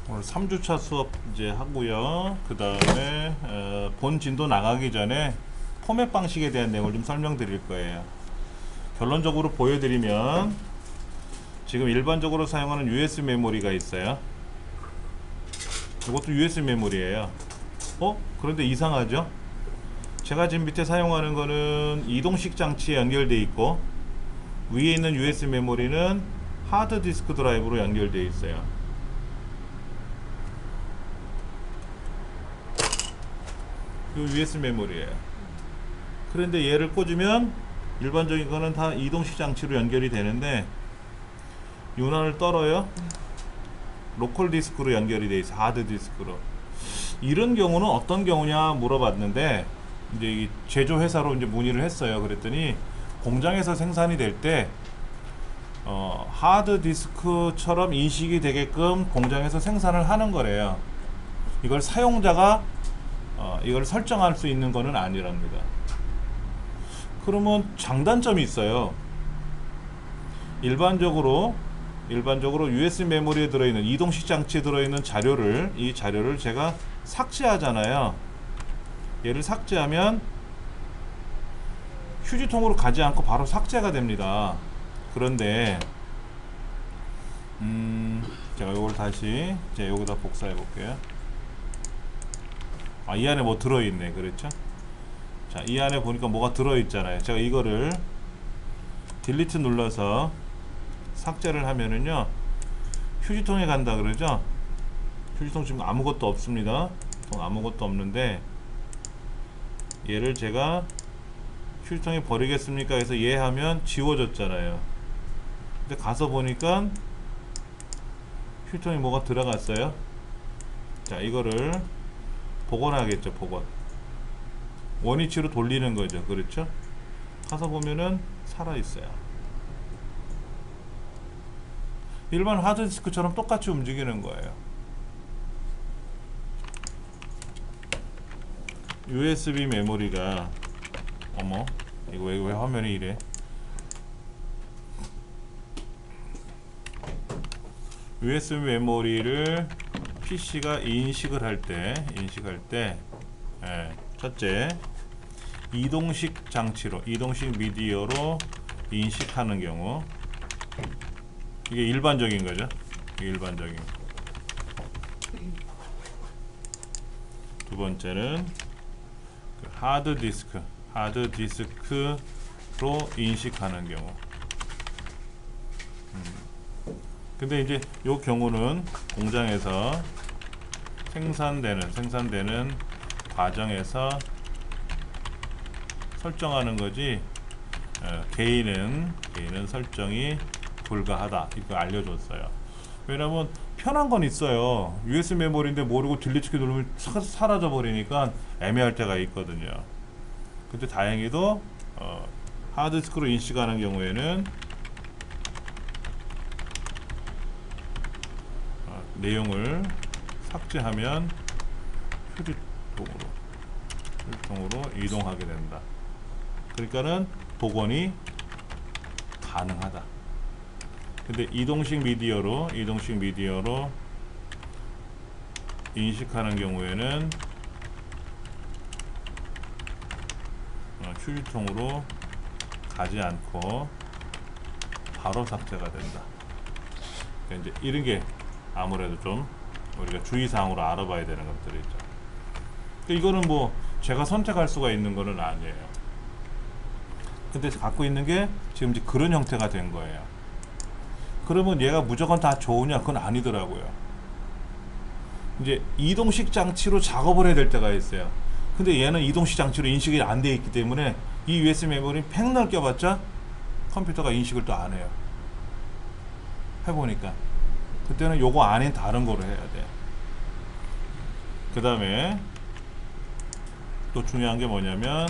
오늘 3주차 수업 이제 하고요. 그 다음에 본 진도 나가기 전에 포맷 방식에 대한 내용을 좀 설명드릴 거예요. 결론적으로 보여드리면 지금 일반적으로 사용하는 USB 메모리가 있어요. 이것도 USB 메모리예요. 그런데 이상하죠? 제가 지금 밑에 사용하는 거는 이동식 장치에 연결되어 있고 위에 있는 USB 메모리는 하드디스크 드라이브로 연결되어 있어요. 이 USB 메모리예요. 그런데 얘를 꽂으면 일반적인 거는 다 이동식 장치로 연결이 되는데 윤활을 떨어요. 로컬 디스크로 연결이 돼 있어. 하드 디스크로. 이런 경우는 어떤 경우냐 물어봤는데 이제 이 제조 회사로 이제 문의를 했어요. 그랬더니 공장에서 생산이 될 때 하드 디스크처럼 인식이 되게끔 공장에서 생산을 하는 거래요. 이걸 사용자가 이걸 설정할 수 있는 거는 아니랍니다. 그러면 장단점이 있어요. 일반적으로 USB 메모리에 들어있는 이동식 장치에 들어있는 이 자료를 제가 삭제하잖아요. 얘를 삭제하면 휴지통으로 가지 않고 바로 삭제가 됩니다. 그런데 제가 이걸 다시 여기다 복사해 볼게요. 이 안에 뭐 들어있네. 그렇죠? 자, 이 안에 보니까 뭐가 들어있잖아요. 제가 이거를 딜리트 눌러서 삭제를 하면은요 휴지통에 간다 그러죠. 휴지통 지금 아무것도 없습니다. 아무것도 없는데 얘를 제가 휴지통에 버리겠습니까 해서 얘 하면 지워졌잖아요. 근데 가서 보니까 휴지통에 뭐가 들어갔어요. 자, 이거를 복원하겠죠. 복원 원위치로 돌리는 거죠. 그렇죠? 가서 보면은 살아있어요. 일반 하드디스크처럼 똑같이 움직이는 거예요. USB 메모리가 이거 왜 화면이 이래? USB 메모리를 PC가 인식을 할 때 첫째 이동식 장치로 이동식 미디어로 인식하는 경우 이게 일반적인 거죠. 일반적인. 두 번째는 하드디스크로 인식하는 경우. 근데 이제 요 경우는 공장에서 생산되는 과정에서 설정하는 거지 개인은 설정이 불가하다. 이거 알려줬어요. 왜냐면 편한 건 있어요. USB 메모리인데 모르고 딜리트 키 누르면 사라져 버리니까 애매할 때가 있거든요. 근데 다행히도 하드디스크로 인식하는 경우에는 내용을 삭제하면 휴지통으로 이동하게 된다. 그러니까는 복원이 가능하다. 근데 이동식 미디어로 인식하는 경우에는 휴지통으로 가지 않고 바로 삭제가 된다. 그러니까 이제 이런 게 아무래도 좀 우리가 주의사항으로 알아봐야 되는 것들이죠. 이거는 뭐 제가 선택할 수가 있는 거는 아니에요. 근데 갖고 있는 게 지금 이제 그런 형태가 된 거예요. 그러면 얘가 무조건 다 좋으냐? 그건 아니더라고요. 이제 이동식 장치로 작업을 해야 될 때가 있어요. 근데 얘는 이동식 장치로 인식이 안 돼 있기 때문에 이 USB 메모리는 팽날 껴봤자 컴퓨터가 인식을 또 안 해요. 해보니까 그때는 요거 아닌 다른 거로 해야 돼요. 그 다음에 또 중요한 게 뭐냐면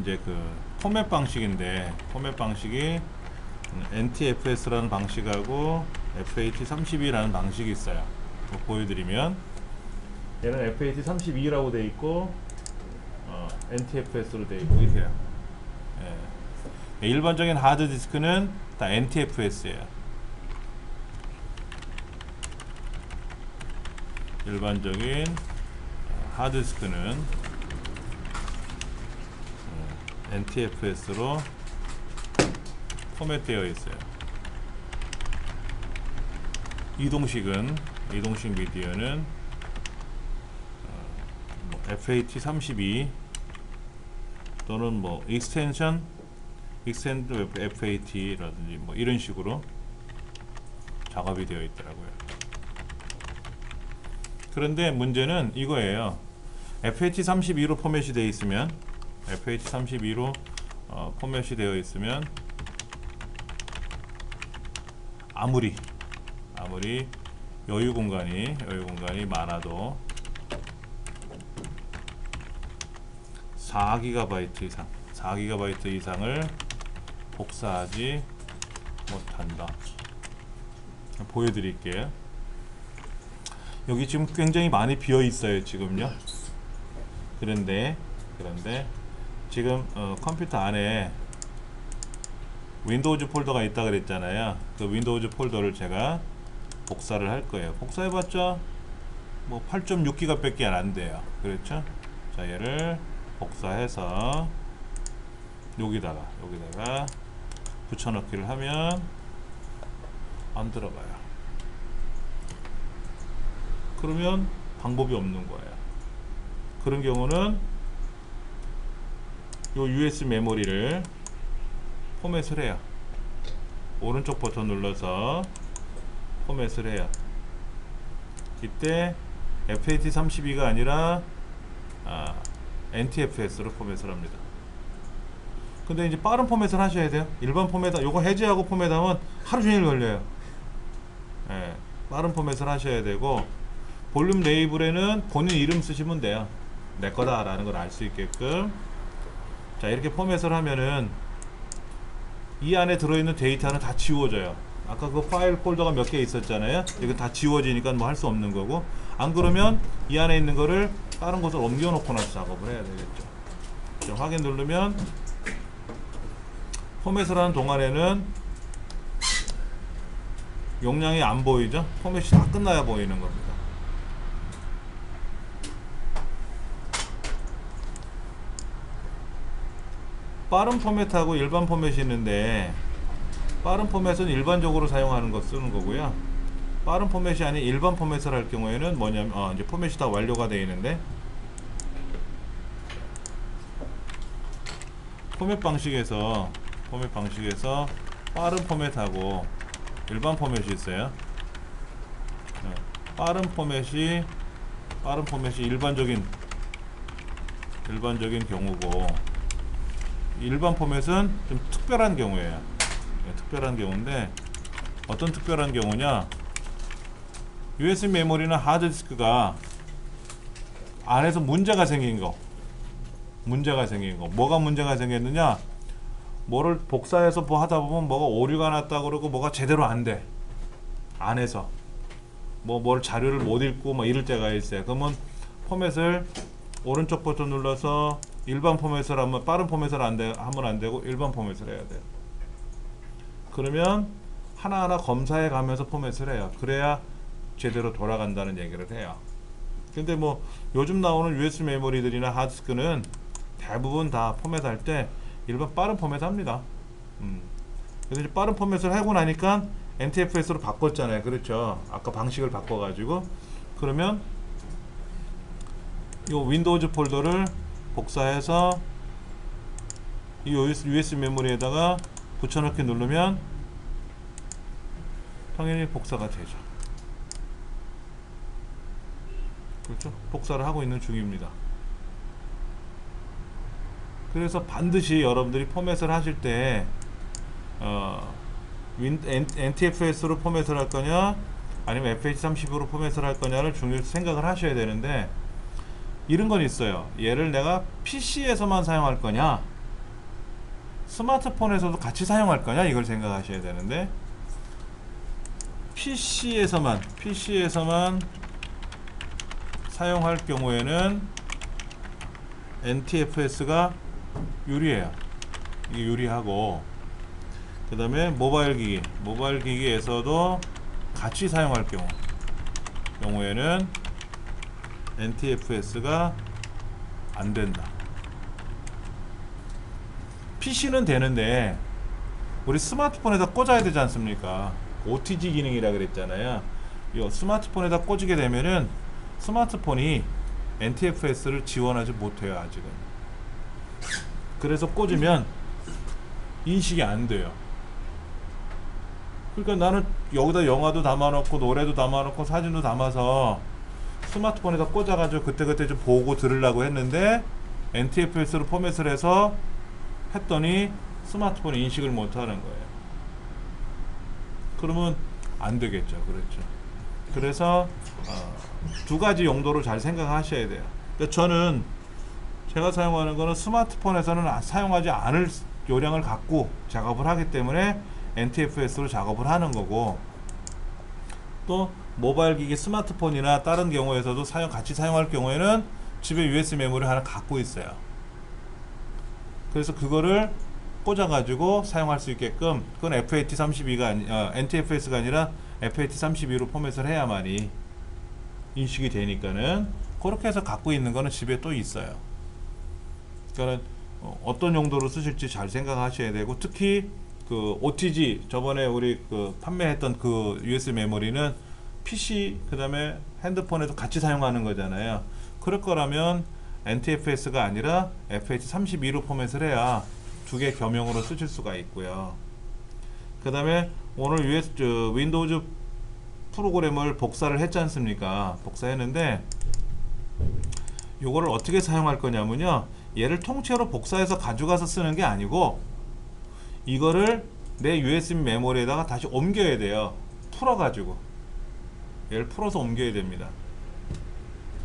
이제 그 포맷 방식인데 포맷 방식이 NTFS라는 방식하고 FAT32라는 방식이 있어요. 보여드리면 얘는 FAT32라고 되어 있고 NTFS로 되어 있고 이렇게요. 일반적인 하드디스크는 다 NTFS예요. 일반적인 하드디스크는 NTFS로 포맷되어 있어요. 이동식 미디어는 FAT32 또는 뭐 익스텐드 FAT라든지 뭐 이런 식으로 작업이 되어 있더라고요. 그런데 문제는 이거예요. FAT32로 포맷이 되어 있으면 포맷이 되어 있으면 아무리 여유 공간이 많아도 4GB 이상을 복사하지 못한다. 보여드릴게요. 여기 지금 굉장히 많이 비어 있어요, 지금요. 그런데 지금 컴퓨터 안에 윈도우즈 폴더가 있다 그랬잖아요. 그 윈도우즈 폴더를 제가 복사를 할 거예요. 복사해봤자 뭐 8.6기가 밖에 안 돼요. 그렇죠? 자, 얘를 복사해서 여기다가 붙여넣기를 하면 안 들어가요. 그러면 방법이 없는 거예요. 그런 경우는 요 USB 메모리를 포맷을 해요. 오른쪽 버튼 눌러서 포맷을 해요. 이때 FAT32가 아니라 NTFS로 포맷을 합니다. 근데 이제 빠른 포맷을 하셔야 돼요. 일반 포맷, 요거 해제하고 포맷하면 하루 종일 걸려요. 예, 빠른 포맷을 하셔야 되고, 볼륨 레이블에는 본인 이름 쓰시면 돼요. 내 거다 라는 걸 알 수 있게끔. 자, 이렇게 포맷을 하면은 이 안에 들어있는 데이터는 다 지워져요. 아까 그 파일 폴더가 몇 개 있었잖아요. 이건 다 지워지니까 뭐 할 수 없는 거고, 안 그러면 이 안에 있는 거를 다른 곳을 옮겨 놓고 나서 작업을 해야 되겠죠. 자, 확인 누르면 포맷을 하는 동안에는 용량이 안 보이죠? 포맷이 다 끝나야 보이는 겁니다. 빠른 포맷하고 일반 포맷이 있는데, 빠른 포맷은 일반적으로 사용하는 거 쓰는 거고요. 빠른 포맷이 아닌 일반 포맷을 할 경우에는 뭐냐면 이제 포맷이 다 완료가 되어 있는데, 포맷 방식에서 빠른 포맷하고 일반 포맷이 있어요. 빠른 포맷이 일반적인 경우고, 일반 포맷은 좀 특별한 경우예요. 특별한 경우인데, 어떤 특별한 경우냐, USB 메모리나 하드디스크가 안에서 문제가 생긴 거. 뭐가 문제가 생겼느냐, 뭐를 복사해서 뭐 하다 보면 뭐가 오류가 났다 그러고 뭐가 제대로 안 돼. 안에서 뭘 자료를 못 읽고 뭐 이럴 때가 있어요. 그러면 포맷을 오른쪽 버튼 눌러서 일반 포맷을 하면, 빠른 포맷을 하면 안 되고 일반 포맷을 해야 돼요. 그러면 하나하나 검사해 가면서 포맷을 해요. 그래야 제대로 돌아간다는 얘기를 해요. 근데 뭐 요즘 나오는 USB 메모리들이나 하드디스크는 대부분 다 포맷할 때 일반 빠른 포맷 합니다. 그래서 이제 빠른 포맷을 하고 나니까 NTFS로 바꿨잖아요. 그렇죠? 아까 방식을 바꿔가지고, 그러면 이 윈도우즈 폴더를 복사해서 이 USB 메모리에다가 붙여넣기 누르면 당연히 복사가 되죠. 그렇죠? 복사를 하고 있는 중입니다. 그래서 반드시 여러분들이 포맷을 하실 때 NTFS로 포맷을 할 거냐 아니면 FAT32로 포맷을 할 거냐를 중요히 생각을 하셔야 되는데, 이런 건 있어요. 얘를 내가 PC에서만 사용할 거냐 스마트폰에서도 같이 사용할 거냐, 이걸 생각하셔야 되는데, PC에서만 사용할 경우에는 NTFS가 유리해요. 이게 유리하고, 그 다음에 모바일 기기에서도 같이 사용할 경우에는 NTFS가 안 된다. PC는 되는데 우리 스마트폰에다 꽂아야 되지 않습니까? OTG 기능이라 그랬잖아요. 이 스마트폰에다 꽂게 되면은 스마트폰이 NTFS를 지원하지 못해요, 아직은. 그래서 꽂으면 인식이 안 돼요. 그러니까 나는 여기다 영화도 담아놓고 노래도 담아놓고 사진도 담아서 스마트폰에다 꽂아가지고 그때그때 좀 보고 들으려고 했는데 NTFS로 포맷을 해서 했더니 스마트폰이 인식을 못하는 거예요. 그러면 안 되겠죠. 그렇죠. 그래서 두 가지 용도로 잘 생각하셔야 돼요. 그러니까 저는 제가 사용하는 거는 스마트폰에서는 사용하지 않을 요량을 갖고 작업을 하기 때문에 NTFS로 작업을 하는 거고, 또 모바일 기기 스마트폰이나 다른 경우에서도 같이 사용할 경우에는 집에 USB 메모리 하나 갖고 있어요. 그래서 그거를 꽂아 가지고 사용할 수 있게끔, 그건 FAT32가 NTFS가 아니라 FAT32로 포맷을 해야만이 인식이 되니까는, 그렇게 해서 갖고 있는 거는 집에 또 있어요. 그러니까 어떤 용도로 쓰실지 잘 생각하셔야 되고, 특히 그 OTG 저번에 우리 그 판매했던 그 USB 메모리는 PC 그 다음에 핸드폰에도 같이 사용하는 거잖아요. 그럴 거라면 NTFS가 아니라 FH32로 포맷을 해야 두 개 겸용으로 쓰실 수가 있고요. 그 다음에 오늘 윈도우즈 프로그램을 복사를 했지 않습니까? 복사했는데 요거를 어떻게 사용할 거냐면요, 얘를 통째로 복사해서 가져가서 쓰는 게 아니고 이거를 내 USB 메모리에다가 다시 옮겨야 돼요. 풀어가지고 얘를 풀어서 옮겨야 됩니다.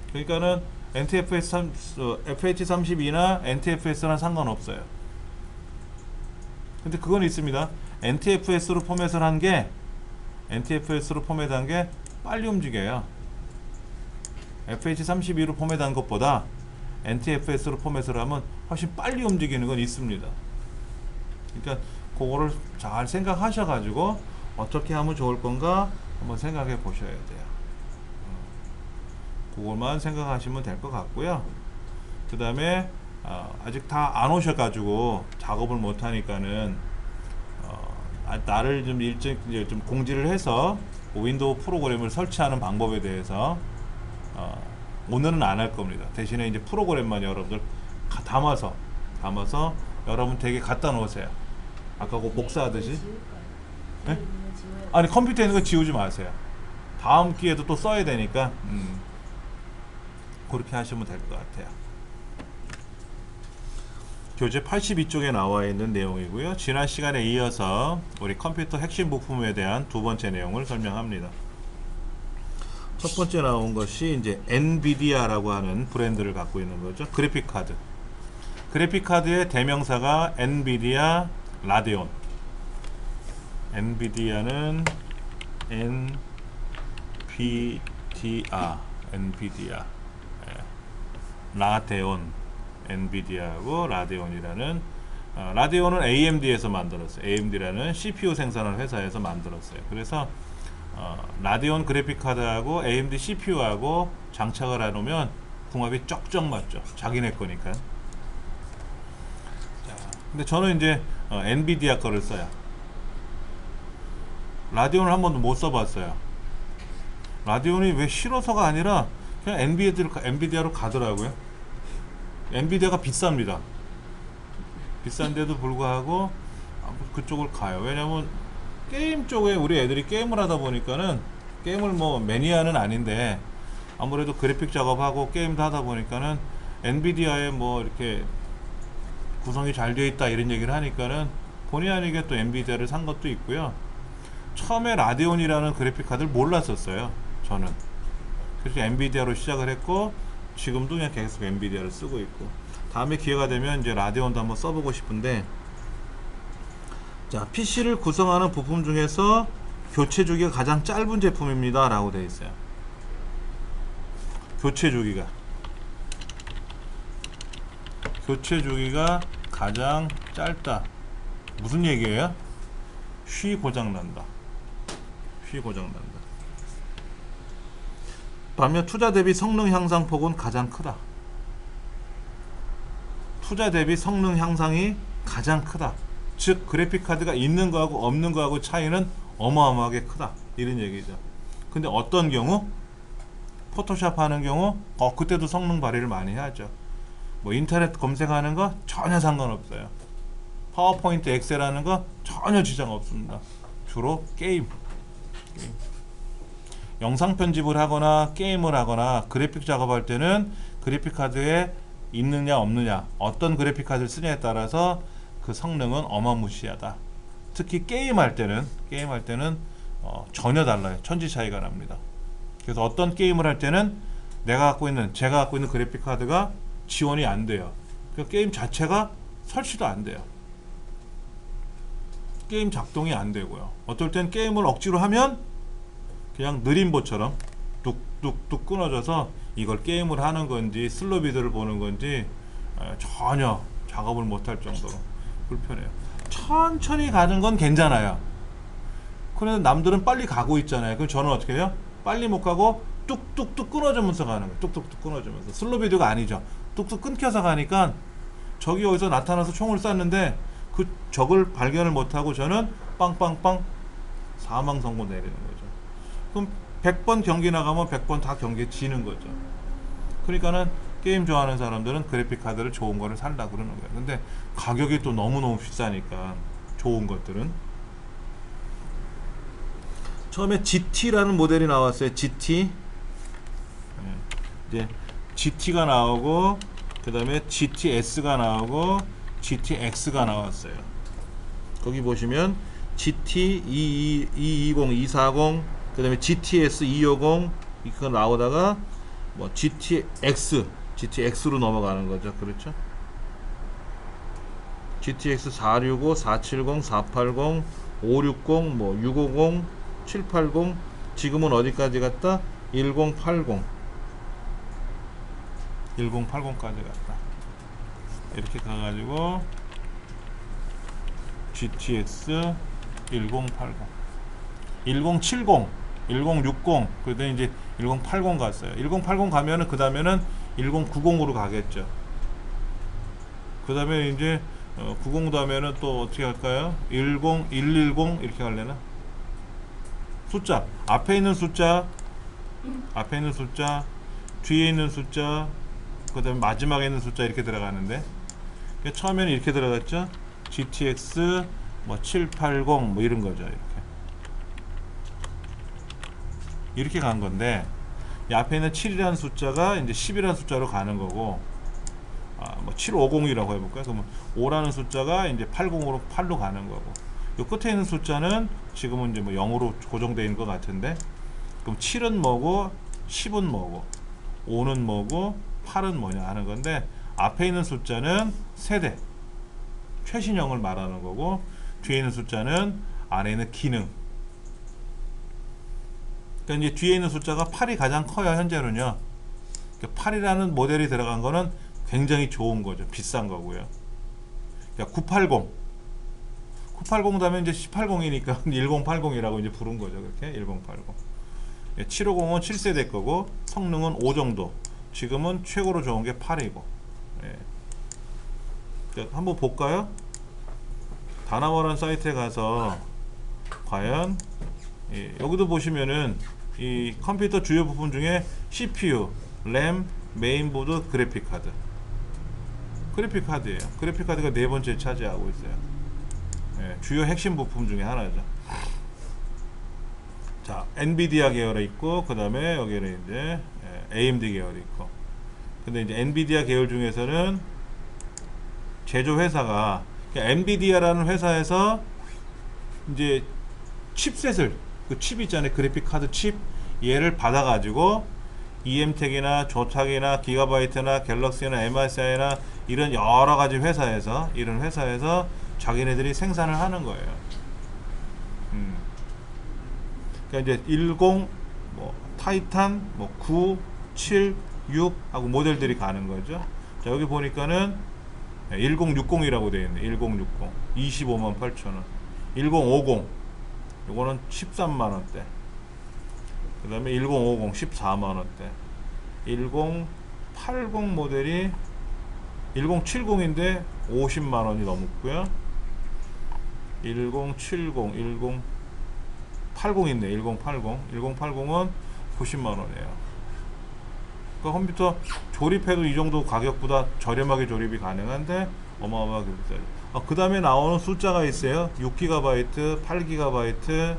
그러니까는 FAT32나 NTFS랑 상관없어요. 근데 그건 있습니다. NTFS로 포맷을 한 게 빨리 움직여요. FAT32로 포맷한 것보다 NTFS로 포맷을 하면 훨씬 빨리 움직이는 건 있습니다. 그러니까 그거를 잘 생각하셔가지고 어떻게 하면 좋을 건가 한번 생각해 보셔야 돼요. 그것만 생각하시면 될 것 같고요. 그 다음에 아직 다 안 오셔가지고 작업을 못 하니까는 나를 좀 일찍 좀 공지를 해서 윈도우 프로그램을 설치하는 방법에 대해서 오늘은 안 할 겁니다. 대신에 이제 프로그램만 여러분들 담아서 여러분 댁에 갖다 놓으세요. 아까 그 복사하듯이. 네? 아니 컴퓨터에 있는 거 지우지 마세요. 다음 기회도 또 써야 되니까 그렇게 하시면 될 것 같아요. 교재 82쪽에 나와 있는 내용이고요. 지난 시간에 이어서 우리 컴퓨터 핵심 부품에 대한 두 번째 내용을 설명합니다. 첫 번째 나온 것이 이제 엔비디아라고 하는 브랜드를 갖고 있는 거죠. 그래픽 카드. 그래픽 카드의 대명사가 엔비디아 라데온. 엔비디아는 엔비디아 라데온, 엔비디아하고 라데온이라는 라데온은 AMD에서 만들었어요. AMD라는 CPU 생산하는 회사에서 만들었어요. 그래서 라데온 그래픽 카드하고 AMD CPU하고 장착을 해놓으면 궁합이 쩍쩍 맞죠. 자기네 거니까. 자, 근데 저는 이제 엔비디아 거를 써요. 라데온을 한 번도 못 써봤어요. 라데온이 왜 싫어서가 아니라 그냥 엔비디아로 가더라고요. 엔비디아가 비쌉니다. 비싼데도 불구하고 그쪽을 가요. 왜냐면 게임 쪽에 우리 애들이 게임을 하다 보니까는, 게임을 뭐 매니아는 아닌데 아무래도 그래픽 작업하고 게임도 하다 보니까는 엔비디아에 뭐 이렇게 구성이 잘 되어 있다 이런 얘기를 하니까는 본의 아니게 또 엔비디아를 산 것도 있고요. 처음에 라데온이라는 그래픽 카드를 몰랐었어요, 저는. 그래서 엔비디아로 시작을 했고 지금도 그냥 계속 엔비디아를 쓰고 있고, 다음에 기회가 되면 이제 라데온도 한번 써보고 싶은데, 자, PC를 구성하는 부품 중에서 교체 주기가 가장 짧은 제품입니다 라고 되어 있어요. 교체 주기가 가장 짧다. 무슨 얘기예요? 고장난다. 반면 투자 대비 성능 향상 폭은 가장 크다. 투자 대비 성능 향상이 가장 크다. 즉 그래픽 카드가 있는 거하고 없는 거하고 차이는 어마어마하게 크다. 이런 얘기죠. 근데 어떤 경우? 포토샵 하는 경우 그때도 성능 발휘를 많이 하죠. 뭐 인터넷 검색하는 거 전혀 상관없어요. 파워포인트 엑셀 하는 거 전혀 지장 없습니다. 주로 게임. 영상 편집을 하거나 게임을 하거나 그래픽 작업할 때는 그래픽 카드에 있느냐 없느냐, 어떤 그래픽 카드를 쓰냐에 따라서 그 성능은 어마무시하다. 특히 게임할 때는 전혀 달라요. 천지 차이가 납니다. 그래서 어떤 게임을 할 때는 제가 갖고 있는 그래픽 카드가 지원이 안 돼요. 그 게임 자체가 설치도 안 돼요. 게임 작동이 안 되고요. 어떨 땐 게임을 억지로 하면 그냥 느림보처럼 뚝뚝뚝 끊어져서 이걸 게임을 하는 건지 슬로 비디오를 보는 건지 전혀 작업을 못할 정도로 불편해요. 천천히 가는 건 괜찮아요. 그런데 남들은 빨리 가고 있잖아요. 그럼 저는 어떻게 해요? 빨리 못 가고 뚝뚝뚝 끊어지면서 가는 거예요. 뚝뚝뚝 끊어지면서. 슬로 비디오가 아니죠. 뚝뚝 끊겨서 가니까 적이 여기서 나타나서 총을 쐈는데 그 적을 발견을 못하고 저는 빵빵빵 사망 선고 내리는 거죠. 그럼 100번 경기 나가면 100번 다 경기에 지는 거죠. 그러니까는 게임 좋아하는 사람들은 그래픽 카드를 좋은 거를 살라 그러는 거예요. 근데 가격이 또 너무너무 비싸니까 좋은 것들은 처음에 GT라는 모델이 나왔어요. GT. 이제 GT가 나오고 그 다음에 GTS가 나오고 GTX가 나왔어요. 거기 보시면 GT 220, 240, 그 다음에 GTS 250 이거 나오다가 뭐 GTX로 넘어가는 거죠. 그렇죠? GTX 465, 470, 480, 560, 뭐 650, 780, 지금은 어디까지 갔다? 1080까지 갔다. 이렇게 가가지고 GTX 1080, 1070, 1060, 그러다 이제 1080 갔어요. 1080 가면은 그 다음에는 1090으로 가겠죠. 그 다음에 이제 90 다음에는 또 어떻게 할까요? 10, 110 이렇게 갈래나? 숫자 앞에 있는 숫자, 뒤에 있는 숫자, 그 다음에 마지막에 있는 숫자 이렇게 들어가는데 처음에는 이렇게 들어갔죠. GTX 뭐 780 뭐 이런 거죠. 이렇게 간 건데 이 앞에 있는 7이라는 숫자가 이제 10이라는 숫자로 가는 거고, 뭐 750이라고 해볼까요? 그러면 5라는 숫자가 이제 8로 가는 거고, 이 끝에 있는 숫자는 지금은 이제 뭐 0으로 고정되어 있는 것 같은데, 그럼 7은 뭐고 10은 뭐고 5는 뭐고 8은 뭐냐 하는 건데, 앞에 있는 숫자는 세대 최신형을 말하는 거고, 뒤에 있는 숫자는 안에 있는 기능. 그러니까 이제 뒤에 있는 숫자가 8이 가장 커요. 현재는요. 8이라는 모델이 들어간 거는 굉장히 좋은 거죠. 비싼 거고요. 그러니까 980 다음에 이제 1080이니까 1080이라고 이제 부른 거죠. 그렇게 1080. 750은 7세대 거고 성능은 5 정도. 지금은 최고로 좋은 게 8이고. 한번 볼까요? 다나와라는 사이트에 가서 과연 여기도 보시면은 이 컴퓨터 주요 부품 중에 CPU, 램, 메인보드, 그래픽카드. 그래픽카드예요. 그래픽카드가 네 번째 차지하고 있어요. 주요 핵심 부품 중에 하나죠. 자, 엔비디아 계열에 있고, 그 다음에 여기는 이제 AMD 계열이 있고. 근데 이제 엔비디아 계열 중에서는 제조 회사가, 그러니까 엔비디아라는 회사에서 이제 칩셋을, 그 칩 있잖아요. 그래픽 카드 칩, 얘를 받아가지고 EM텍이나 조탁이나 기가바이트나 갤럭시나 MSI나 이런 여러 가지 회사에서, 이런 회사에서 자기네들이 생산을 하는 거예요. 그러니까 이제 10, 뭐 타이탄, 뭐 9, 7, 6 하고 모델들이 가는 거죠. 자, 여기 보니까는 1060이라고 되어 있네. 1060 258,000원. 1050 요거는 13만원대. 그 다음에 1050 14만원대, 1080 모델이 1070인데 50만원이 넘었고요. 1070, 1080 있네. 1080은 90만원이에요. 그 컴퓨터 조립해도 이 정도 가격보다 저렴하게 조립이 가능한데 어마어마하게 비싸요. 그 다음에 나오는 숫자가 있어요. 6GB, 8GB,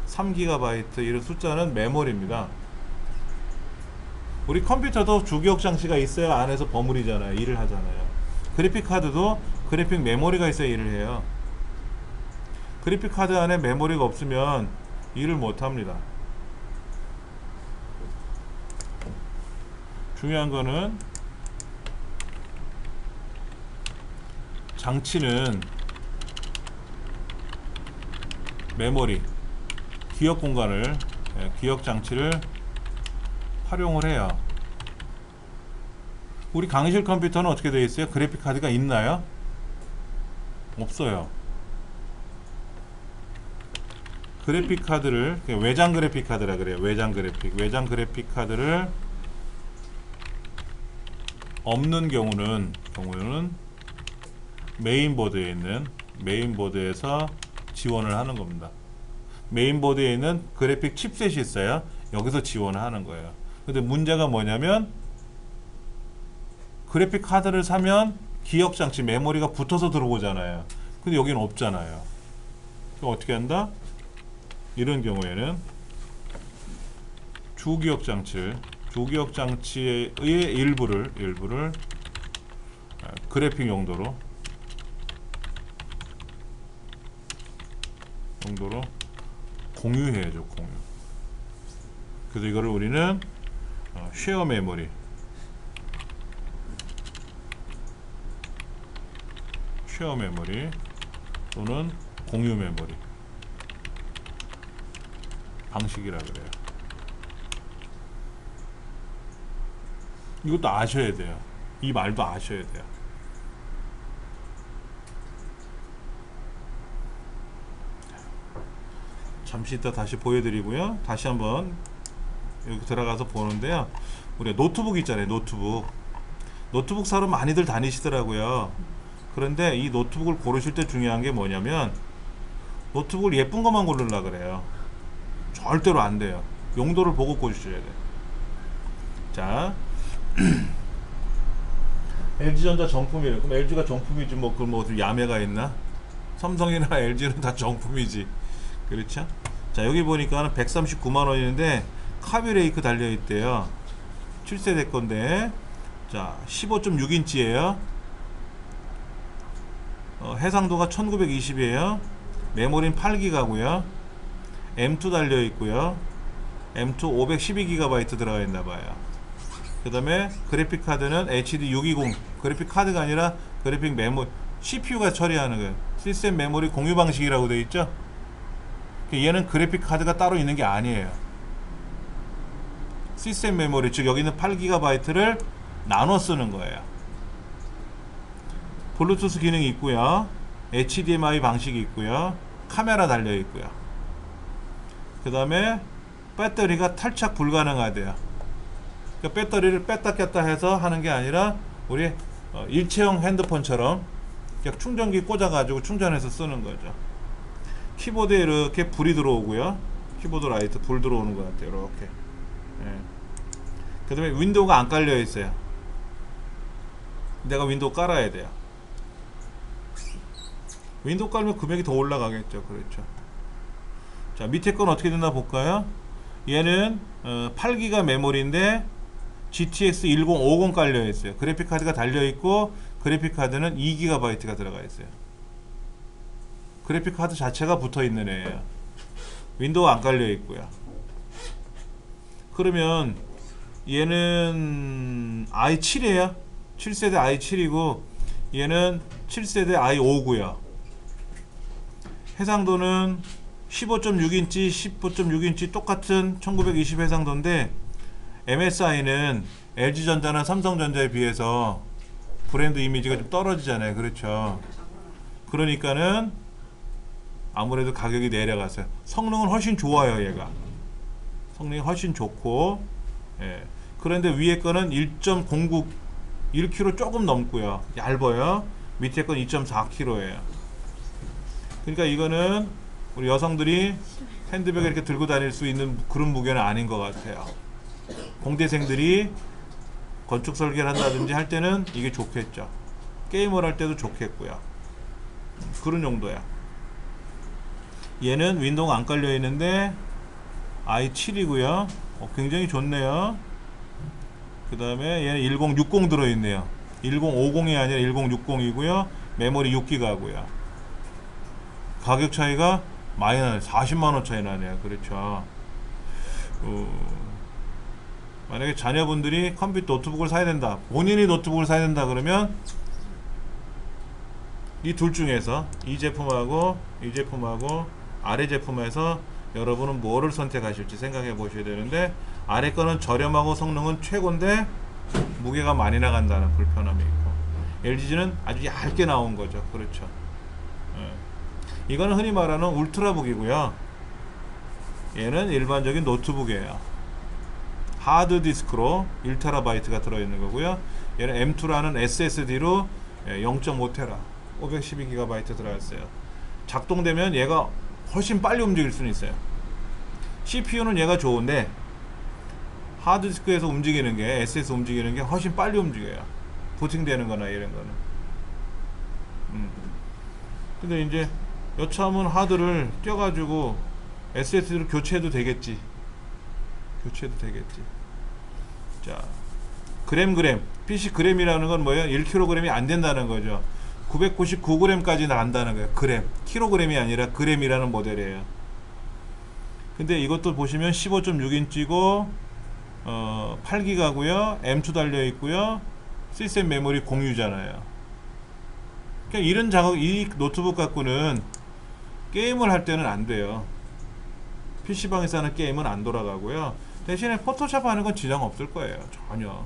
3GB 이런 숫자는 메모리입니다. 우리 컴퓨터도 주기억 장치가 있어야 안에서 버무리잖아요. 일을 하잖아요. 그래픽 카드도 그래픽 메모리가 있어야 일을 해요. 그래픽 카드 안에 메모리가 없으면 일을 못 합니다. 중요한 거는 장치는 메모리, 기억 공간을, 기억 장치를 활용을 해요. 우리 강의실 컴퓨터는 어떻게 되어 있어요? 그래픽 카드가 있나요? 없어요. 그래픽 카드를 외장 그래픽 카드라 그래요. 외장 그래픽 카드를 없는 경우는 메인보드에 있는 메인보드에서 지원을 하는 겁니다. 메인보드에 있는 그래픽 칩셋이 있어요. 여기서 지원을 하는 거예요. 근데 문제가 뭐냐면 그래픽 카드를 사면 기억장치 메모리가 붙어서 들어오잖아요. 근데 여기는 없잖아요. 그럼 어떻게 한다? 이런 경우에는 주기억장치의 일부를 그래픽 용도로 공유해야죠. 공유. 그래서 이거를 우리는 쉐어 메모리, 또는 공유 메모리 방식이라 그래요. 이것도 아셔야 돼요. 이 말도 아셔야 돼요. 잠시 이따 다시 보여드리고요. 다시 한번 여기 들어가서 보는데요. 우리가 노트북 있잖아요. 노트북 사러 많이들 다니시더라고요. 그런데 이 노트북을 고르실 때 중요한 게 뭐냐면 노트북을 예쁜 것만 고르려고 그래요. 절대로 안 돼요. 용도를 보고 고르셔야 돼요. 자, LG전자 정품이래. 그럼 LG가 정품이지 뭐 그 뭐 야매가 있나? 삼성이나 LG는 다 정품이지. 그렇죠? 자, 여기 보니까 139만 원인데 카비레이크 달려 있대요. 7세대 건데, 자, 15.6인치예요. 해상도가 1920이에요. 메모리는 8기가고요. M2 달려 있고요. M2 512GB 들어가 있나 봐요. 그 다음에 그래픽 카드는 HD 620, 그래픽 카드가 아니라 그래픽 메모리, CPU가 처리하는 거예요. 시스템 메모리 공유 방식이라고 되어 있죠. 얘는 그래픽 카드가 따로 있는 게 아니에요. 시스템 메모리, 즉 여기 있는 8GB를 나눠 쓰는 거예요. 블루투스 기능이 있고요. HDMI 방식이 있고요. 카메라 달려 있고요. 그 다음에 배터리가 탈착 불가능하대요. 그러니까 배터리를 뺐다 꼈다 해서 하는 게 아니라 우리 일체형 핸드폰처럼 그냥 충전기 꽂아 가지고 충전해서 쓰는 거죠. 키보드에 이렇게 불이 들어오고요. 키보드 라이트 불 들어오는 것 같아요. 이렇게. 예. 그 다음에 윈도우가 안 깔려 있어요. 내가 윈도우 깔아야 돼요. 윈도우 깔면 금액이 더 올라가겠죠. 그렇죠. 자, 밑에 건 어떻게 됐나 볼까요? 얘는 8기가 메모리인데 GTX 1050 깔려 있어요. 그래픽 카드가 달려 있고 그래픽 카드는 2GB가 들어가 있어요. 그래픽 카드 자체가 붙어 있는 애예요. 윈도우 안 깔려 있고요. 그러면 얘는 i7이에요. 7세대 i7이고 얘는 7세대 i5고요. 해상도는 15.6인치, 15.6인치 똑같은 1920 해상도인데 MSI는 LG전자나 삼성전자에 비해서 브랜드 이미지가 좀 떨어지잖아요. 그렇죠. 그러니까는 아무래도 가격이 내려갔어요. 성능은 훨씬 좋아요. 얘가 성능이 훨씬 좋고, 예. 그런데 위에 거는 1.09 1kg 조금 넘고요. 얇아요. 밑에 건 2.4kg예요. 그러니까 이거는 우리 여성들이 핸드백에 이렇게 들고 다닐 수 있는 그런 무게는 아닌 것 같아요. 공대생들이 건축 설계를 한다든지 할 때는 이게 좋겠죠. 게임을 할 때도 좋겠고요. 그런 정도야. 얘는 윈도우가 안 깔려 있는데 i7이고요. 굉장히 좋네요. 그 다음에 얘는 1060 들어있네요. 1050이 아니라 1060이고요. 메모리 6기가고요. 가격 차이가 많이 나요. 40만원 차이 나네요. 그렇죠. 만약에 자녀분들이 컴퓨터 노트북을 사야 된다, 본인이 노트북을 사야 된다 그러면 이 둘 중에서 이 제품하고 이 제품하고 아래 제품에서 여러분은 뭐를 선택하실지 생각해 보셔야 되는데, 아래 거는 저렴하고 성능은 최고인데 무게가 많이 나간다는 불편함이 있고, LG는 아주 얇게 나온 거죠. 그렇죠. 이거는 흔히 말하는 울트라북이고요. 얘는 일반적인 노트북이에요. 하드디스크로 1TB가 들어있는 거고요. 얘는 M2라는 SSD로 0.5TB 512GB 들어갔어요. 작동되면 얘가 훨씬 빨리 움직일 수는 있어요. CPU는 얘가 좋은데 하드디스크에서 움직이는 게, SS 움직이는 게 훨씬 빨리 움직여요. 부팅되는 거나 이런 거는. 근데 이제 여차하면 하드를 껴가지고 SSD로 교체해도 되겠지. 자, PC 그램이라는 건 뭐예요? 1kg이 안 된다는 거죠. 999g까지 나간다는 거예요. 그램. 킬로그램이 아니라 그램이라는 모델이에요. 근데 이것도 보시면 15.6인치고 8기가고요. M2 달려 있고요. 시스템 메모리 공유잖아요. 그러니까 이런 작업, 이 노트북 갖고는 게임을 할 때는 안 돼요. PC방에서 하는 게임은 안 돌아가고요. 대신에 포토샵 하는 건 지장 없을 거예요. 전혀.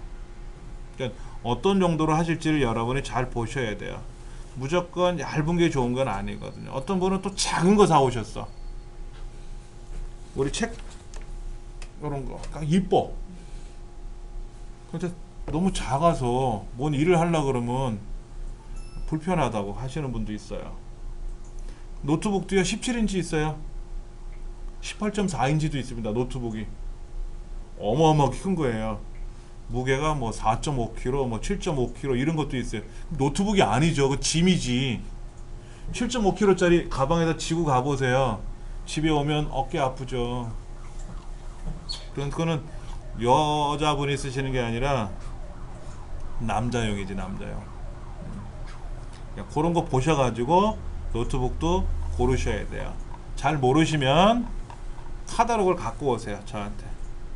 그러니까 어떤 정도로 하실지를 여러분이 잘 보셔야 돼요. 무조건 얇은 게 좋은 건 아니거든요. 어떤 분은 또 작은 거 사오셨어. 우리 책 이런 거 이뻐. 근데 너무 작아서 뭔 일을 하려고 그러면 불편하다고 하시는 분도 있어요. 노트북도요 17인치 있어요. 18.4인치도 있습니다. 노트북이 어마어마하게 큰 거예요. 무게가 뭐 4.5kg, 뭐 7.5kg 이런 것도 있어요. 노트북이 아니죠. 그 짐이지. 7.5kg짜리 가방에다 지고 가보세요. 집에 오면 어깨 아프죠. 그건 여자분이 쓰시는 게 아니라 남자용이지, 남자용. 그런 거 보셔가지고 노트북도 고르셔야 돼요. 잘 모르시면 카탈로그를 갖고 오세요, 저한테.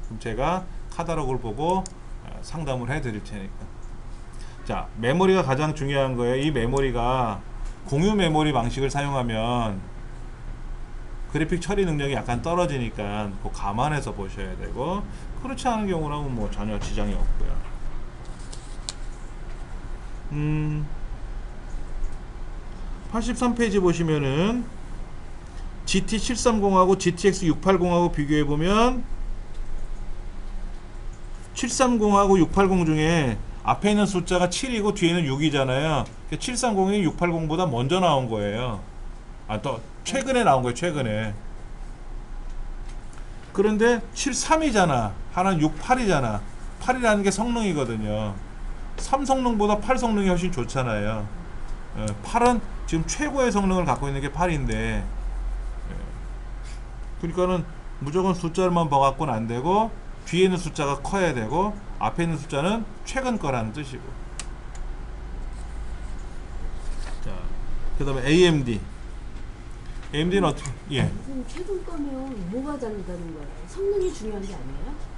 그럼 제가 카탈로그를 보고 상담을 해 드릴 테니까. 자, 메모리가 가장 중요한 거예요. 이 메모리가 공유 메모리 방식을 사용하면 그래픽 처리 능력이 약간 떨어지니까 그거 감안해서 보셔야 되고, 그렇지 않은 경우라면 뭐 전혀 지장이 없고요. 83페이지 보시면은 GT730하고 GTX680하고 비교해보면 730하고 680 중에 앞에 있는 숫자가 7이고 뒤에는 6이잖아요. 730이 680보다 먼저 나온 거예요. 또 최근에 나온 거예요. 최근에. 그런데 73이잖아. 하나는 68이잖아. 8이라는 게 성능이거든요. 3 성능보다 8 성능이 훨씬 좋잖아요. 8은 지금 최고의 성능을 갖고 있는 게 8인데, 그러니까는 무조건 숫자만 봐갖고는 안 되고 뒤에 있는 숫자가 커야 되고 앞에 있는 숫자는 최근 거라는 뜻이고. 자, 그 다음에 AMD는 어떻게? 예. 최근 거면 뭐가 다르다는 거예요? 성능이 중요한 게 아니에요?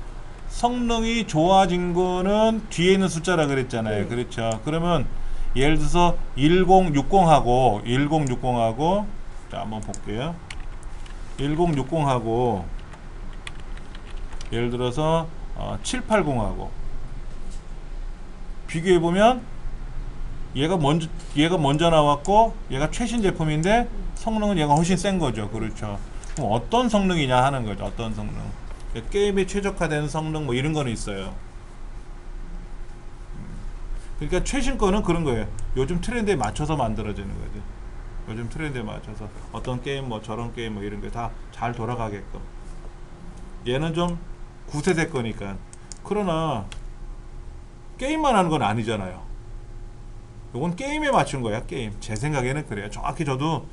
성능이 좋아진 거는 뒤에 있는 숫자라 그랬잖아요. 네. 그렇죠. 그러면 예를 들어서 1060하고 자, 한번 볼게요. 1060하고 예를 들어서 780하고 비교해 보면 얘가 먼저 나왔고 얘가 최신 제품인데 성능은 얘가 훨씬 센 거죠. 그렇죠. 그럼 어떤 성능이냐 하는 거죠. 어떤 성능. 게임에 최적화된 성능 뭐 이런 거는 있어요. 그러니까 최신 거는 그런 거예요. 요즘 트렌드에 맞춰서 만들어지는 거지. 요즘 트렌드에 맞춰서 어떤 게임 뭐 저런 게임 뭐 이런 게 다 잘 돌아가게끔. 얘는 좀 9세대 거니까. 그러나 게임만 하는 건 아니잖아요. 요건 게임에 맞춘 거야. 게임. 제 생각에는 그래요. 정확히 저도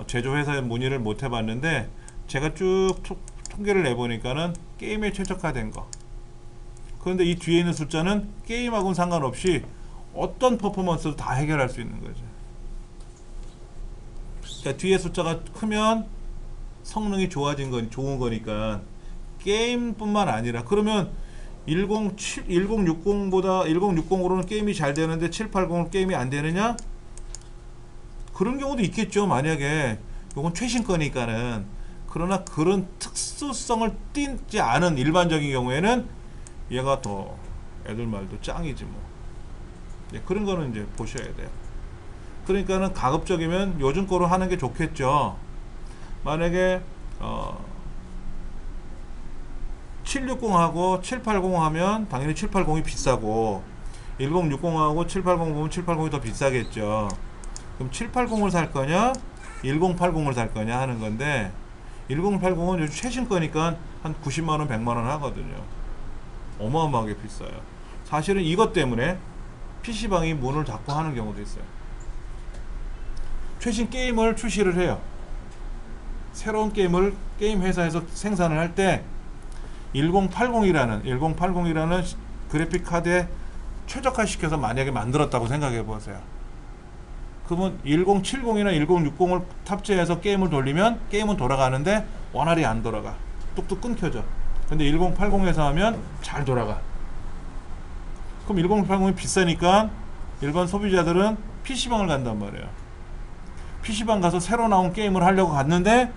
제조회사에 문의를 못 해봤는데 제가 쭉 통계를 내보니까는 게임에 최적화된 거. 그런데 이 뒤에 있는 숫자는 게임하고는 상관없이 어떤 퍼포먼스도 다 해결할 수 있는 거죠. 그러니까 뒤에 숫자가 크면 성능이 좋아진 건 좋은 거니까 게임뿐만 아니라 그러면 1060보다 1060으로는 게임이 잘 되는데 780은 게임이 안 되느냐? 그런 경우도 있겠죠. 만약에 이건 최신 거니까는. 그러나 그런 특수성을 띠지 않은 일반적인 경우에는 얘가 더 애들 말도 짱이지 뭐. 네, 그런 거는 이제 보셔야 돼요. 그러니까는 가급적이면 요즘 거로 하는 게 좋겠죠. 만약에 760하고 780 하면 당연히 780이 비싸고 1060하고 780 보면 780이 더 비싸겠죠. 그럼 780을 살 거냐 1080을 살 거냐 하는 건데 1080은 요즘 최신 거니까 한 90만원 100만원 하거든요. 어마어마하게 비싸요. 사실은 이것 때문에 PC방이 문을 닫고 하는 경우도 있어요. 최신 게임을 출시를 해요. 새로운 게임을 게임 회사에서 생산을 할 때 1080이라는 그래픽 카드에 최적화시켜서 만약에 만들었다고 생각해 보세요. 그러면 1070이나 1060을 탑재해서 게임을 돌리면 게임은 돌아가는데 원활히 안 돌아가. 뚝뚝 끊겨져. 근데 1080에서 하면 잘 돌아가. 그럼 1080이 비싸니까 일반 소비자들은 PC방을 간단 말이에요. PC방 가서 새로 나온 게임을 하려고 갔는데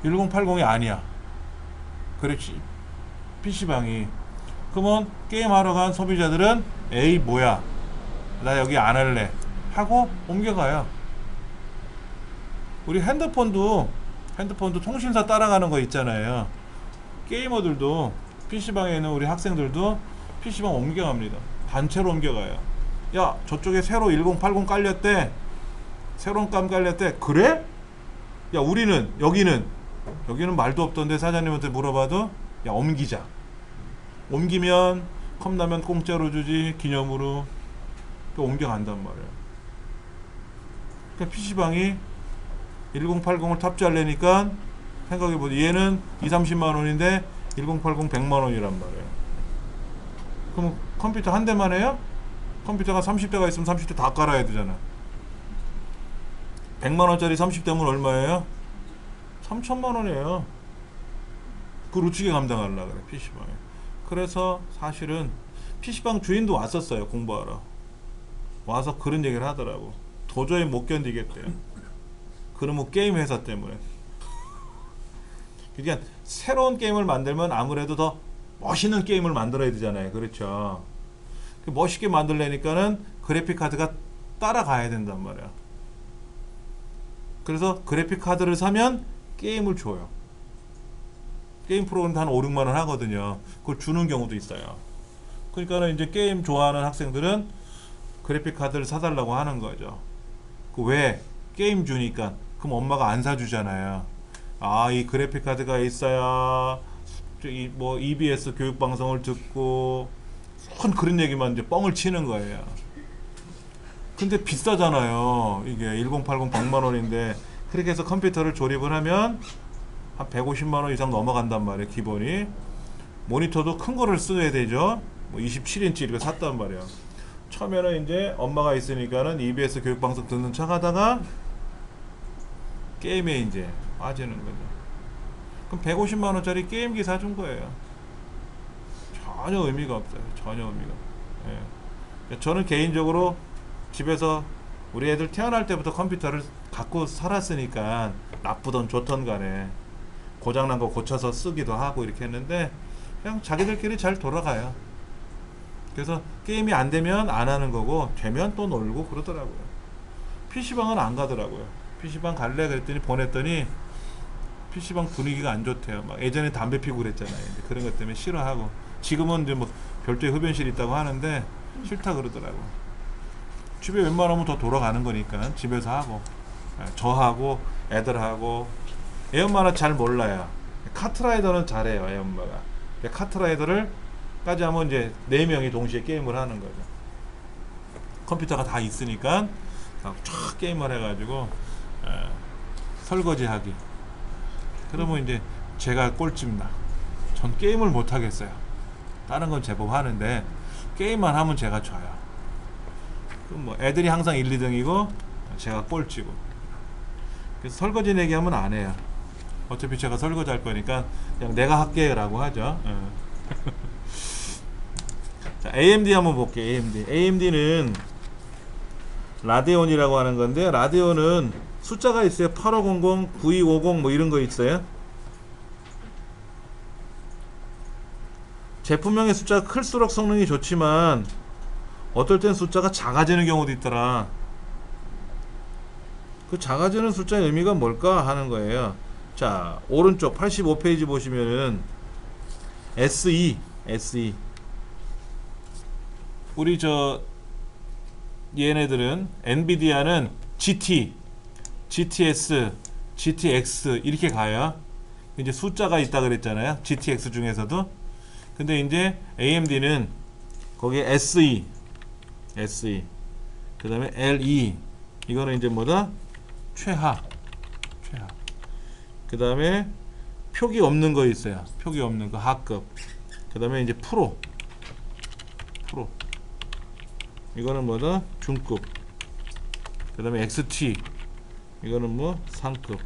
1080이 아니야. 그렇지. PC방이. 그러면 게임하러 간 소비자들은 에이 뭐야 나 여기 안 할래 하고 옮겨가요. 우리 핸드폰도 통신사 따라가는 거 있잖아요. 게이머들도 PC방에 있는 우리 학생들도 PC방 옮겨갑니다. 단체로 옮겨가요. 야 저쪽에 새로 1080 깔렸대. 새로운 감 깔렸대. 그래? 야 우리는 여기는 말도 없던데 사장님한테 물어봐도 야 옮기자. 옮기면 컵라면 공짜로 주지 기념으로. 또 옮겨간단 말이에요. 그러니까 PC방이 1080을 탑재하려니까 생각해보자. 얘는 20-30만원인데 1080 100만원이란 말이에요. 그럼 컴퓨터 한 대만 해요? 컴퓨터가 30대가 있으면 30대 다 깔아야 되잖아. 100만원짜리 30대면 얼마예요? 3천만원이에요. 그 루치게 감당하려고 그래 PC방에. 그래서 사실은 PC방 주인도 왔었어요. 공부하러 와서 그런 얘기를 하더라고. 도저히 못 견디겠대요. 그러면 게임 회사 때문에. 그러니까 새로운 게임을 만들면 아무래도 더 멋있는 게임을 만들어야 되잖아요. 그렇죠. 멋있게 만들려니까는 그래픽 카드가 따라가야 된단 말이야. 그래서 그래픽 카드를 사면 게임을 줘요. 게임 프로그램도 한 5-6만원 하거든요. 그걸 주는 경우도 있어요. 그러니까는 이제 게임 좋아하는 학생들은 그래픽 카드를 사달라고 하는 거죠. 그 왜? 게임 주니까. 그럼 엄마가 안 사주잖아요. 아, 이 그래픽 카드가 있어야 뭐 EBS 교육 방송을 듣고 그런 얘기만 이제 뻥을 치는 거예요. 근데 비싸잖아요. 이게 1080 100만원인데 그렇게 해서 컴퓨터를 조립을 하면 한 150만원 이상 넘어간단 말이에요. 기본이. 모니터도 큰 거를 써야 되죠. 뭐 27인치 이렇게 샀단 말이에요. 처음에는 이제 엄마가 있으니까는 EBS 교육방송 듣는 척 하다가 게임에 이제 빠지는 거죠. 그럼 150만원짜리 게임기 사준 거예요. 전혀 의미가 없어요. 전혀 의미가. 예. 저는 개인적으로 집에서 우리 애들 태어날 때부터 컴퓨터를 갖고 살았으니까 나쁘던 좋던 간에 고장난 거 고쳐서 쓰기도 하고 이렇게 했는데 그냥 자기들끼리 잘 돌아가요. 그래서 게임이 안 되면 안 하는 거고 되면 또 놀고 그러더라고요. PC방은 안 가더라고요. PC방 갈래 그랬더니 보냈더니 PC방 분위기가 안 좋대요. 막 예전에 담배 피고 그랬잖아요. 이제 그런 것 때문에 싫어하고, 지금은 이제 뭐 별도의 흡연실이 있다고 하는데 싫다 그러더라고. 집에 웬만하면 더 돌아가는 거니까 집에서 하고, 저하고 애들하고. 애 엄마는 잘 몰라요. 카트라이더는 잘해요. 애 엄마가. 카트라이더를 까지 하면 이제 4명이 동시에 게임을 하는 거죠. 컴퓨터가 다 있으니까 쫙 게임을 해가지고 설거지하기. 그러면 이제 제가 꼴찌나. 전 게임을 못 하겠어요. 다른 건 제법 하는데 게임만 하면 제가 져요. 그럼 뭐 애들이 항상 1, 2등이고 제가 꼴찌고. 그래서 설거지 내기 하면 안 해요. 어차피 제가 설거지 할 거니까 그냥 내가 할게 라고 하죠. 자, AMD 한번 볼게요. AMD는 라데온이라고 하는 건데, 라데온은 숫자가 있어요. 8500, 9250 뭐 이런 거 있어요. 제품명의 숫자가 클수록 성능이 좋지만 어떨 땐 숫자가 작아지는 경우도 있더라. 그 작아지는 숫자의 의미가 뭘까 하는 거예요. 자, 오른쪽 85페이지 보시면은 SE 우리 얘네들은 엔비디아는 GT, GTS, GTX 이렇게 가요. 이제 숫자가 있다 그랬잖아요. GTX 중에서도. 근데 이제 AMD는 거기에 SE, 그 다음에 LE, 이거는 이제 뭐다? 최하. 그 다음에 표기 없는 거 있어요. 표기 없는 거 하급. 그 다음에 이제 프로. 이거는 뭐다? 중급. 그 다음에 XT. 이거는 뭐? 상급.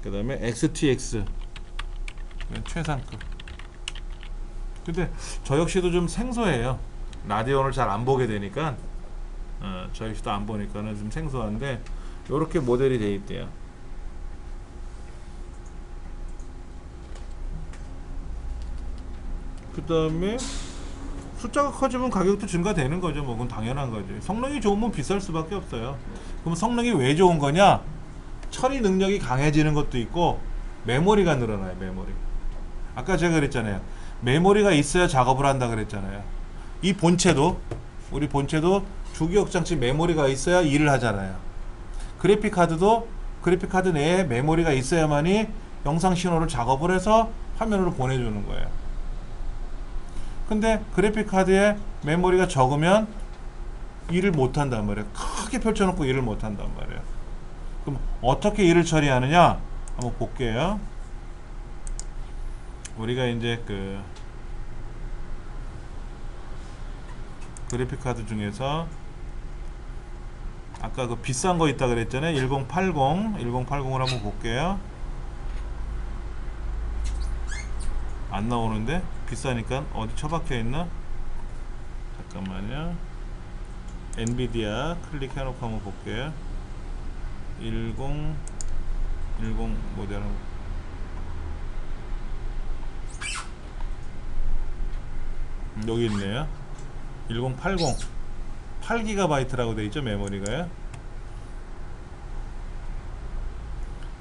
그 다음에 XTX. 이건 최상급. 근데 저 역시도 좀 생소해요. 라디온을 잘 안 보게 되니까 저 역시도 안 보니까는 좀 생소한데 요렇게 모델이 돼 있대요. 그 다음에 숫자가 커지면 가격도 증가되는 거죠. 뭐 그건 당연한 거죠. 성능이 좋으면 비쌀 수밖에 없어요. 그럼 성능이 왜 좋은 거냐? 처리 능력이 강해지는 것도 있고 메모리가 늘어나요. 메모리. 아까 제가 그랬잖아요. 메모리가 있어야 작업을 한다 그랬잖아요. 이 본체도, 우리 본체도 주기억 장치 메모리가 있어야 일을 하잖아요. 그래픽 카드 내에 메모리가 있어야만이 영상 신호를 작업을 해서 화면으로 보내주는 거예요. 근데 그래픽 카드에 메모리가 적으면 일을 못 한단 말이에요. 크게 펼쳐놓고 일을 못 한단 말이에요. 그럼 어떻게 일을 처리하느냐? 한번 볼게요. 우리가 이제 그 그래픽 카드 중에서 아까 그 비싼 거 있다 그랬잖아요. 1080을 한번 볼게요. 안 나오는데? 비싸니까 어디 처박혀 있나? 잠깐만요. 엔비디아 클릭해놓고 한번 볼게요. 10 모델 한번. 여기 있네요. 1080 8GB라고 되어 있죠. 메모리가요.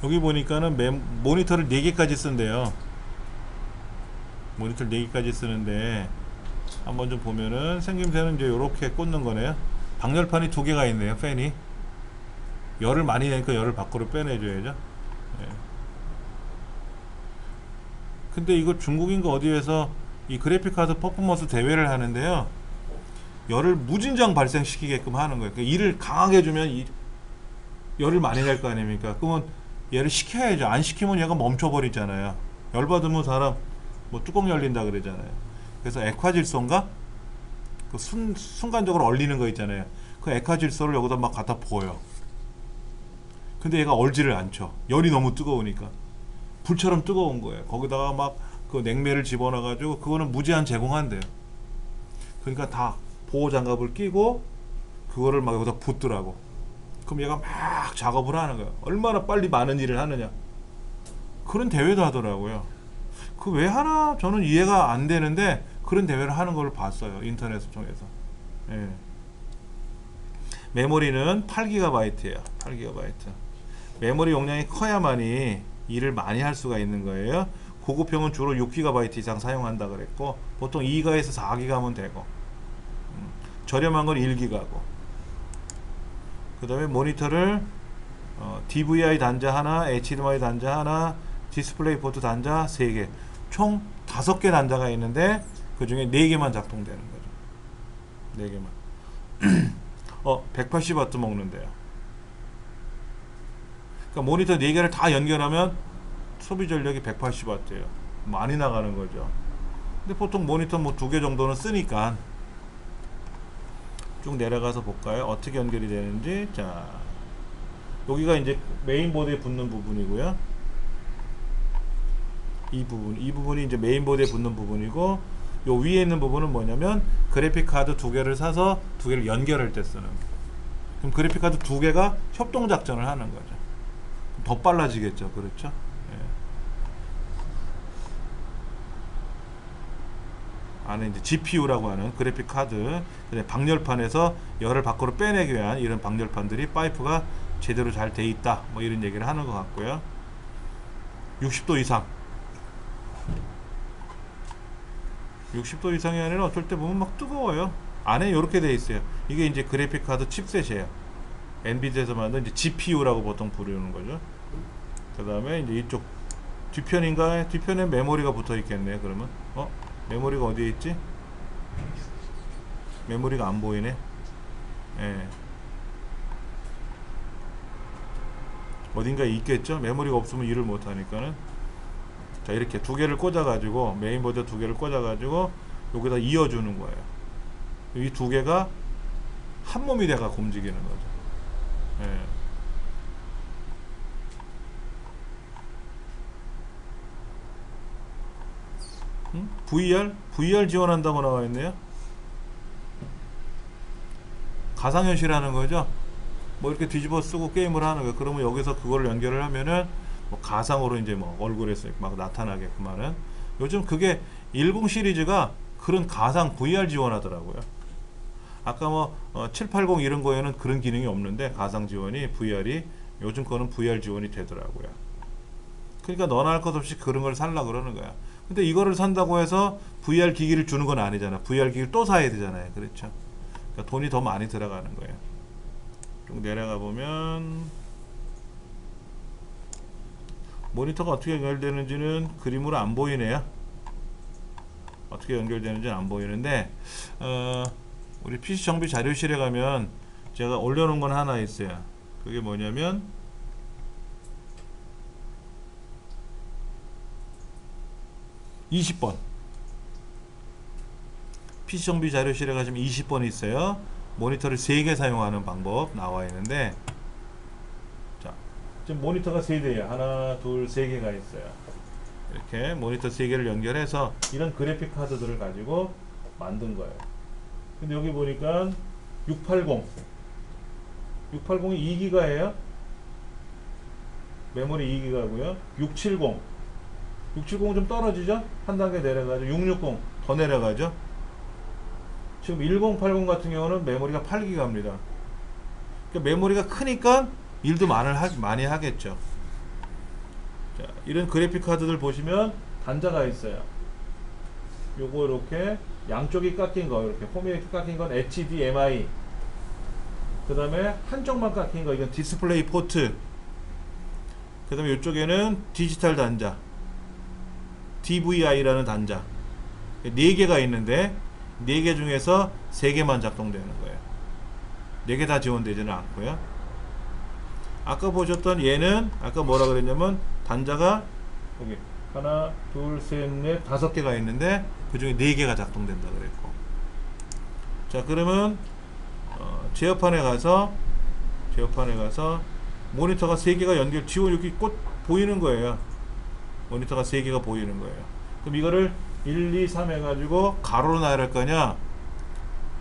여기 보니까는 모니터를 4개까지 쓴대요. 모니터를 4개까지 쓰는데 한번 좀 보면은 생김새는 이제 요렇게 꽂는 거네요. 방열판이 2개가 있네요. 팬이 열을 많이 내니까 열을 밖으로 빼내줘야죠. 예. 근데 이거 중국인가 어디에서 이 그래픽카드 퍼포먼스 대회를 하는데요, 열을 무진장 발생시키게끔 하는 거예요. 그러니까 일을 강하게 해주면 열을 많이 낼 거 아닙니까? 그러면 얘를 식혀야죠. 안 식히면 얘가 멈춰버리잖아요. 열 받으면 사람 뭐 뚜껑 열린다 그러잖아요. 그래서 액화질소인가? 그 순간적으로 얼리는 거 있잖아요. 그 액화질소를 여기다 막 갖다 부어요. 근데 얘가 얼지를 않죠. 열이 너무 뜨거우니까. 불처럼 뜨거운 거예요. 거기다가 막 그 냉매를 집어넣어 가지고 그거는 무제한 제공한대요. 그러니까 다 보호 장갑을 끼고 그거를 막 여기다 붓더라고. 그럼 얘가 막 작업을 하는 거야. 얼마나 빨리 많은 일을 하느냐. 그런 대회도 하더라고요. 그 왜 하나 저는 이해가 안 되는데 그런 대회를 하는 걸 봤어요. 인터넷을 통해서. 예. 메모리는 8GB예요. 8GB. 메모리 용량이 커야만이 일을 많이 할 수가 있는 거예요. 고급형은 주로 6GB 이상 사용한다 그랬고 보통 2기가에서 4기가면 되고 저렴한 건 1기가고 그 다음에 모니터를 DVI 단자 하나, HDMI 단자 하나, 디스플레이 포트 단자 3개 총 5개 단자가 있는데 그 중에 4개만 작동되는 거죠. 4개만 180W 먹는데요. 그러니까 모니터 4개를 다 연결하면 소비 전력이 180W예요. 많이 나가는 거죠. 근데 보통 모니터 뭐 2개 정도는 쓰니까 쭉 내려가서 볼까요? 어떻게 연결이 되는지. 자, 여기가 이제 메인보드에 붙는 부분이고요. 이 부분이 이제 메인보드에 붙는 부분이고 요 위에 있는 부분은 뭐냐면 그래픽 카드 2개를 사서 2개를 연결할 때 쓰는. 그럼 그래픽 카드 2개가 협동 작전을 하는 거죠. 더 빨라지겠죠. 그렇죠? 안에 이제 GPU라고 하는 그래픽 카드, 방열판에서 열을 밖으로 빼내기 위한 이런 방열판들이 파이프가 제대로 잘 돼 있다. 뭐 이런 얘기를 하는 것 같고요. 60도 이상. 60도 이상이 아니라 어쩔 때 보면 막 뜨거워요. 안에 이렇게 돼 있어요. 이게 이제 그래픽 카드 칩셋이에요. 엔비디아에서 만든 이제 GPU라고 보통 부르는 거죠. 그 다음에 이제 이쪽 뒤편인가? 뒤편에 메모리가 붙어 있겠네요. 그러면 메모리가 어디에 있지? 메모리가 안 보이네. 예. 어딘가에 있겠죠? 메모리가 없으면 일을 못 하니까는. 자, 이렇게 2개를 꽂아 가지고 메인보드 2개를 꽂아 가지고 여기다 이어주는 거예요. 이 2개가 한 몸이 돼가 움직이는 거죠. 예. VR 지원한다고 나와 있네요. 가상현실 하는 거죠. 뭐 이렇게 뒤집어 쓰고 게임을 하는 거예요. 그러면 여기서 그거를 연결을 하면은 뭐 가상으로 이제 뭐 얼굴에서 막 나타나게끔 하는. 요즘 그게 10 시리즈가 그런 가상 VR 지원하더라고요. 아까 뭐 780 이런 거에는 그런 기능이 없는데 가상 지원이 VR이 요즘 거는 VR 지원이 되더라고요. 그러니까 너나 할 것 없이 그런 걸 살라 그러는 거야. 근데 이거를 산다고 해서 VR 기기를 주는 건 아니잖아. VR 기기를 또 사야 되잖아요. 그렇죠? 그러니까 돈이 더 많이 들어가는 거예요. 좀 내려가 보면 모니터가 어떻게 연결되는지는 그림으로 안 보이네요. 어떻게 연결되는지는 안 보이는데 우리 PC 정비 자료실에 가면 제가 올려놓은 건 하나 있어요. 그게 뭐냐면 (20번) PC 정비 자료실에 가시면 20번 있어요. 모니터를 3개 사용하는 방법 나와 있는데, 자, 지금 모니터가 3대예요. 하나, 둘, 3개가 있어요. 이렇게 모니터 3개를 연결해서 이런 그래픽 카드들을 가지고 만든 거예요. 근데 여기 보니까 680이 2기가예요. 메모리 2기가고요. 670은 좀 떨어지죠? 한 단계 내려가죠. 660 더 내려가죠. 지금 1080 같은 경우는 메모리가 8기가입니다. 그러니까 메모리가 크니까 일도 많이 하겠죠. 자, 이런 그래픽 카드들 보시면 단자가 있어요. 요거 이렇게 양쪽이 깎인 거, 이렇게 홈이 이렇게 깎인 건 HDMI. 그 다음에 한쪽만 깎인 거, 이건 디스플레이 포트. 그 다음에 이쪽에는 디지털 단자, DVI라는 단자. 4개가 있는데 4개 중에서 3개만 작동되는 거예요. 4개 다 지원되지는 않고요. 아까 보셨던 얘는 아까 뭐라 그랬냐면 단자가 여기 하나, 둘, 셋, 넷, 5개가 있는데 그 중에 4개가 작동된다 그랬고. 자, 그러면 제어판에 가서 모니터가 3개가 지원 여기 꼭 보이는 거예요. 모니터가 3개가 보이는 거예요. 그럼 이거를 1, 2, 3 해가지고 가로로 나열할 거냐,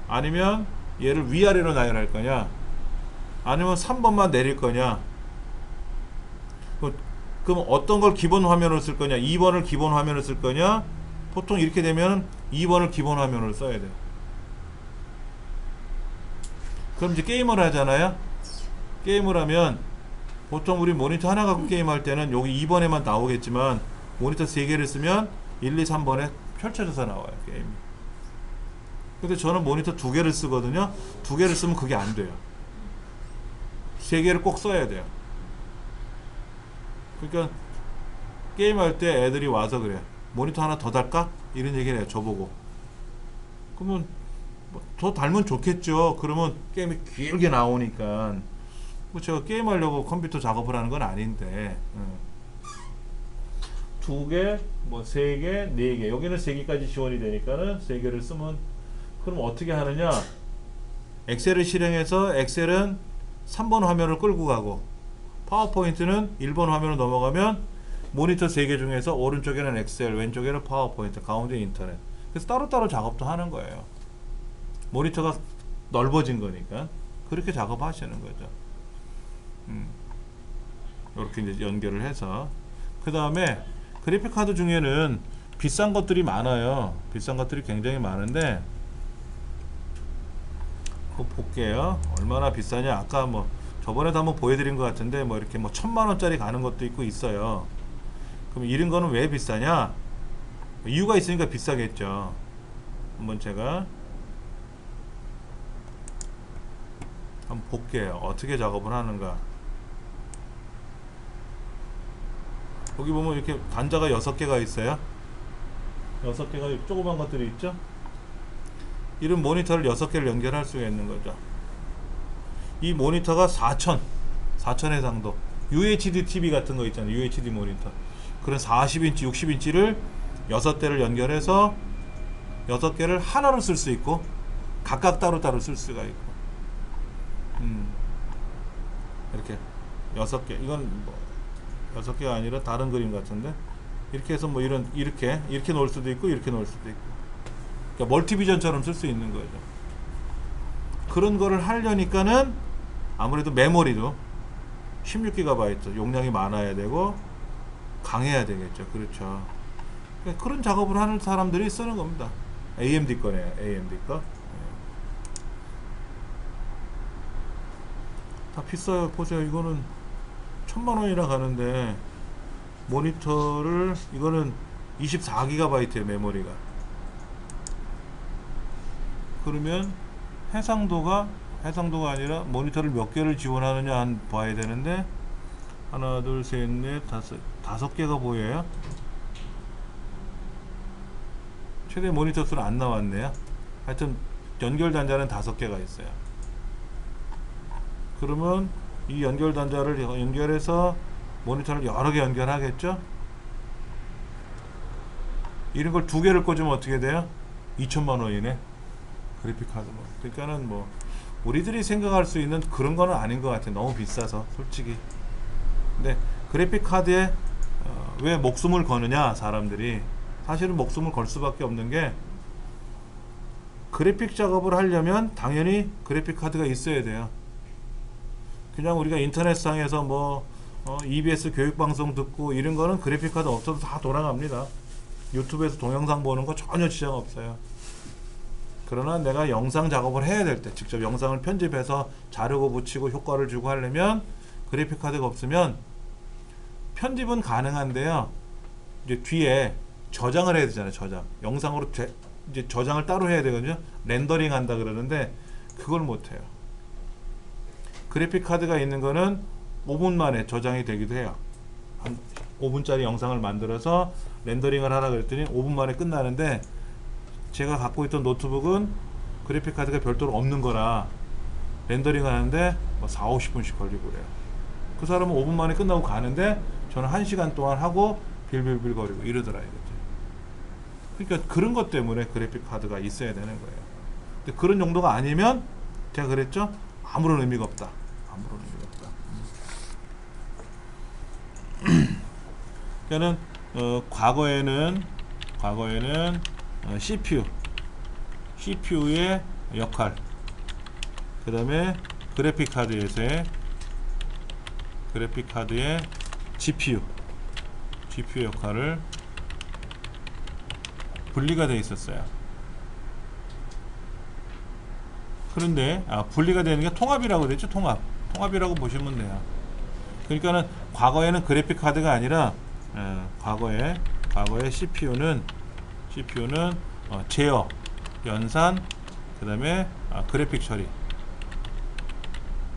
아니면 얘를 위아래로 나열할 거냐, 아니면 3번만 내릴 거냐. 그럼 어떤 걸 기본 화면으로 쓸 거냐, 2번을 기본 화면으로 쓸 거냐. 보통 이렇게 되면 2번을 기본 화면으로 써야 돼. 그럼 이제 게임을 하잖아요. 게임을 하면 보통 우리 모니터 하나 갖고 게임할 때는 여기 2번에만 나오겠지만 모니터 3개를 쓰면 1, 2, 3번에 펼쳐져서 나와요 게임이. 근데 저는 모니터 2개를 쓰거든요. 2개를 쓰면 그게 안 돼요. 3개를 꼭 써야 돼요. 그러니까 게임할 때 애들이 와서 그래, 모니터 하나 더 달까? 이런 얘기를 해요 저보고. 그러면 더 달면 좋겠죠. 그러면 게임이 길게 나오니까. 뭐 제가 게임하려고 컴퓨터 작업을 하는 건 아닌데, 2개, 뭐 3개, 4개, 여기는 3개까지 지원이 되니까는 3개를 쓰면, 그럼 어떻게 하느냐? 엑셀을 실행해서 엑셀은 3번 화면을 끌고 가고 파워포인트는 1번 화면으로 넘어가면 모니터 3개 중에서 오른쪽에는 엑셀, 왼쪽에는 파워포인트, 가운데 인터넷. 그래서 따로따로 작업도 하는 거예요. 모니터가 넓어진 거니까 그렇게 작업하시는 거죠. 이렇게 이제 연결을 해서, 그 다음에 그래픽 카드 중에는 비싼 것들이 많아요. 비싼 것들이 굉장히 많은데 그거 볼게요. 얼마나 비싸냐. 아까 뭐 저번에도 한번 보여드린 것 같은데 뭐 이렇게 뭐 1000만원짜리 가는 것도 있고 있어요. 그럼 이런 거는 왜 비싸냐? 이유가 있으니까 비싸겠죠. 한번 제가 한번 볼게요. 어떻게 작업을 하는가. 여기 보면 이렇게 단자가 6개가 있어요. 6개가 조그만 것들이 있죠. 이런 모니터를 6개를 연결할 수가 있는 거죠. 이 모니터가 4000 해상도 UHD TV 같은 거 있잖아요. UHD 모니터. 그런 40인치 60인치를 6대를 연결해서 6개를 하나로 쓸 수 있고 각각 따로따로 쓸 수가 있고, 이렇게 6개. 이건 뭐 6개가 아니라 다른 그림 같은데, 이렇게 해서 뭐 이렇게 놓을 수도 있고 이렇게 놓을 수도 있고, 그러니까 멀티비전처럼 쓸 수 있는 거죠. 그런 거를 하려니까는 아무래도 메모리도 16GB 용량이 많아야 되고 강해야 되겠죠. 그렇죠. 그러니까 그런 작업을 하는 사람들이 쓰는 겁니다. AMD 거네요. AMD 거. 다 비싸요. 보세요. 이거는 1000만원이나 가는데 모니터를, 이거는 24GB의 메모리가. 그러면 해상도가 아니라 모니터를 몇 개를 지원하느냐 한 봐야 되는데, 하나 둘 셋 넷 다섯 개가 보여요. 최대 모니터 수는 안 나왔네요. 하여튼 연결 단자는 5개가 있어요. 그러면 이 연결 단자를 연결해서 모니터를 여러 개 연결하겠죠. 이런 걸 2개를 꽂으면 어떻게 돼요? 2천만원이네 그래픽 카드. 그러니까는 뭐 우리들이 생각할 수 있는 그런 거는 아닌 것 같아요. 너무 비싸서 솔직히. 근데 그래픽 카드에 왜 목숨을 거느냐 사람들이. 사실은 목숨을 걸 수밖에 없는 게, 그래픽 작업을 하려면 당연히 그래픽 카드가 있어야 돼요. 그냥 우리가 인터넷상에서 뭐 EBS 교육방송 듣고 이런 거는 그래픽 카드 없어도 다 돌아갑니다. 유튜브에서 동영상 보는 거 전혀 지장 없어요. 그러나 내가 영상 작업을 해야 될 때, 직접 영상을 편집해서 자르고 붙이고 효과를 주고 하려면 그래픽 카드가 없으면 편집은 가능한데요. 이제 뒤에 저장을 해야 되잖아요. 저장. 영상으로 이제 저장을 따로 해야 되거든요. 렌더링 한다 그러는데 그걸 못 해요. 그래픽 카드가 있는 거는 5분 만에 저장이 되기도 해요. 한 5분짜리 영상을 만들어서 렌더링을 하라 그랬더니 5분 만에 끝나는데, 제가 갖고 있던 노트북은 그래픽 카드가 별도로 없는 거라 렌더링 하는데 뭐 4, 50분씩 걸리고 그래요. 그 사람은 5분 만에 끝나고 가는데 저는 1시간 동안 하고 빌빌빌 거리고 이러더라 이거지. 그러니까 그런 것 때문에 그래픽 카드가 있어야 되는 거예요. 근데 그런 정도가 아니면 제가 그랬죠? 아무런 의미가 없다. 아무런 의미가 없다. 그러니까는 과거에는 CPU의 역할, 그 다음에 그래픽 카드의 GPU 역할을 분리가 되어 있었어요. 그런데 분리가 되는 게 통합이라고 그랬죠. 통합이라고 보시면 돼요. 그러니까는 과거에는 그래픽 카드가 아니라 과거에 CPU는 제어, 연산, 그 다음에 그래픽 처리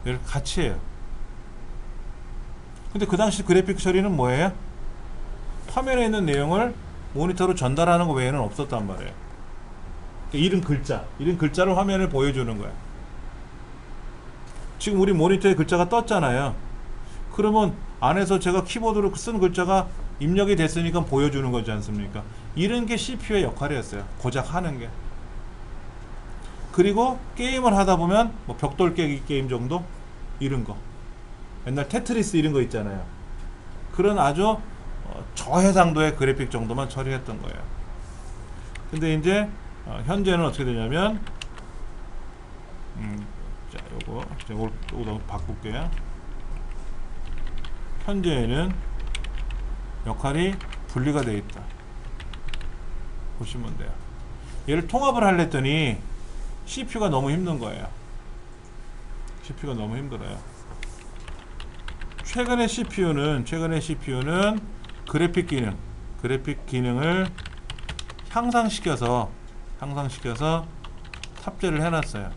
이렇게 같이 해요. 근데 그 당시 그래픽 처리는 뭐예요? 화면에 있는 내용을 모니터로 전달하는 거 외에는 없었단 말이에요. 이런 글자를 화면에 보여주는 거야. 지금 우리 모니터에 글자가 떴잖아요. 그러면 안에서 제가 키보드로 쓴 글자가 입력이 됐으니까 보여주는 거지 않습니까? 이런 게 CPU의 역할이었어요. 고작 하는 게. 그리고 게임을 하다 보면 뭐 벽돌 깨기 게임 정도? 이런 거. 옛날 테트리스 이런 거 있잖아요. 그런 아주 저해상도의 그래픽 정도만 처리했던 거예요. 근데 이제 현재는 어떻게 되냐면 자, 요거 바꿀게요. 현재에는 역할이 분리가 되어 있다. 보시면 돼요. 얘를 통합을 하려더니 CPU가 너무 힘든 거예요. CPU가 너무 힘들어요. 최근의 CPU는 그래픽 기능을 향상시켜서 탑재를 해놨어요.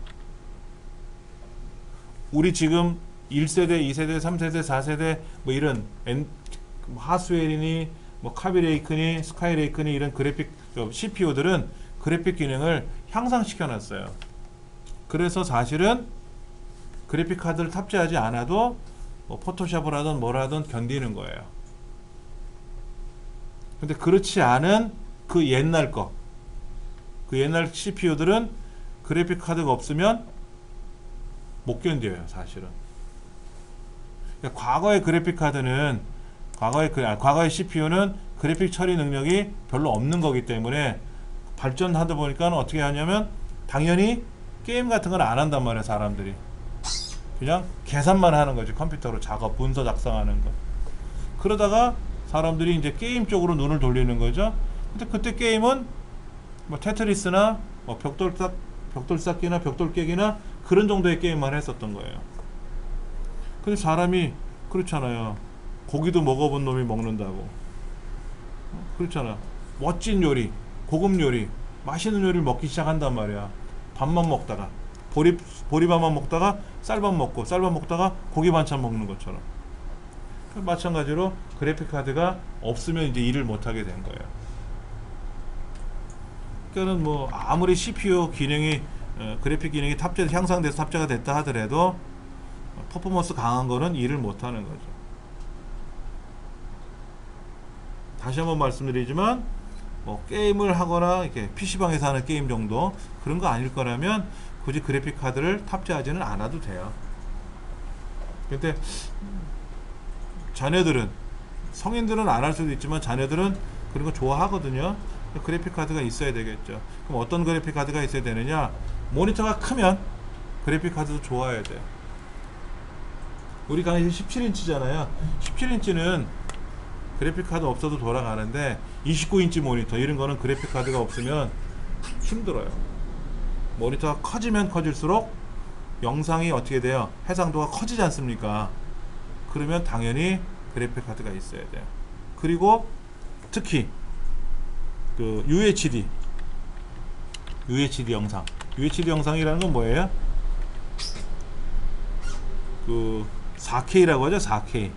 우리 지금 1세대, 2세대, 3세대, 4세대 뭐 이런 하스웰이니 뭐 카비레이크니 스카이레이크니 이런 그래픽 CPU들은 그래픽 기능을 향상시켜 놨어요. 그래서 사실은 그래픽 카드를 탑재하지 않아도 뭐 포토샵을 하든 뭘 하든 견디는 거예요. 근데 그렇지 않은 그 옛날 CPU들은 그래픽 카드가 없으면 못 견뎌요, 사실은. 그러니까 과거의 그래픽 카드는 과거의 CPU는 그래픽 처리 능력이 별로 없는 거기 때문에 발전하다 보니까 어떻게 하냐면 당연히 게임 같은 건 안 한단 말이에요, 사람들이. 그냥 계산만 하는 거지. 컴퓨터로 작업, 문서 작성하는 거. 그러다가 사람들이 이제 게임 쪽으로 눈을 돌리는 거죠. 근데 그때 게임은 뭐 테트리스나 뭐 벽돌 쌓기나 벽돌 깨기나 그런 정도의 게임만 했었던 거예요. 근데 사람이 그렇잖아요. 고기도 먹어본 놈이 먹는다고. 그렇잖아. 멋진 요리, 고급 요리, 맛있는 요리를 먹기 시작한단 말이야. 밥만 먹다가 보리밥만 먹다가 쌀밥 먹다가 고기 반찬 먹는 것처럼. 마찬가지로 그래픽 카드가 없으면 이제 일을 못 하게 된 거예요. 그러니까는 뭐 아무리 CPU 기능이 그래픽 기능이 향상돼서 탑재가 됐다 하더라도 퍼포먼스 강한 거는 일을 못 하는 거죠. 다시 한번 말씀드리지만 뭐 게임을 하거나 이렇게 PC방에서 하는 게임 정도 그런 거 아닐 거라면 굳이 그래픽 카드를 탑재하지는 않아도 돼요. 근데 자녀들은, 성인들은 안 할 수도 있지만 자녀들은 그런 거 좋아하거든요. 그래픽 카드가 있어야 되겠죠. 그럼 어떤 그래픽 카드가 있어야 되느냐? 모니터가 크면 그래픽 카드도 좋아야 돼요. 우리 강의 17인치잖아요. 17인치는 그래픽 카드 없어도 돌아가는데 29인치 모니터 이런 거는 그래픽 카드가 없으면 힘들어요. 모니터가 커지면 커질수록 영상이 어떻게 돼요? 해상도가 커지지 않습니까? 그러면 당연히 그래픽 카드가 있어야 돼요. 그리고 특히 그 UHD 영상, UHD 영상이라는 건 뭐예요? 그 4K라고 하죠. 4K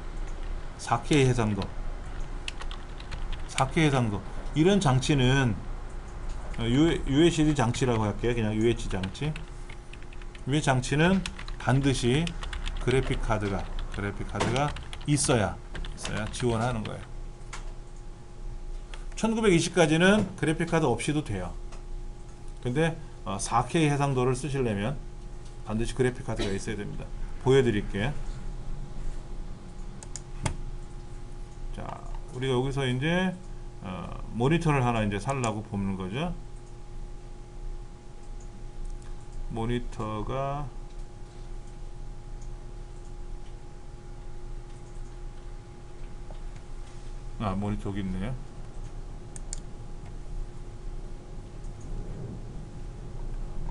해상도. 4K 해상도. 이런 장치는 UHD 장치라고 할게요. 그냥 UHD 장치. 이 장치는 반드시 그래픽 카드가 있어야 지원하는 거예요. 1920까지는 그래픽 카드 없이도 돼요. 근데 4K 해상도를 쓰시려면 반드시 그래픽 카드가 있어야 됩니다. 보여드릴게요. 자, 우리가 여기서 이제 모니터를 하나 이제 살라고 보는 거죠. 모니터가 모니터 여기 있네요.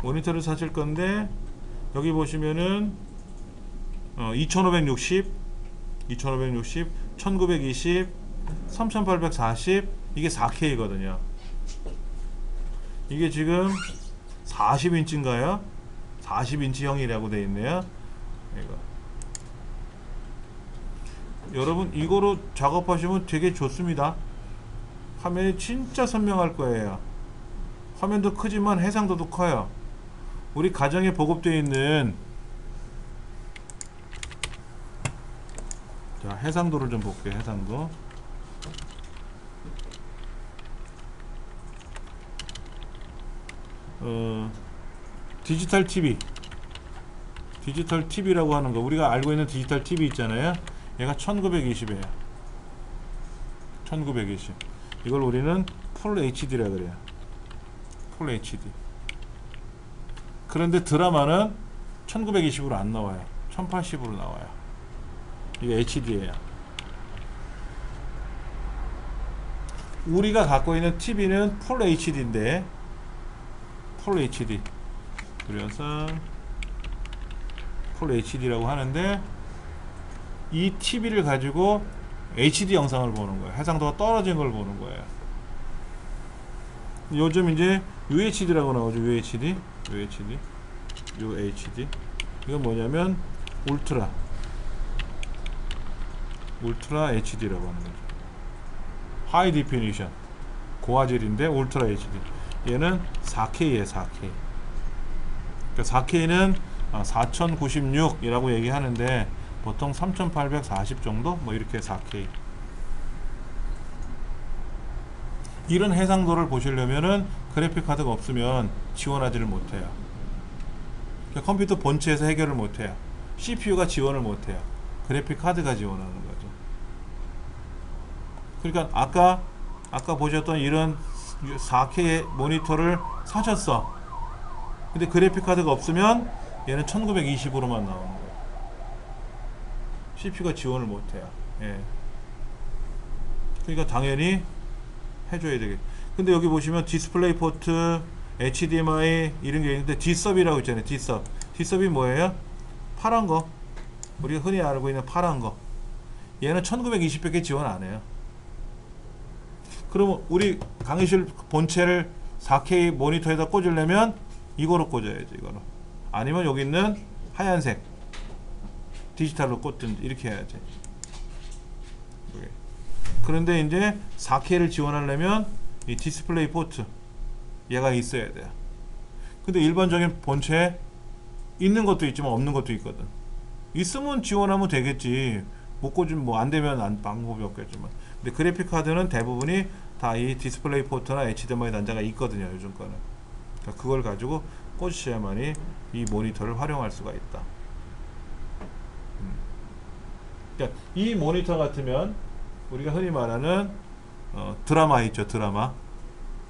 모니터를 사실 건데 여기 보시면은 2560 2560, 1920, 3840, 이게 4K거든요. 이게 지금 40인치인가요? 40인치형이라고 되어 있네요. 이거. 여러분 이거로 작업하시면 되게 좋습니다. 화면이 진짜 선명할 거예요. 화면도 크지만 해상도도 커요. 우리 가정에 보급되어 있는, 자, 해상도를 좀 볼게요. 해상도. 디지털 TV라고 하는 거, 우리가 알고 있는 디지털 TV 있잖아요. 얘가 1920이에요. 1920. 이걸 우리는 풀 HD라 그래요. 풀 HD. 그런데 드라마는 1920으로 안 나와요. 1080으로 나와요. 이게 HD예요. 우리가 갖고 있는 TV는 풀 HD인데, 풀 HD. 그래서 풀 HD라고 하는데, 이 TV를 가지고 HD 영상을 보는 거예요. 해상도가 떨어진 걸 보는 거예요. 요즘 이제 UHD라고 나오죠. UHD. 이건 뭐냐면 울트라 HD라고 하는 거죠. 하이 디피니션, 고화질인데 울트라 HD. 얘는 4K예요. 4K. 그러니까 4K는 4096이라고 얘기하는데 보통 3840 정도? 뭐 이렇게 4K. 이런 해상도를 보시려면은 그래픽 카드가 없으면 지원하지를 못해요. 그러니까 컴퓨터 본체에서 해결을 못해요. CPU가 지원을 못해요. 그래픽 카드가 지원하는 거죠. 그러니까 아까 보셨던 이런 4K 모니터를 사셨어. 근데 그래픽 카드가 없으면 얘는 1920으로만 나오는 거예요. CPU가 지원을 못해요. 예. 그러니까 당연히 해줘야 되겠. 근데 여기 보시면 디스플레이 포트, HDMI 이런 게 있는데 D섭이라고 있잖아요. D섭이 뭐예요? 파란 거. 우리가 흔히 알고 있는 파란 거. 얘는 1920밖에 지원 안 해요. 그러면 우리 강의실 본체를 4K 모니터에다 꽂으려면 이거로 꽂아야지. 이거로. 아니면 여기 있는 하얀색 디지털로 꽂든지 이렇게 해야지. 그런데 이제 4K를 지원하려면 이 디스플레이 포트 얘가 있어야 돼요. 근데 일반적인 본체에 있는 것도 있지만 없는 것도 있거든. 있으면 지원하면 되겠지. 못 꽂으면 뭐 안 되면 방법이 없겠지만. 근데 그래픽 카드는 대부분이 다 이 디스플레이 포트나 HDMI 단자가 있거든요. 요즘 거는. 그러니까 그걸 가지고 꽂으셔야만이 이 모니터를 활용할 수가 있다. 그러니까 이 모니터 같으면 우리가 흔히 말하는 드라마 있죠. 드라마.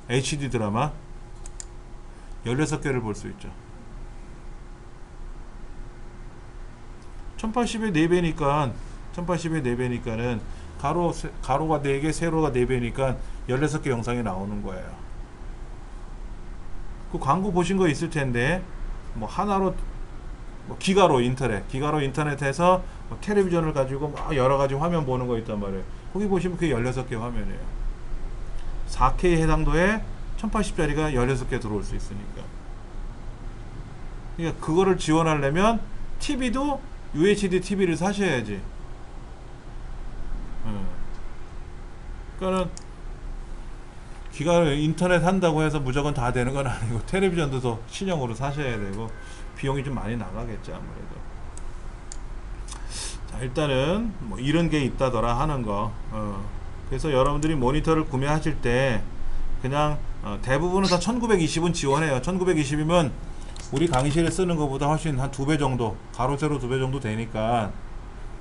HD 드라마 16개를 볼 수 있죠. 1080의 4배니까 1080의 4배니까는 가로가 4개, 세로가 4배니까 16개 영상이 나오는 거예요. 그 광고 보신 거 있을 텐데 뭐 하나로 뭐 기가로 인터넷에서 뭐 텔레비전을 가지고 막 여러 가지 화면 보는 거 있단 말이에요. 거기 보시면 그게 16개 화면이에요. 4K 해상도에 1080짜리가 16개 들어올 수 있으니까. 그러니까 그거를 지원하려면 TV도 UHD TV를 사셔야지. 그러니까는 기가 인터넷 한다고 해서 무조건 다 되는 건 아니고 텔레비전도 더 신형으로 사셔야 되고 비용이 좀 많이 나가겠죠. 아무래도. 자, 일단은 뭐 이런 게 있다더라 하는 거. 그래서 여러분들이 모니터를 구매하실 때 그냥 대부분은 다 1920은 지원해요. 1920이면 우리 강의실에 쓰는 것보다 훨씬 한 2배 정도, 가로 세로 2배 정도 되니까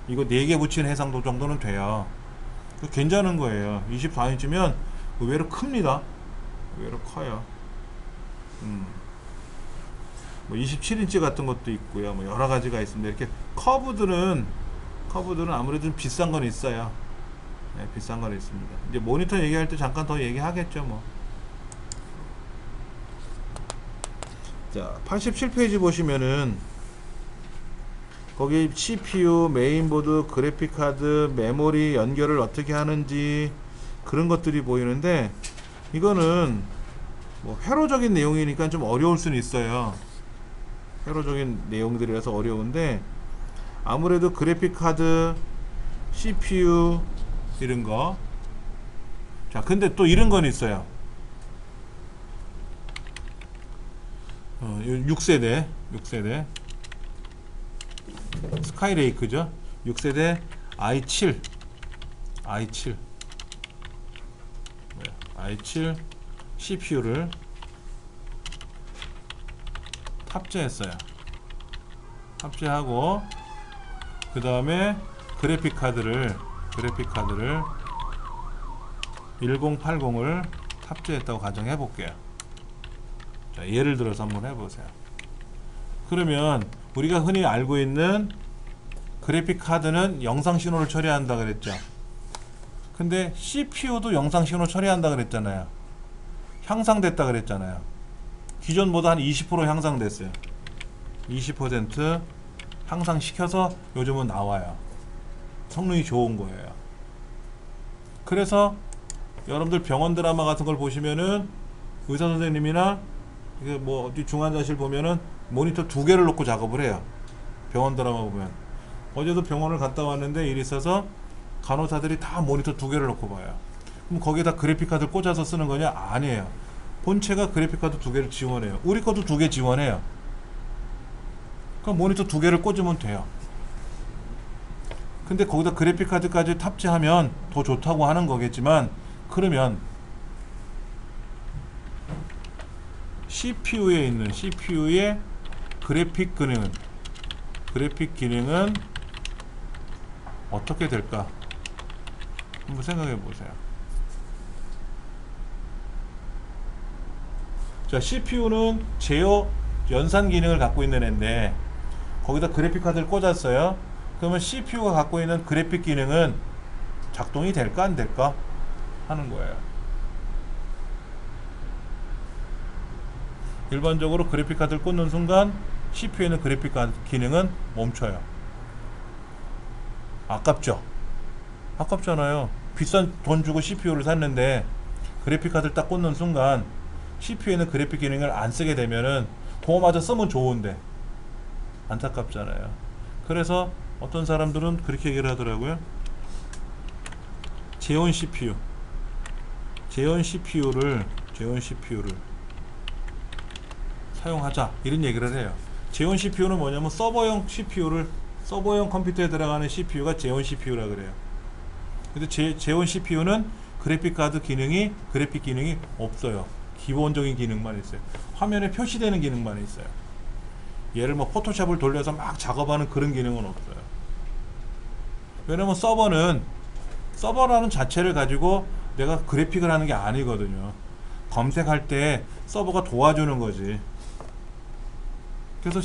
이거 4개 붙인 해상도 정도는 돼요. 괜찮은 거예요. 24인치면 의외로 큽니다. 의외로 커요. 뭐 27인치 같은 것도 있고요. 뭐 여러 가지가 있습니다. 이렇게 커브들은 아무래도 좀 비싼 건 있어요. 네, 비싼 건 있습니다. 이제 모니터 얘기할 때 잠깐 더 얘기하겠죠, 뭐. 자, 87페이지 보시면은 거기 CPU, 메인보드, 그래픽카드, 메모리 연결을 어떻게 하는지 그런 것들이 보이는데, 이거는 뭐 회로적인 내용이니까 좀 어려울 수는 있어요. 회로적인 내용들이라서 어려운데, 아무래도 그래픽카드, CPU 이런 거. 자, 근데 또 이런 건 있어요. 6세대 스카이레이크죠. 6세대 i7 CPU를 탑재했어요. 탑재하고 그 다음에 그래픽 카드를 1080을 탑재했다고 가정해 볼게요. 자, 예를 들어서 한번 해보세요. 그러면 우리가 흔히 알고 있는 그래픽 카드는 영상 신호를 처리한다 그랬죠. 근데 CPU도 영상 신호 처리한다 그랬잖아요. 향상됐다 그랬잖아요. 기존보다 한 20% 향상됐어요. 20% 향상시켜서 요즘은 나와요. 성능이 좋은 거예요. 그래서 여러분들 병원 드라마 같은 걸 보시면은 의사 선생님이나 이게 뭐 어디 중환자실 보면은 모니터 2개를 놓고 작업을 해요. 병원 드라마 보면. 어제도 병원을 갔다 왔는데 일이 있어서 간호사들이 다 모니터 2개를 놓고 봐요. 그럼 거기에다 그래픽카드를 꽂아서 쓰는 거냐? 아니에요. 본체가 그래픽카드 2개를 지원해요. 우리 것도 2개 지원해요. 그럼 모니터 2개를 꽂으면 돼요. 근데 거기다 그래픽카드까지 탑재하면 더 좋다고 하는 거겠지만, 그러면 CPU에 있는 CPU의 그래픽 기능은 어떻게 될까? 한번 생각해 보세요. 자, CPU는 제어 연산 기능을 갖고 있는 애인데 거기다 그래픽 카드를 꽂았어요. 그러면 CPU가 갖고 있는 그래픽 기능은 작동이 될까 안 될까 하는 거예요. 일반적으로 그래픽 카드를 꽂는 순간 CPU에는 그래픽 카드 기능은 멈춰요. 아깝죠? 아깝잖아요. 비싼 돈 주고 CPU를 샀는데 그래픽 카드를 딱 꽂는 순간 CPU에는 그래픽 기능을 안 쓰게 되면은 그거마저 쓰면 좋은데 안타깝잖아요. 그래서 어떤 사람들은 그렇게 얘기를 하더라고요. 재원 CPU를 사용하자 이런 얘기를 해요. 재원 CPU는 뭐냐면 서버용 컴퓨터에 들어가는 CPU가 재원 CPU라 그래요. 근데 재원 CPU는 그래픽 기능이 없어요. 기본적인 기능만 있어요. 화면에 표시되는 기능만 있어요. 얘를 뭐 포토샵을 돌려서 막 작업하는 그런 기능은 없어요. 왜냐면 서버라는 자체를 가지고 내가 그래픽을 하는 게 아니거든요. 검색할 때 서버가 도와주는 거지. 그래서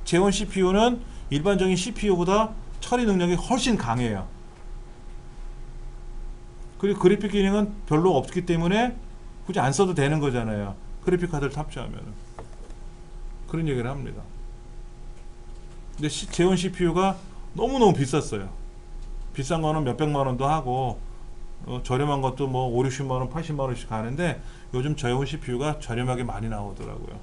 재원 CPU는 일반적인 CPU보다 처리 능력이 훨씬 강해요. 그리고 그래픽 기능은 별로 없기 때문에 굳이 안 써도 되는 거잖아요. 그래픽 카드를 탑재하면. 그런 얘기를 합니다. 근데 재원 CPU가 너무너무 비쌌어요. 비싼 거는 몇백만 원도 하고 저렴한 것도 뭐 5, 60만 원, 80만 원씩 가는데 요즘 재원 CPU가 저렴하게 많이 나오더라고요.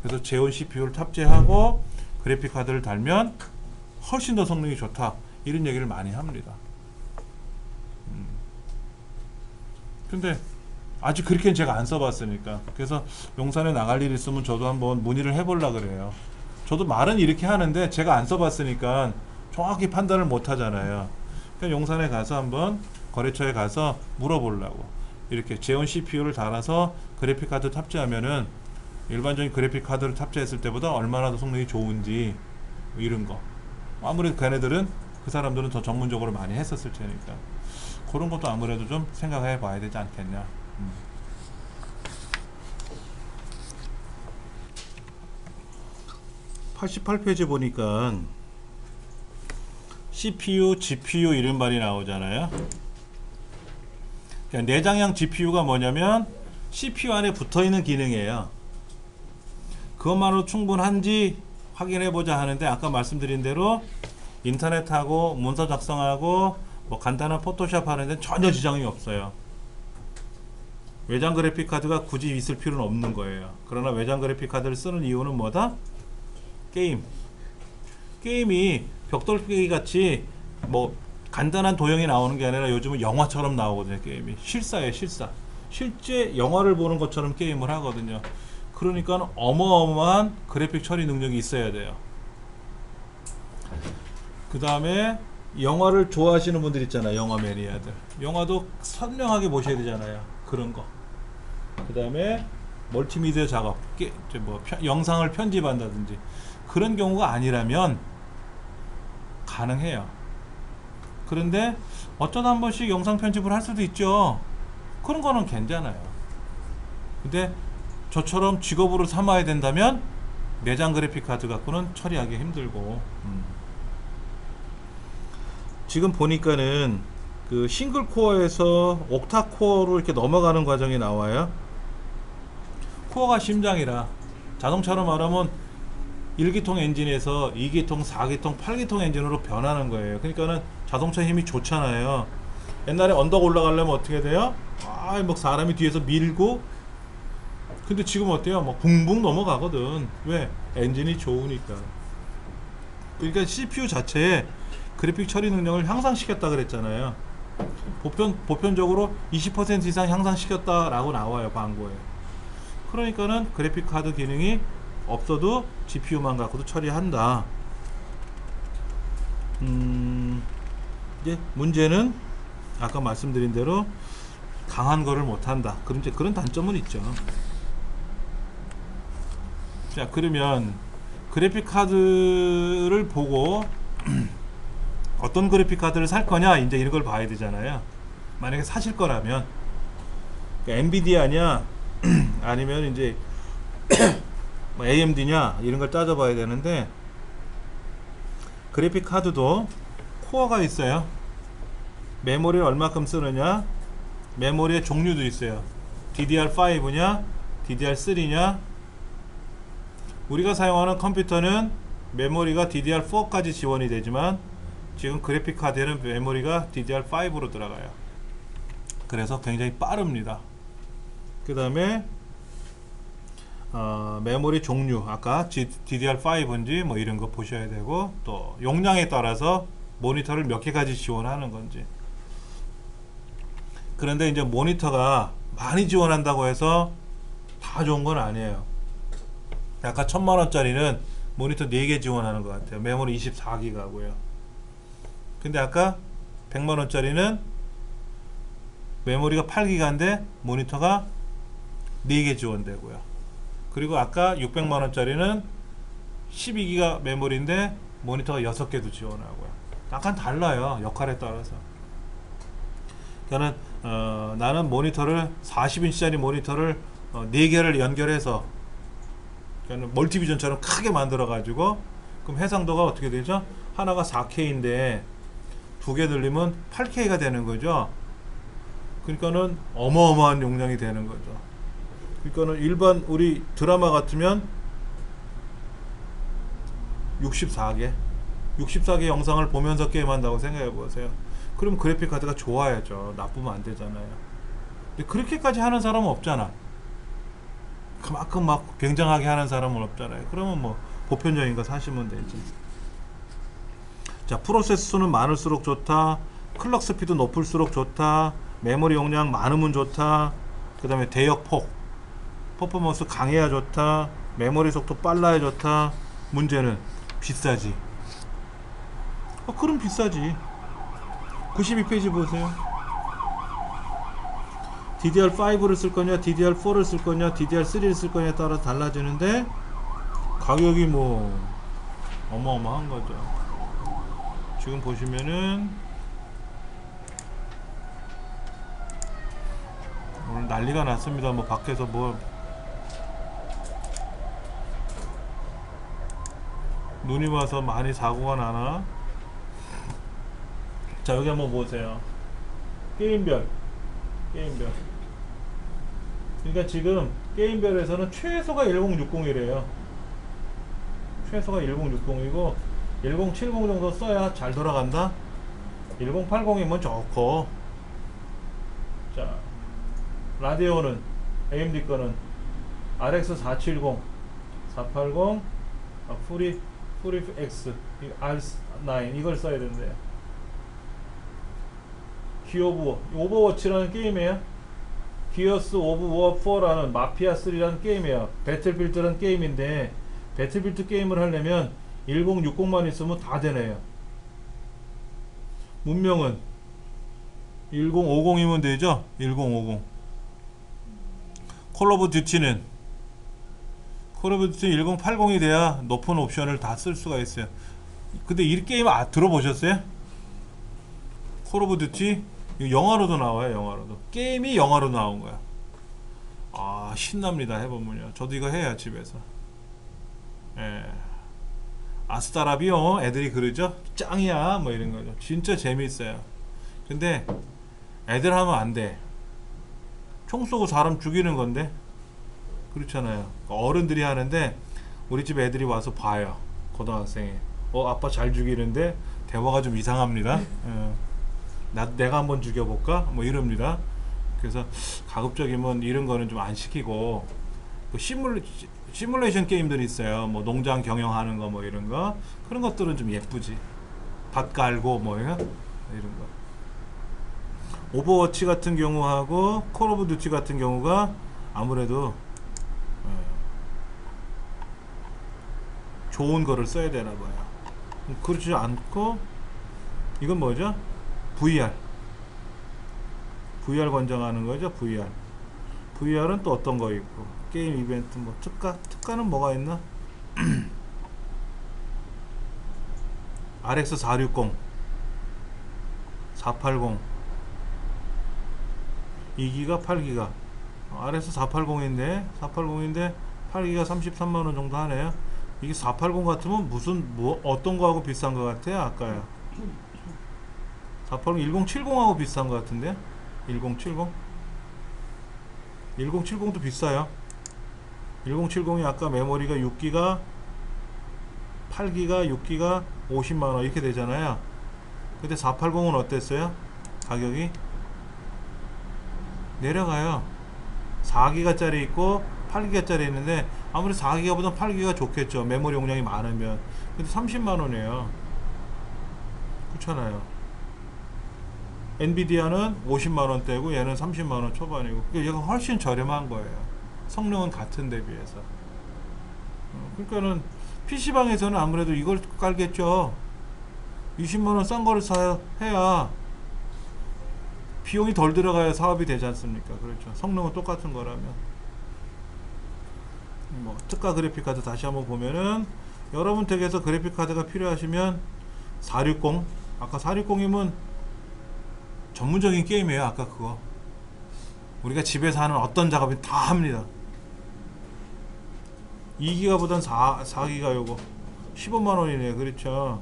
그래서 재원 CPU를 탑재하고 그래픽 카드를 달면 훨씬 더 성능이 좋다. 이런 얘기를 많이 합니다. 근데 아직 그렇게는 제가 안 써봤으니까. 그래서 용산에 나갈 일 있으면 저도 한번 문의를 해보려고 그래요. 저도 말은 이렇게 하는데 제가 안 써봤으니까 정확히 판단을 못 하잖아요. 그러니까 용산에 가서 한번 거래처에 가서 물어보려고. 이렇게 재원 CPU를 달아서 그래픽 카드 탑재하면은 일반적인 그래픽 카드를 탑재했을 때보다 얼마나 더 성능이 좋은지 이런 거. 아무래도 그 사람들은 더 전문적으로 많이 했었을 테니까 그런 것도 아무래도 좀 생각해 봐야 되지 않겠냐. 88페이지 보니까 CPU, GPU 이런 말이 나오잖아요. 그러니까 내장형 GPU가 뭐냐면 CPU 안에 붙어있는 기능이에요. 그것만으로 충분한지 확인해보자 하는데 아까 말씀드린 대로 인터넷하고 문서 작성하고 뭐 간단한 포토샵 하는데 전혀 지장이 없어요. 외장 그래픽 카드가 굳이 있을 필요는 없는 거예요. 그러나 외장 그래픽 카드를 쓰는 이유는 뭐다? 게임이 벽돌깨기 같이 뭐 간단한 도형이 나오는 게 아니라 요즘은 영화처럼 나오거든요. 게임이 실사예요. 실제 영화를 보는 것처럼 게임을 하거든요. 그러니까 어마어마한 그래픽 처리 능력이 있어야 돼요. 그 다음에 영화를 좋아하시는 분들 있잖아요. 영화 매니아들. 영화도 선명하게 보셔야 되잖아요. 그런 거. 그 다음에 멀티미디어 작업, 영상을 편집한다든지 그런 경우가 아니라면 가능해요. 그런데 어쩌다 한 번씩 영상 편집을 할 수도 있죠. 그런 거는 괜찮아요. 근데 저처럼 직업으로 삼아야 된다면 내장 그래픽 카드 갖고는 처리하기 힘들고 지금 보니까는 그 싱글 코어에서 옥타 코어로 이렇게 넘어가는 과정이 나와요. 코어가 심장이라 자동차로 말하면 1기통 엔진에서 2기통, 4기통, 8기통 엔진으로 변하는 거예요. 그러니까는 자동차 힘이 좋잖아요. 옛날에 언덕 올라가려면 어떻게 돼요? 뭐 사람이 뒤에서 밀고. 근데 지금 어때요? 뭐 붕붕 넘어가거든. 왜? 엔진이 좋으니까. 그러니까 CPU 자체에 그래픽 처리 능력을 향상시켰다 그랬잖아요. 보편적으로 20% 이상 향상시켰다라고 나와요, 광고에. 그러니까는 그래픽 카드 기능이 없어도 GPU만 갖고도 처리한다. 이제 문제는 아까 말씀드린 대로 강한 거를 못한다. 그런 단점은 있죠. 자, 그러면 그래픽 카드를 보고 어떤 그래픽 카드를 살 거냐, 이제 이런 걸 봐야 되잖아요. 만약에 사실 거라면 엔비디아냐 아니면 이제 뭐 AMD냐 이런 걸 따져봐야 되는데, 그래픽 카드도 코어가 있어요. 메모리를 얼마큼 쓰느냐, 메모리의 종류도 있어요. DDR5냐 DDR3냐. 우리가 사용하는 컴퓨터는 메모리가 DDR4까지 지원이 되지만 지금 그래픽 카드에는 메모리가 DDR5로 들어가요. 그래서 굉장히 빠릅니다. 그 다음에 메모리 종류, 아까 DDR5인지 뭐 이런 거 보셔야 되고, 또 용량에 따라서 모니터를 몇 개까지 지원하는 건지. 그런데 이제 모니터가 많이 지원한다고 해서 다 좋은 건 아니에요. 아까 1000만원짜리는 모니터 4개 지원하는 것 같아요. 메모리 24기가고요. 근데 아까 100만원짜리는 메모리가 8기가인데 모니터가 4개 지원되고요. 그리고 아까 600만원짜리는 12기가 메모리인데 모니터가 6개도 지원하고요. 약간 달라요, 역할에 따라서. 그러니까 나는 모니터를 40인치짜리 모니터를 4개를 연결해서, 그러니까 멀티비전처럼 크게 만들어 가지고, 그럼 해상도가 어떻게 되죠? 하나가 4K인데 2개 늘리면 8K가 되는 거죠. 그러니까는 어마어마한 용량이 되는 거죠. 그러니까는 일반 우리 드라마 같으면 64개 영상을 보면서 게임한다고 생각해 보세요. 그럼 그래픽 카드가 좋아야죠. 나쁘면 안 되잖아요. 근데 그렇게까지 하는 사람은 없잖아. 그만큼 막 굉장하게 하는 사람은 없잖아요. 그러면 뭐 보편적인 거 사시면 되지. 자, 프로세스 수는 많을수록 좋다. 클럭 스피드 높을수록 좋다. 메모리 용량 많으면 좋다. 그 다음에 대역폭, 퍼포먼스 강해야 좋다. 메모리 속도 빨라야 좋다. 문제는 비싸지. 그럼 비싸지. 92페이지 보세요. DDR5를 쓸 거냐, DDR4를 쓸 거냐, DDR3를 쓸 거냐에 따라 달라지는데 가격이 뭐 어마어마한 거죠. 지금 보시면은 오늘 난리가 났습니다. 뭐 밖에서 뭐 눈이 와서 많이 사고가 나나. 자, 여기 한번 보세요. 게임별. 그러니까 지금 게임별에서는 최소가 1060이래요. 최소가 1060이고 1070 정도 써야 잘 돌아간다. 1080이면 좋고. 자, 라디오는 AMD 거는 RX 470, 480, 프리 X, R9 이걸 써야 된대요. 오버워치라는 게임이에요. 기어스 오브 워 4라는 마피아 3라는 게임이에요. 배틀필드라는 게임인데 배틀필드 게임을 하려면 1060만 있으면 다 되네요. 문명은 1050이면 되죠. 1050. 콜 오브 듀티는 1080이 돼야 높은 옵션을 다 쓸 수가 있어요. 근데 이 게임 들어보셨어요? 콜 오브 듀티 영화로도 나와요. 영화로도 게임이 영화로 나온 거야. 아, 신납니다. 해보면요. 저도 이거 해야 집에서. 예. 아스타라비오 애들이 그러죠. 짱이야 뭐 이런 거죠. 진짜 재밌어요. 근데 애들 하면 안 돼. 총 쏘고 사람 죽이는 건데. 그렇잖아요. 어른들이 하는데 우리 집 애들이 와서 봐요. 고등학생이. 아빠 잘 죽이는데 대화가 좀 이상합니다. 내가 한번 죽여볼까? 뭐 이럽니다. 그래서 가급적이면 이런 거는 좀 안 시키고 그 시뮬레이션 게임들이 있어요. 뭐 농장 경영하는 거 뭐 이런 거 그런 것들은 좀 예쁘지. 밭 갈고 뭐 이런 거. 오버워치 같은 경우하고 콜 오브 듀티 같은 경우가 아무래도 좋은 거를 써야 되나 봐요. 그렇지 않고 이건 뭐죠? VR 권장하는 거죠. VR은 또 어떤 거 있고 게임 이벤트 뭐 특가는 뭐가 있나? RX 460 480 2기가 8기가 RX 480인데 8기가 33만원 정도 하네요. 이게 480 같으면 어떤 거하고 비싼 거 같아요? 아까요 480 1070하고 비싼 거 같은데 1070도 비싸요. 1070이 아까 메모리가 6기가 8기가 6기가 50만원 이렇게 되잖아요. 근데 480은 어땠어요? 가격이 내려가요. 4기가 짜리 있고 8기가 짜리 있는데 아무리 4기가보다 8기가 좋겠죠. 메모리 용량이 많으면. 근데 30만원이에요. 그렇잖아요. 엔비디아는 50만원대고 얘는 30만원 초반이고 얘가 훨씬 저렴한 거예요. 성능은 같은 데 비해서. 그러니까는 PC방에서는 아무래도 이걸 깔겠죠. 20만원 싼 거를 해야 비용이 덜 들어가야 사업이 되지 않습니까? 그렇죠. 성능은 똑같은 거라면. 뭐 특가 그래픽카드 다시 한번 보면은 여러분 댁에서 그래픽카드가 필요하시면 460 아까 460이면 전문적인 게임이에요. 아까 그거 우리가 집에서 하는 어떤 작업이 다 합니다. 2기가보단 4기가 요거 15만원이네. 그렇죠.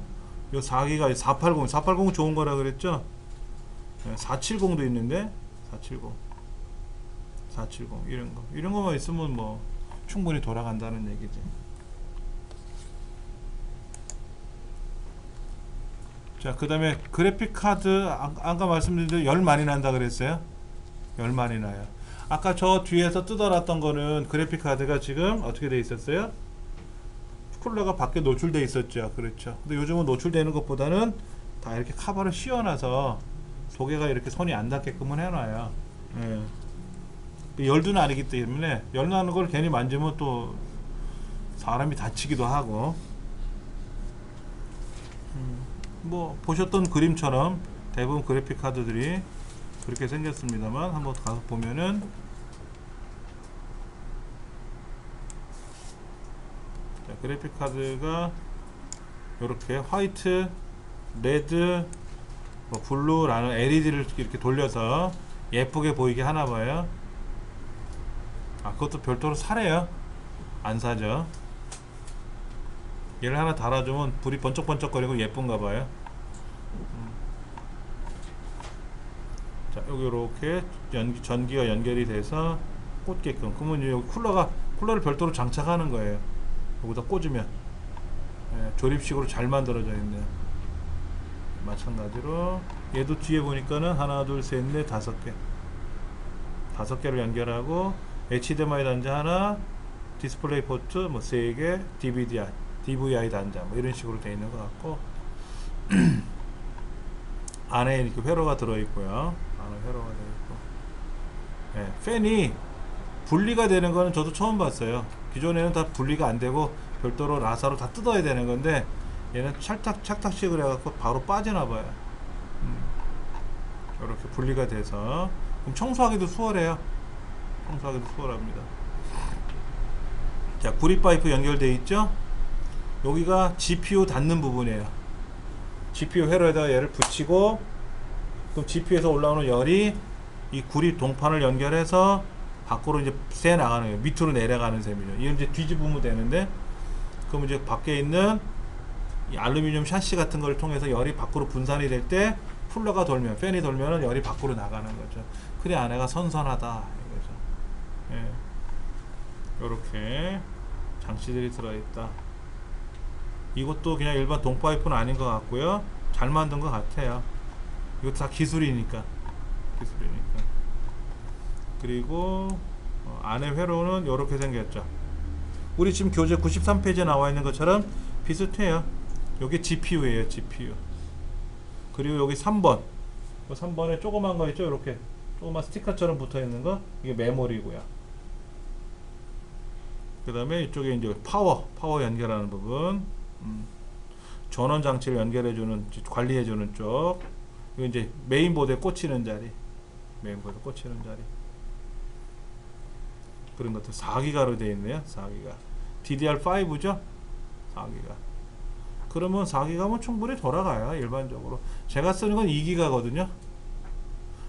요 4기가 480 좋은 거라 그랬죠. 470도 있는데 470 이런 거만 있으면 뭐 충분히 돌아간다는 얘기지. 자, 그 다음에 그래픽카드 아까 말씀드린 대로 열 많이 난다 그랬어요. 열 많이 나요. 아까 저 뒤에서 뜯어놨던 거는 그래픽카드가 지금 어떻게 돼 있었어요? 쿨러가 밖에 노출돼 있었죠. 그렇죠. 근데 요즘은 노출되는 것보다는 다 이렇게 카바를 씌워놔서 도개가 이렇게 손이 안 닿게끔 해놔요. 열두는 아니기 때문에 열 나는 걸 괜히 만지면 또 사람이 다치기도 하고. 뭐 보셨던 그림처럼 대부분 그래픽 카드들이 그렇게 생겼습니다만 한번 가서 보면은 자, 그래픽 카드가 이렇게 화이트, 레드, 뭐 블루라는 LED를 이렇게 돌려서 예쁘게 보이게 하나 봐요. 그것도 별도로 사래요. 안 사죠. 얘를 하나 달아주면 불이 번쩍번쩍거리고 예쁜가 봐요. 자, 여기 이렇게 전기가 연결이 돼서 꽂게끔. 그러면 여기 쿨러를 별도로 장착하는 거예요. 여기다 꽂으면 조립식으로 잘 만들어져 있네요. 마찬가지로 얘도 뒤에 보니까는 하나 둘 셋 넷 다섯 개를 연결하고 HDMI 단자 하나, 디스플레이 포트 뭐 3개, DVI 단자 뭐 이런 식으로 되어 있는 것 같고 안에 이렇게 회로가 들어 있고요. 안에 회로가 되어 있고, 팬이 분리가 되는 거는 저도 처음 봤어요. 기존에는 다 분리가 안 되고 별도로 라사로 다 뜯어야 되는 건데 얘는 착탁식을 해갖고 바로 빠지나 봐요. 이렇게 분리가 돼서 그럼 청소하기도 수월해요. 청소하기도 수월합니다. 자, 구리 파이프 연결되어 있죠? 여기가 GPU 닿는 부분이에요. GPU 회로에다가 얘를 붙이고, 그럼 GPU에서 올라오는 열이 이 구리 동판을 연결해서 밖으로 이제 새 나가는 거예요. 밑으로 내려가는 셈이죠. 이건 이제 뒤집으면 되는데, 그럼 이제 밖에 있는 이 알루미늄 샤시 같은 걸 통해서 열이 밖으로 분산이 될 때 쿨러가 돌면, 팬이 돌면은 열이 밖으로 나가는 거죠. 그래 안에가 선선하다 이거죠. 이렇게 장치들이 들어있다. 이것도 그냥 일반 동파이프는 아닌 것 같고요. 잘 만든 것 같아요. 이것도 다 기술이니까. 그리고 안에 회로는 이렇게 생겼죠. 우리 지금 교재 93페이지에 나와 있는 것처럼 비슷해요. 여기 GPU예요. GPU. 그리고 여기 3번. 3번에 조그만 거 있죠. 이렇게 조그만 스티커처럼 붙어 있는 거, 이게 메모리고요. 그 다음에 이쪽에 이제 파워 연결하는 부분, 전원 장치를 연결해주는, 관리해주는 쪽, 이거 이제 메인보드에 꽂히는 자리, 그런 것들 4기가로 되어 있네요. 4기가 DDR5죠. 4기가. 그러면 4기가면 충분히 돌아가요. 일반적으로 제가 쓰는 건 2기가거든요.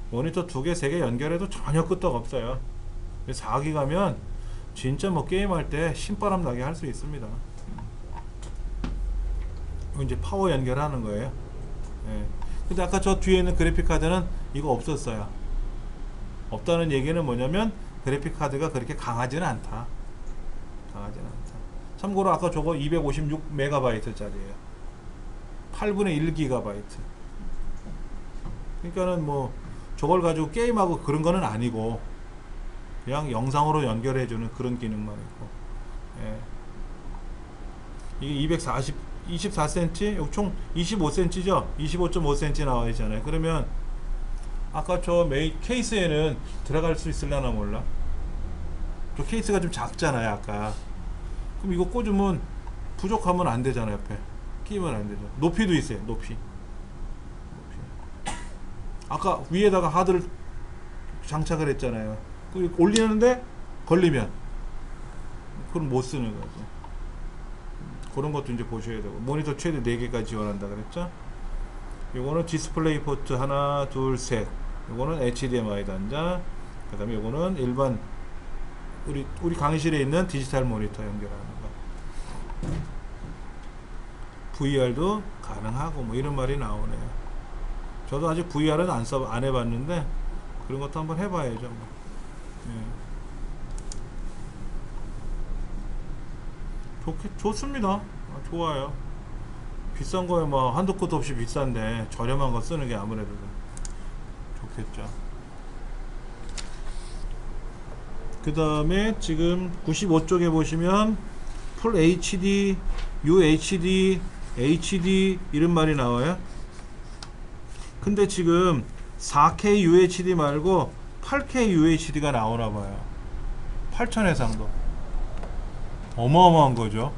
모니터 2개, 3개 연결해도 전혀 끄떡 없어요. 4기가면 진짜 뭐 게임할 때 신바람 나게 할 수 있습니다. 이제 파워 연결하는 거예요. 근데 아까 저 뒤에 있는 그래픽 카드는 이거 없었어요. 없다는 얘기는 뭐냐면 그래픽 카드가 그렇게 강하지는 않다. 참고로 아까 저거 256MB 짜리예요. 8분의 1GB. 그러니까는 뭐 저걸 가지고 게임하고 그런 거는 아니고 그냥 영상으로 연결해주는 그런 기능만 있고. 이게 24cm, 여기 총 25cm죠? 25.5cm 나와 있잖아요. 그러면 아까 저 메인 케이스에는 들어갈 수 있으려나 몰라. 저 케이스가 좀 작잖아요, 아까. 그럼 이거 꽂으면 부족하면 안 되잖아요, 옆에. 끼면 안 되죠. 높이도 있어요, 높이. 아까 위에다가 하드를 장착을 했잖아요. 올리는데 걸리면 그럼 못 쓰는 거죠. 그런 것도 이제 보셔야 되고, 모니터 최대 4개까지 지원한다 그랬죠. 요거는 디스플레이 포트 하나 둘 셋, 요거는 HDMI 단자, 그 다음에 요거는 일반 우리 강의실에 있는 디지털 모니터 연결하는 거. VR도 가능하고 뭐 이런 말이 나오네요. 저도 아직 VR은 안 해봤는데 그런 것도 한번 해봐야죠. 뭐. 좋습니다. 좋아요. 비싼 거에 뭐 한도 끝도 없이 비싼데 저렴한 거 쓰는 게 아무래도 좋겠죠. 그 다음에 지금 95쪽에 보시면 풀 HD, UHD, HD 이런 말이 나와요. 근데 지금 4K UHD 말고 8K UHD가 나오나 봐요. 8000 해상도. 어마어마한 거죠.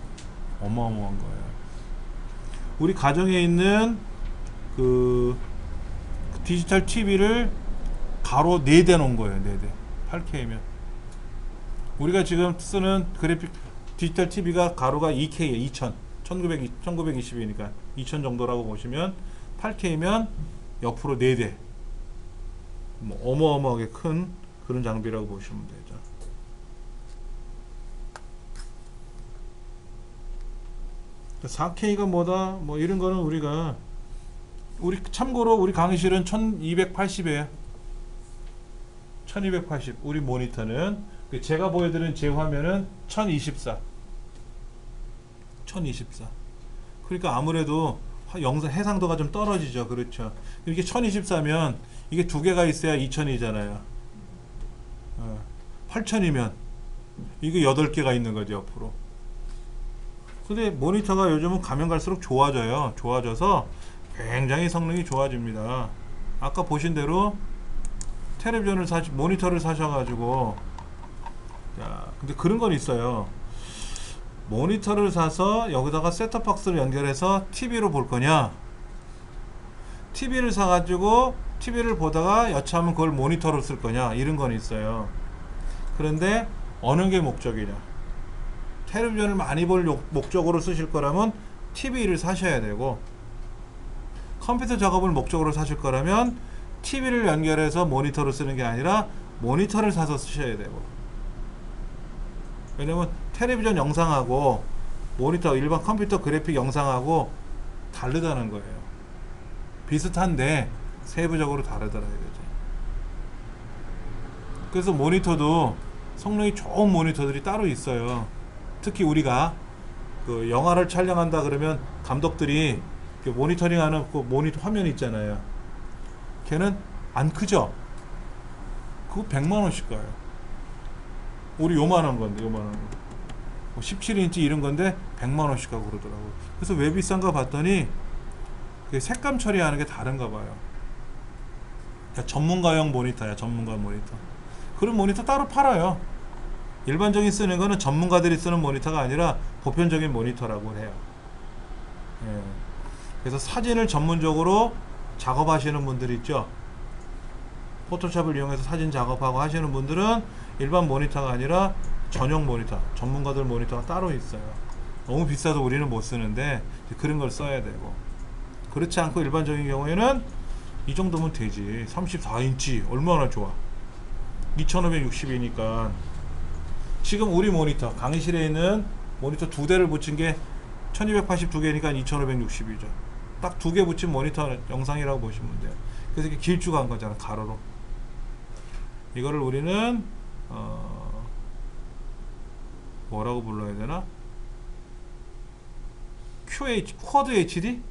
어마어마한 거예요. 우리 가정에 있는 그 디지털 TV를 가로 4대 놓은 거예요. 4대. 8K면. 우리가 지금 쓰는 그래픽 디지털 TV가 가로가 2K에 2000. 1920이니까 2000 정도라고 보시면 8K면 옆으로 4대. 뭐 어마어마하게 큰 그런 장비라고 보시면 되죠. 그러니까 4K가 뭐다? 뭐 이런 거는 우리 참고로 우리 강의실은 1280이에요. 1280. 우리 모니터는 제가 보여드린 제 화면은 1024. 그러니까 아무래도 영상 해상도가 좀 떨어지죠. 그렇죠. 이게 1024면 이게 두 개가 있어야 2000이잖아요. 8000이면 이게 8개가 있는 거죠, 옆으로. 근데 모니터가 요즘은 가면 갈수록 좋아져요. 좋아져서 굉장히 성능이 좋아집니다. 아까 보신 대로 모니터를 사셔가지고, 야, 근데 그런 건 있어요. 모니터를 사서 여기다가 셋톱박스를 연결해서 TV로 볼 거냐, TV를 사가지고 TV를 보다가 여차하면 그걸 모니터로 쓸 거냐, 이런 건 있어요. 그런데 어느 게 목적이냐, 텔레비전을 많이 볼 목적으로 쓰실 거라면 TV를 사셔야 되고, 컴퓨터 작업을 목적으로 사실 거라면 TV를 연결해서 모니터로 쓰는 게 아니라 모니터를 사서 쓰셔야 되고. 왜냐면 텔레비전 영상하고 모니터, 일반 컴퓨터 그래픽 영상하고 다르다는 거예요. 비슷한데 세부적으로 다르더라고요. 그래서 모니터도 성능이 좋은 모니터들이 따로 있어요. 특히 우리가 그 영화를 촬영한다 그러면 감독들이 그 모니터링하는 그 모니터 화면 있잖아요. 걔는 안 크죠? 그거 100만원씩 가요. 우리 요만한 건데, 요만한 거. 뭐 17인치 이런 건데 100만원씩 가고 그러더라고요. 그래서 왜 비싼가 봤더니 그게 색감 처리하는 게 다른가 봐요. 그러니까 전문가용 모니터야, 전문가 모니터. 그런 모니터 따로 팔아요. 일반적인 쓰는 거는 전문가들이 쓰는 모니터가 아니라 보편적인 모니터라고 해요. 예. 그래서 사진을 전문적으로 작업하시는 분들 있죠. 포토샵을 이용해서 사진 작업하고 하시는 분들은 일반 모니터가 아니라 전용 모니터, 전문가들 모니터가 따로 있어요. 너무 비싸서 우리는 못 쓰는데 그런 걸 써야 되고, 그렇지 않고 일반적인 경우에는 이 정도면 되지. 34인치 얼마나 좋아. 2560이니까. 지금 우리 모니터, 강의실에 있는 모니터 2대를 붙인 게 1282개니까 2560이죠. 딱 2개 붙인 모니터 영상이라고 보시면 돼요. 그래서 이렇게 길쭉한 거잖아, 가로로. 이거를 우리는 뭐라고 불러야 되나? 쿼드 HD?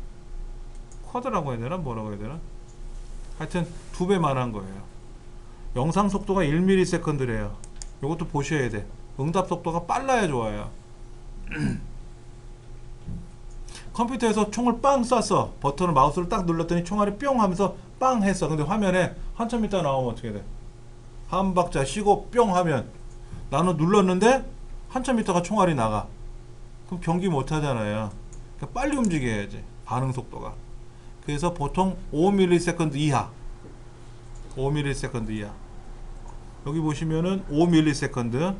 쿼드라고 해야 되나? 뭐라고 해야 되나? 하여튼 2배만 한 거예요. 영상 속도가 1ms래요. 이것도 보셔야 돼. 응답 속도가 빨라야 좋아요. 컴퓨터에서 총을 빵 쐈어. 버튼을, 마우스를 딱 눌렀더니 총알이 뿅 하면서 빵 했어. 근데 화면에 한참 있다 나오면 어떻게 돼? 한 박자 쉬고 뿅 하면, 나는 눌렀는데 한참 있다가 총알이 나가. 그럼 경기 못 하잖아요. 그러니까 빨리 움직여야지, 반응 속도가. 그래서 보통 5ms 이하, 5ms 이하. 여기 보시면은 5ms, 5ms,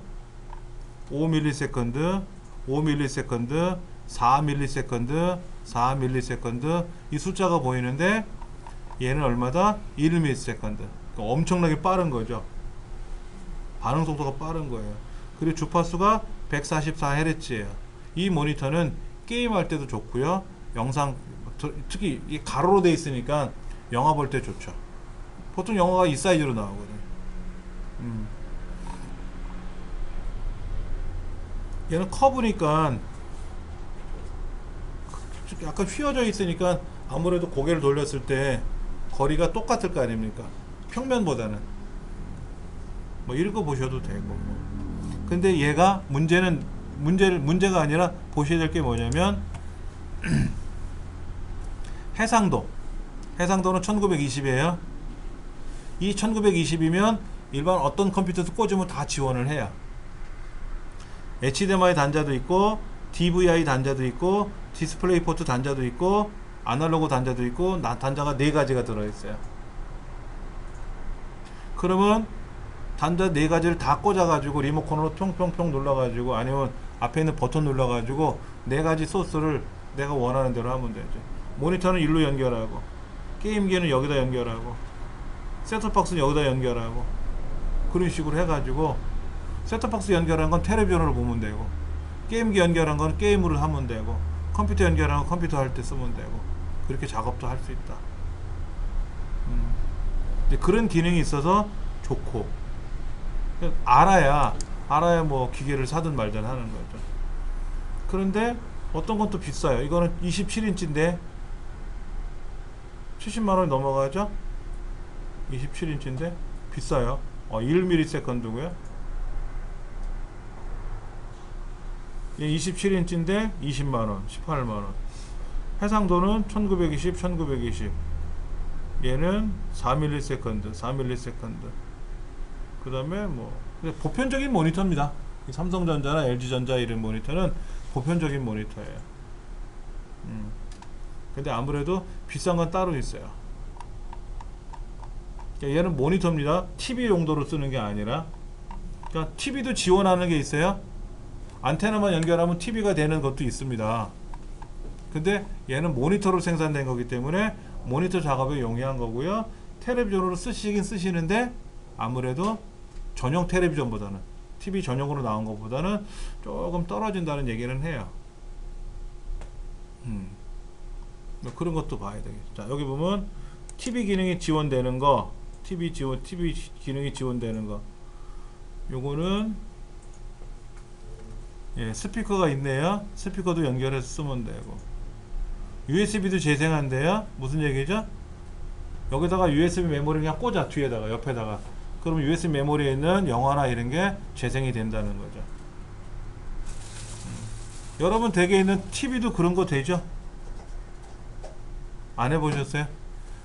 5ms, 4ms, 4ms, 이 숫자가 보이는데 얘는 얼마다? 1ms. 그러니까 엄청나게 빠른 거죠. 반응 속도가 빠른 거예요. 그리고 주파수가 144Hz예요. 이 모니터는 게임할 때도 좋고요. 영상, 특히 이 가로로 돼 있으니까 영화 볼 때 좋죠. 보통 영화가 이 사이즈로 나오거든요. 얘는 커브니까 약간 휘어져 있으니까 아무래도 고개를 돌렸을 때 거리가 똑같을 거 아닙니까? 평면보다는. 뭐 읽어 보셔도 되고. 근데 얘가 문제가 아니라 보셔야 될 게 뭐냐면 해상도는 1920이에요. 이 1920이면 일반 어떤 컴퓨터에서 꽂으면 다 지원을 해요. HDMI 단자도 있고, DVI 단자도 있고, 디스플레이 포트 단자도 있고, 아날로그 단자도 있고, 단자가 4가지가 들어있어요. 그러면 단자 4가지를 다 꽂아가지고 리모컨으로 평평평 눌러가지고, 아니면 앞에 있는 버튼 눌러가지고 4가지 소스를 내가 원하는 대로 하면 되죠. 모니터는 일로 연결하고, 게임기는 여기다 연결하고, 셋톱박스는 여기다 연결하고, 그런 식으로 해가지고, 셋톱박스 연결한 건 텔레비전으로 보면 되고, 게임기 연결한 건 게임으로 하면 되고, 컴퓨터 연결한 건 컴퓨터 할 때 쓰면 되고, 그렇게 작업도 할 수 있다. 이제 그런 기능이 있어서 좋고, 알아야 뭐 기계를 사든 말든 하는 거죠. 그런데 어떤 건 또 비싸요. 이거는 27인치인데 70만원이 넘어가죠. 27인치인데 비싸요. 1ms고요. 얘 27인치인데 20만원, 18만원. 해상도는 1920, 1920. 얘는 4ms, 4ms. 그 다음에 뭐 보편적인 모니터입니다. 이 삼성전자나 LG전자 이런 모니터는 보편적인 모니터예요. 근데 아무래도 비싼 건 따로 있어요. 그러니까 얘는 모니터입니다. TV 용도로 쓰는 게 아니라. 그러니까 TV도 지원하는 게 있어요. 안테나만 연결하면 TV가 되는 것도 있습니다. 근데 얘는 모니터로 생산된 거기 때문에 모니터 작업에 용이한 거고요. 텔레비전으로 쓰시긴 쓰시는데 아무래도 전용 텔레비전보다는 TV 전용으로 나온 것보다는 조금 떨어진다는 얘기는 해요. 그런 것도 봐야 되겠죠. 자, 여기 보면 TV 기능이 지원되는 거, TV 기능이 지원되는 거. 요거는 스피커가 있네요. 스피커도 연결해서 쓰면 되고. USB도 재생한대요. 무슨 얘기죠? 여기다가 USB 메모리 그냥 꽂아, 뒤에다가, 옆에다가. 그러면 USB 메모리에 있는 영화나 이런 게 재생이 된다는 거죠. 여러분 댁에 있는 TV도 그런 거 되죠? 안 해보셨어요?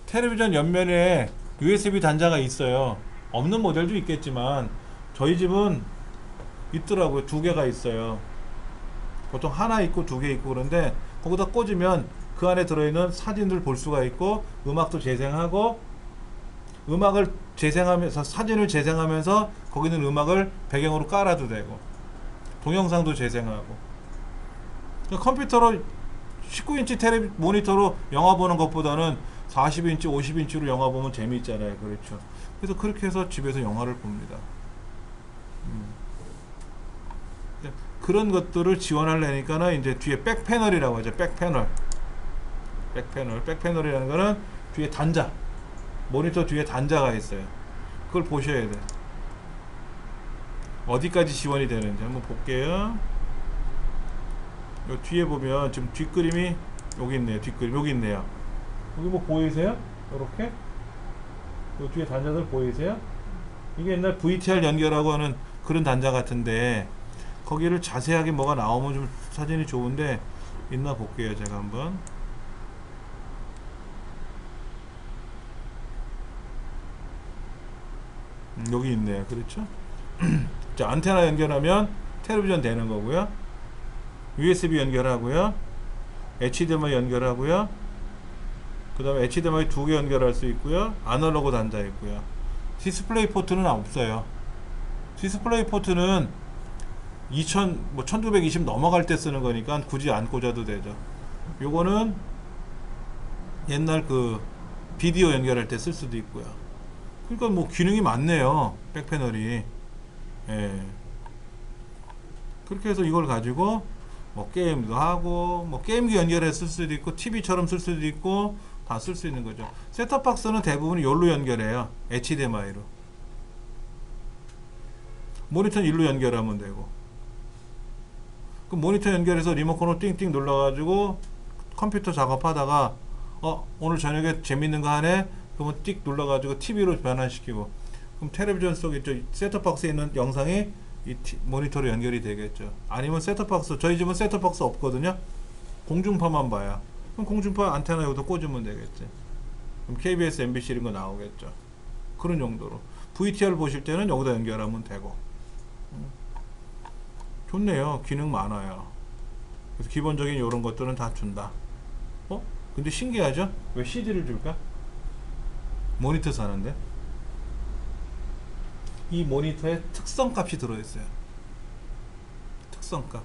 텔레비전 옆면에 USB 단자가 있어요. 없는 모델도 있겠지만 저희 집은 있더라고요. 2개가 있어요. 보통 하나 있고 2개 있고 그런데 거기다 꽂으면 그 안에 들어있는 사진들 볼 수가 있고 음악도 재생하고 음악을 재생하면서 사진을 재생하면서 거기 있는 음악을 배경으로 깔아도 되고 동영상도 재생하고. 그러니까 컴퓨터로 19인치 텔레비 모니터로 영화 보는 것보다는 40인치, 50인치로 영화 보면 재미있잖아요. 그렇죠. 그래서 그렇게 해서 집에서 영화를 봅니다. 그런 것들을 지원하려니까는 이제 뒤에 백패널이라고 하죠. 백패널. 백패널이라는 거는 뒤에 단자. 모니터 뒤에 단자가 있어요. 그걸 보셔야 돼. 어디까지 지원이 되는지 한번 볼게요. 요 뒤에 보면 지금 뒷그림이 여기 있네요. 뒷그림 여기 있네요. 여기 뭐 보이세요? 이렇게 요 뒤에 단자들 보이세요? 이게 옛날 VTR 연결하고 하는 그런 단자 같은데 거기를 자세하게 뭐가 나오면 좀 사진이 좋은데 있나 볼게요. 제가 한번 여기 있네요. 그렇죠? 자, 안테나 연결하면 텔레비전 되는 거고요. USB 연결하고요. HDMI 연결하고요. 그 다음에 HDMI 2개 연결할 수 있고요. 아날로그 단자 있고요. 디스플레이 포트는 없어요. 디스플레이 포트는 1920 넘어갈 때 쓰는 거니까 굳이 안 꽂아도 되죠. 요거는 옛날 그 비디오 연결할 때 쓸 수도 있고요. 그러니까 뭐 기능이 많네요. 백패널이. 예. 그렇게 해서 이걸 가지고 뭐 게임도 하고 뭐 게임기 연결해서 쓸 수도 있고 TV처럼 쓸 수도 있고 다 쓸 수 있는 거죠. 셋톱박스는 대부분 이걸로 연결해요. HDMI로. 모니터는 일로 연결하면 되고. 그 모니터 연결해서 리모컨으로 띵띵 눌러가지고 컴퓨터 작업하다가 오늘 저녁에 재밌는 거 하네? 그러면 띡 눌러가지고 TV로 변환시키고 그럼 텔레비전 속에 셋톱박스에 있는 영상이 이 모니터로 연결이 되겠죠. 아니면 셋톱박스, 저희 집은 셋톱박스 없거든요. 공중파만 봐요. 그럼 공중파 안테나 여기도 꽂으면 되겠지. 그럼 KBS, MBC 이런 거 나오겠죠. 그런 용도로 VTR 보실 때는 여기다 연결하면 되고. 좋네요. 기능 많아요. 그래서 기본적인 이런 것들은 다 준다. 근데 신기하죠? 왜 CD를 줄까? 모니터 사는데 이 모니터에 특성값이 들어있어요. 특성값.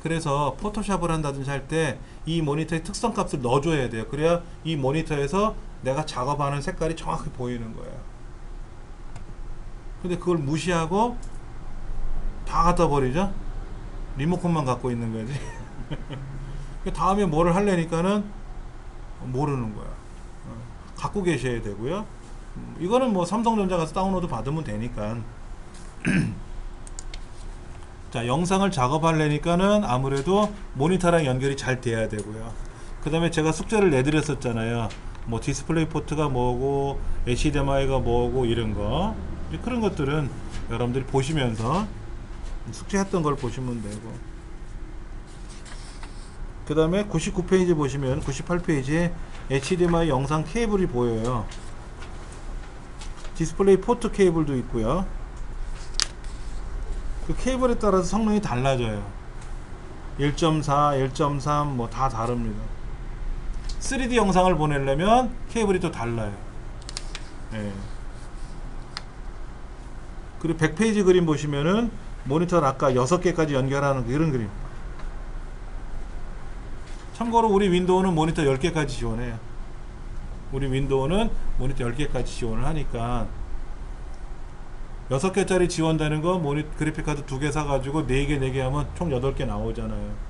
그래서 포토샵을 한다든지 할 때 이 모니터의 특성값을 넣어줘야 돼요. 그래야 이 모니터에서 내가 작업하는 색깔이 정확히 보이는 거예요. 근데 그걸 무시하고 다 갖다 버리죠? 리모컨만 갖고 있는 거지. 다음에 뭐를 하려니까는 모르는 거야. 갖고 계셔야 되고요. 이거는 뭐 삼성전자 가서 다운로드 받으면 되니까. 자, 영상을 작업하려니까는 아무래도 모니터랑 연결이 잘 돼야 되고요. 그 다음에 제가 숙제를 내드렸었잖아요. 뭐 디스플레이 포트가 뭐고 HDMI가 뭐고 이런 거, 이제 그런 것들은 여러분들이 보시면서 숙제했던 걸 보시면 되고, 그 다음에 99페이지 보시면 98페이지에 HDMI 영상 케이블이 보여요. 디스플레이 포트 케이블도 있고요. 그 케이블에 따라서 성능이 달라져요. 1.4, 1.3 뭐 다 다릅니다. 3D 영상을 보내려면 케이블이 또 달라요. 예. 그리고 100페이지 그림 보시면은 모니터를 아까 6개까지 연결하는 이런 그림. 참고로 우리 윈도우는 모니터 10개까지 지원해요. 우리 윈도우는 모니터 10개까지 지원을 하니까 6개짜리 지원되는 거 그래픽카드 2개 사가지고 4개 4개 하면 총 8개 나오잖아요.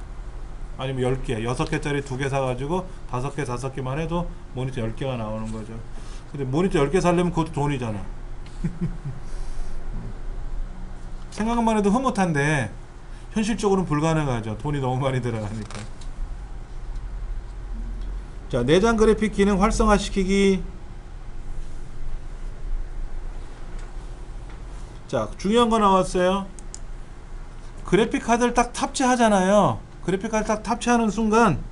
아니면 10개 6개짜리 2개 사가지고 5개 5개만 해도 모니터 10개가 나오는 거죠. 근데 모니터 10개 사려면 그것도 돈이잖아. 생각만 해도 흐뭇한데 현실적으로는 불가능하죠. 돈이 너무 많이 들어가니까. 자, 내장 그래픽 기능 활성화시키기. 자, 중요한 거 나왔어요. 그래픽 카드를 딱 탑재하잖아요. 그래픽 카드 딱 탑재하는 순간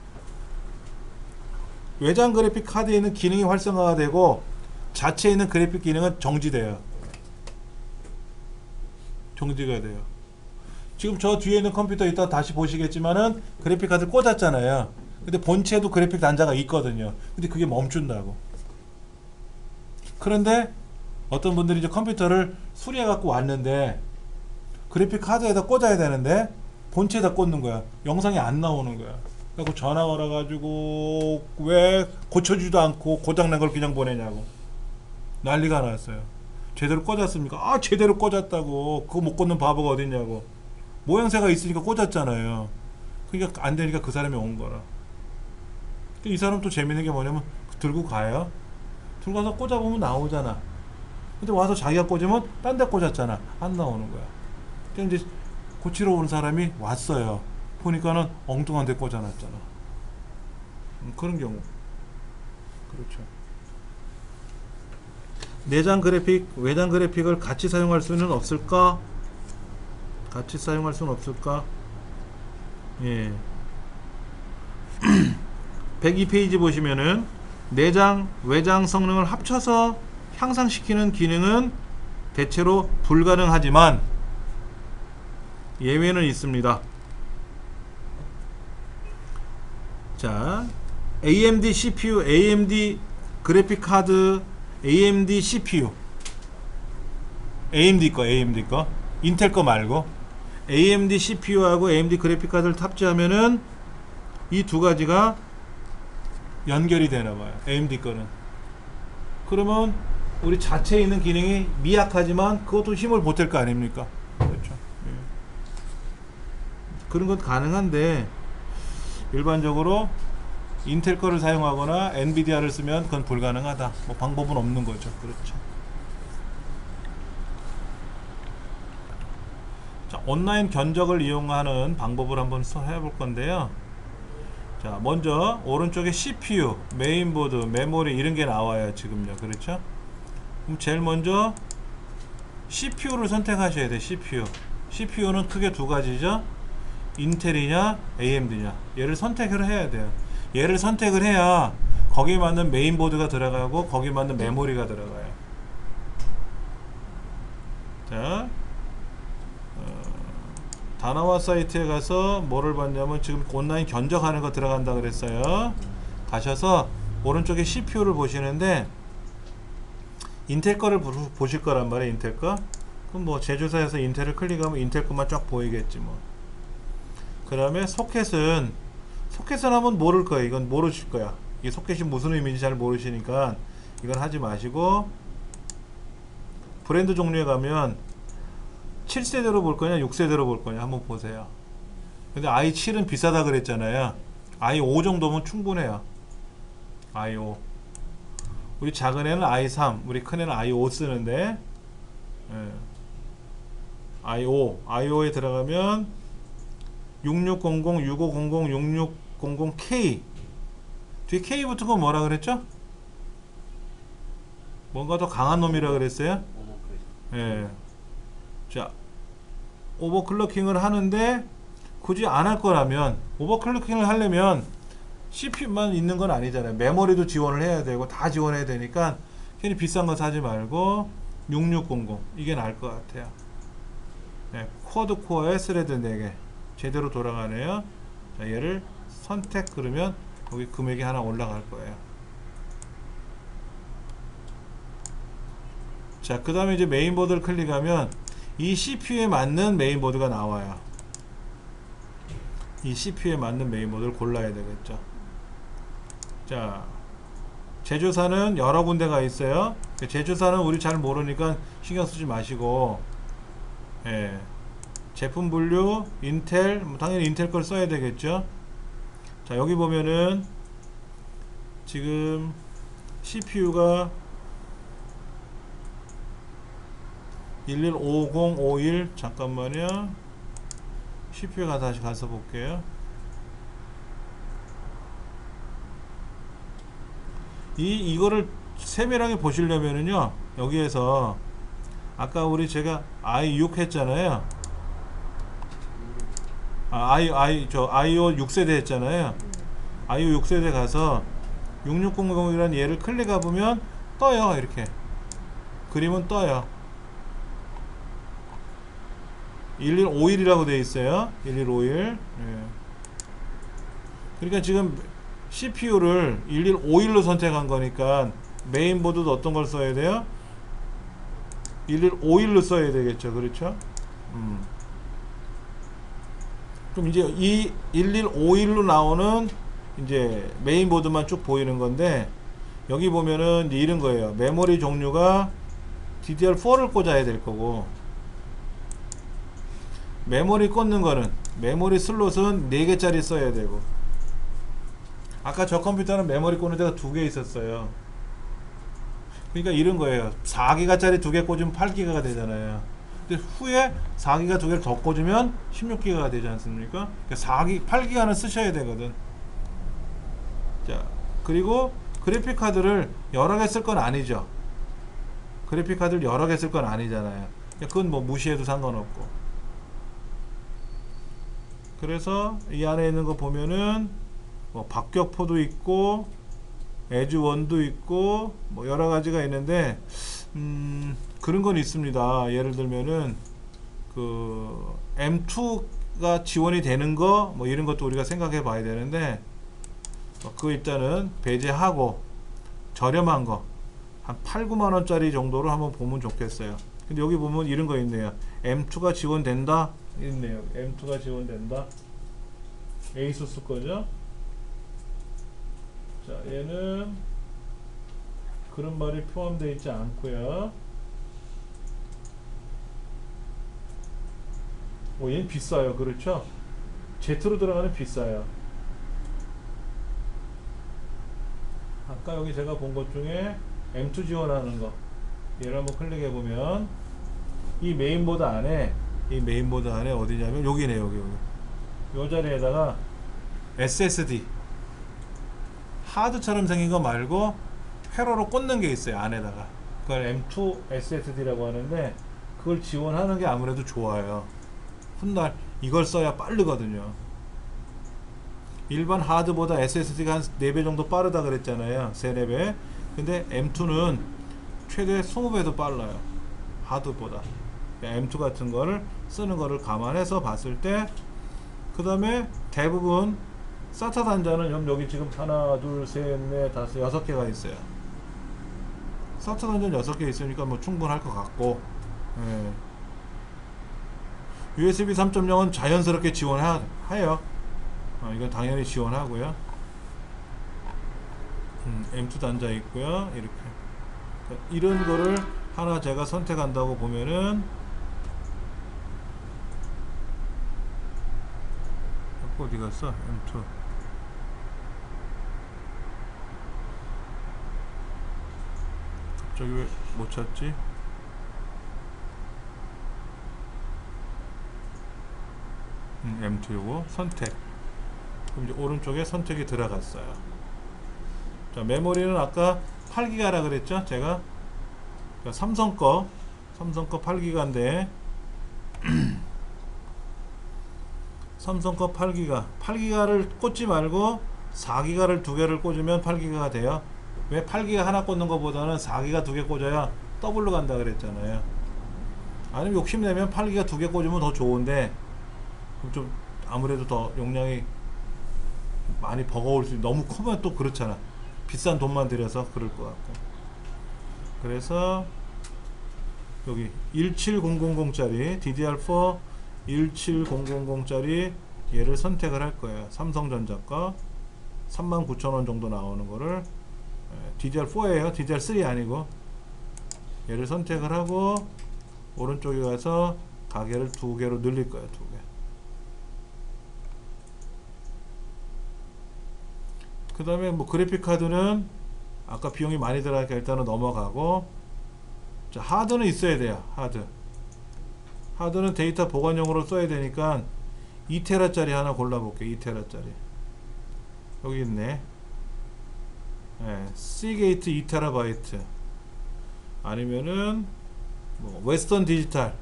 외장 그래픽 카드에 있는 기능이 활성화가 되고 자체에 있는 그래픽 기능은 정지돼요. 정지가 돼요. 지금 저 뒤에 있는 컴퓨터 이따 다시 보시겠지만은 그래픽 카드 꽂았잖아요. 근데 본체도 그래픽 단자가 있거든요. 근데 그게 멈춘다고. 그런데 어떤 분들이 이제 컴퓨터를 수리해 갖고 왔는데 그래픽 카드에다 꽂아야 되는데 본체에다 꽂는 거야. 영상이 안 나오는 거야. 그래서 전화가 와가지고 왜 고쳐주지도 않고 고장난 걸 그냥 보내냐고 난리가 났어요. 제대로 꽂았습니까? 아, 제대로 꽂았다고. 그거 못 꽂는 바보가 어딨냐고. 모양새가 있으니까 꽂았잖아요. 그러니까 안 되니까 그 사람이 온 거라. 이 사람 또 재밌는 게 뭐냐면 들고 가요. 들고 가서 꽂아보면 나오잖아. 근데 와서 자기가 꽂으면 딴 데 꽂았잖아. 안 나오는 거야. 그러니까 이제 고치러 온 사람이 왔어요. 보니까는 엉뚱한 데 꽂아놨잖아. 그런 경우. 그렇죠. 내장 그래픽, 외장 그래픽을 같이 사용할 수는 없을까? 같이 사용할 수는 없을까? 예. 102페이지 보시면은 내장, 외장 성능을 합쳐서 향상시키는 기능은 대체로 불가능하지만 예외는 있습니다. 자, AMD CPU, AMD 그래픽 카드, AMD CPU, AMD 거, 인텔 거 말고 AMD CPU하고 AMD 그래픽 카드를 탑재하면은 이 두 가지가 연결이 되나 봐요. AMD 거는. 그러면 우리 자체에 있는 기능이 미약하지만 그것도 힘을 보탤 거 아닙니까? 그렇죠. 예. 그런 건 가능한데 일반적으로 인텔 거를 사용하거나 엔비디아를 쓰면 그건 불가능하다. 뭐 방법은 없는 거죠. 그렇죠. 자, 온라인 견적을 이용하는 방법을 한번 해볼 건데요. 자, 먼저 오른쪽에 CPU, 메인보드, 메모리 이런 게 나와요. 지금요. 그렇죠? 그럼 제일 먼저 CPU를 선택하셔야 돼요. CPU는 크게 두 가지죠. 인텔이냐 AMD냐 얘를 선택을 해야 돼요. 얘를 선택을 해야 거기에 맞는 메인보드가 들어가고 거기에 맞는 메모리가 들어가요. 자, 다나와 사이트에 가서 뭐를 봤냐면 지금 온라인 견적하는 거 들어간다 그랬어요. 가셔서 오른쪽에 CPU를 보시는데 인텔 거를 보실 거란 말이에요. 인텔 거. 그럼 뭐 제조사에서 인텔을 클릭하면 인텔 것만 쫙 보이겠지 뭐. 그 다음에 소켓은 한번 모를 거예요. 이건 모르실 거야. 이 소켓이 무슨 의미인지 잘 모르시니까 이건 하지 마시고 브랜드 종류에 가면 7세대로 볼 거냐 6세대로 볼 거냐 한번 보세요. 근데 i7은 비싸다 그랬잖아요. i5 정도면 충분해요. i5 우리 작은 애는 i3 우리 큰 애는 i5 쓰는데 예. IO에 들어가면 6600, 6500, 6600K 뒤에 K 붙은 건 뭐라 그랬죠? 뭔가 더 강한 놈이라 그랬어요? 예. 자, 오버클럭킹을 하는데 굳이 안 할 거라면 오버클럭킹을 하려면 CPU만 있는 건 아니잖아요. 메모리도 지원을 해야 되고 다 지원해야 되니까 괜히 비싼 거 사지 말고 6600 이게 나을 것 같아요. 네, 쿼드 코어에 스레드 4개 제대로 돌아가네요. 자, 얘를 선택 그러면 여기 금액이 하나 올라갈 거예요. 자, 그 다음에 이제 메인보드를 클릭하면 이 CPU에 맞는 메인보드가 나와요. 이 CPU에 맞는 메인보드를 골라야 되겠죠. 자, 제조사는 여러 군데가 있어요. 제조사는 우리 잘 모르니까 신경 쓰지 마시고, 예, 제품 분류 인텔, 당연히 인텔 걸 써야 되겠죠. 자, 여기 보면은 지금 CPU가 115051 잠깐만요. CPU가 다시 가서 볼게요. 이거를 세밀하게 보시려면은요, 여기에서 아까 우리 제가 i6 했잖아요. i5 6세대 했잖아요. i5 6세대 가서 6600이라는 얘를 클릭해 보면 떠요. 이렇게 그림은 떠요. 1151이라고 되어 있어요. 1151. 예. 그러니까 지금 CPU를 1151로 선택한 거니까 메인보드도 어떤 걸 써야 돼요? 1151로 써야 되겠죠. 그렇죠? 그럼 이제 이 1151로 나오는 이제 메인보드만 쭉 보이는 건데, 여기 보면은 이제 이런 거예요. 메모리 종류가 DDR4를 꽂아야 될 거고, 메모리 꽂는 거는 메모리 슬롯은 4개짜리 써야 되고, 아까 저 컴퓨터는 메모리 꽂는 데가 2개 있었어요. 그러니까 이런 거예요. 4기가짜리 2개 꽂으면 8기가가 되잖아요. 근데 후에 4기가 2개를 더 꽂으면 16기가가 되지 않습니까? 그러니까 8기가는 쓰셔야 되거든. 자, 그리고 그래픽 카드를 여러 개 쓸 건 아니죠. 그래픽 카드를 여러 개 쓸 건 아니잖아요. 그건 뭐 무시해도 상관없고. 그래서 이 안에 있는 거 보면은 뭐 박격포도 있고 에즈원도 있고 뭐 여러 가지가 있는데, 그런 건 있습니다. 예를 들면은 그 M2가 지원이 되는 거 뭐 이런 것도 우리가 생각해 봐야 되는데, 그거 일단은 배제하고 저렴한 거 한 8, 9만 원짜리 정도로 한번 보면 좋겠어요. 근데 여기 보면 이런 거 있네요. M2가 지원된다 있네요. M2가 지원된다. 에이수스 거죠. 자, 얘는 그런 말이 포함되어 있지 않고요. 얘는 비싸요. 그렇죠? Z로 들어가는 비싸요. 아까 여기 제가 본 것 중에 M2 지원하는 거, 얘를 한번 클릭해 보면 이 메인보드 안에 어디냐면 여기네. 여기 요 자리에다가 SSD 하드처럼 생긴 거 말고 회로로 꽂는 게 있어요. 안에다가 그걸 M2 SSD라고 하는데, 그걸 지원하는 게 아무래도 좋아요. 훗날 이걸 써야 빠르거든요. 일반 하드보다 SSD가 한 4배 정도 빠르다 그랬잖아요. 3-4배. 근데 M2는 최대 20배도 빨라요. 하드보다. M2 같은 거를 쓰는 거를 감안해서 봤을 때, 그 다음에 대부분 SATA 단자는 여기 지금 하나, 둘, 셋, 넷, 다섯, 6개가 있어요. SATA 단자는 6개 있으니까 뭐 충분할 것 같고, 예. USB 3.0은 자연스럽게 지원해요. 이건 당연히 지원하고요. M2 단자 있고요. 이렇게 이런 거를 하나 제가 선택한다고 보면은, 어디 갔어? M2 갑자기 왜 못 찾지? M2 요거 선택. 그럼 이제 오른쪽에 선택이 들어갔어요. 자, 메모리는 아까 8기가라 그랬죠? 제가 삼성 거 8기가인데 삼성 거 8기가를 꽂지 말고 4기가를 두 개를 꽂으면 8기가가 돼요. 왜 8기가 하나 꽂는 것보다는 4기가 두 개 꽂아야 더블로 간다 그랬잖아요. 아니면 욕심내면 8기가 두 개 꽂으면 더 좋은데 좀 아무래도 더 용량이 많이 버거울 수, 너무 크면 또 그렇잖아. 비싼 돈만 들여서 그럴 것 같고. 그래서 여기 17000짜리 DDR4 17000짜리 얘를 선택을 할 거예요. 삼성전자 거 39,000원 정도 나오는 거를 DDR4예요. DDR3 아니고 얘를 선택을 하고 오른쪽에 가서 가게를 두 개로 늘릴 거예요. 두 개. 그 다음에 뭐 그래픽 카드는 아까 비용이 많이 들어가니까 일단은 넘어가고, 자, 하드는 있어야 돼요. 하드는 데이터 보관용으로 써야 되니까 2테라짜리 하나 골라볼게요. 2테라짜리 여기 있네. 시게이트 2테라바이트 아니면은 뭐 웨스턴 디지털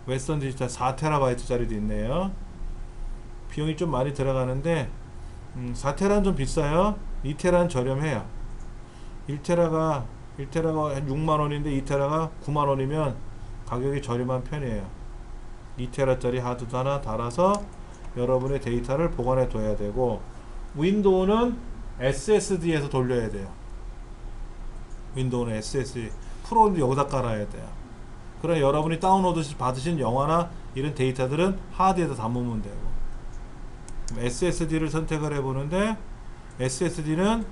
4테라바이트짜리도 있네요. 비용이 좀 많이 들어가는데 4테라는 좀 비싸요. 2테라는 저렴해요. 1테라가 한 6만원인데 2테라가 9만원이면 가격이 저렴한 편이에요. 2테라짜리 하드도 하나 달아서 여러분의 데이터를 보관해 둬야 되고, 윈도우는 SSD에서 돌려야 돼요. 윈도우는 SSD 프로는 여기다 깔아야 돼요. 그럼 여러분이 다운로드 받으신 영화나 이런 데이터들은 하드에다 담으면 되고, SSD를 선택을 해보는데 SSD는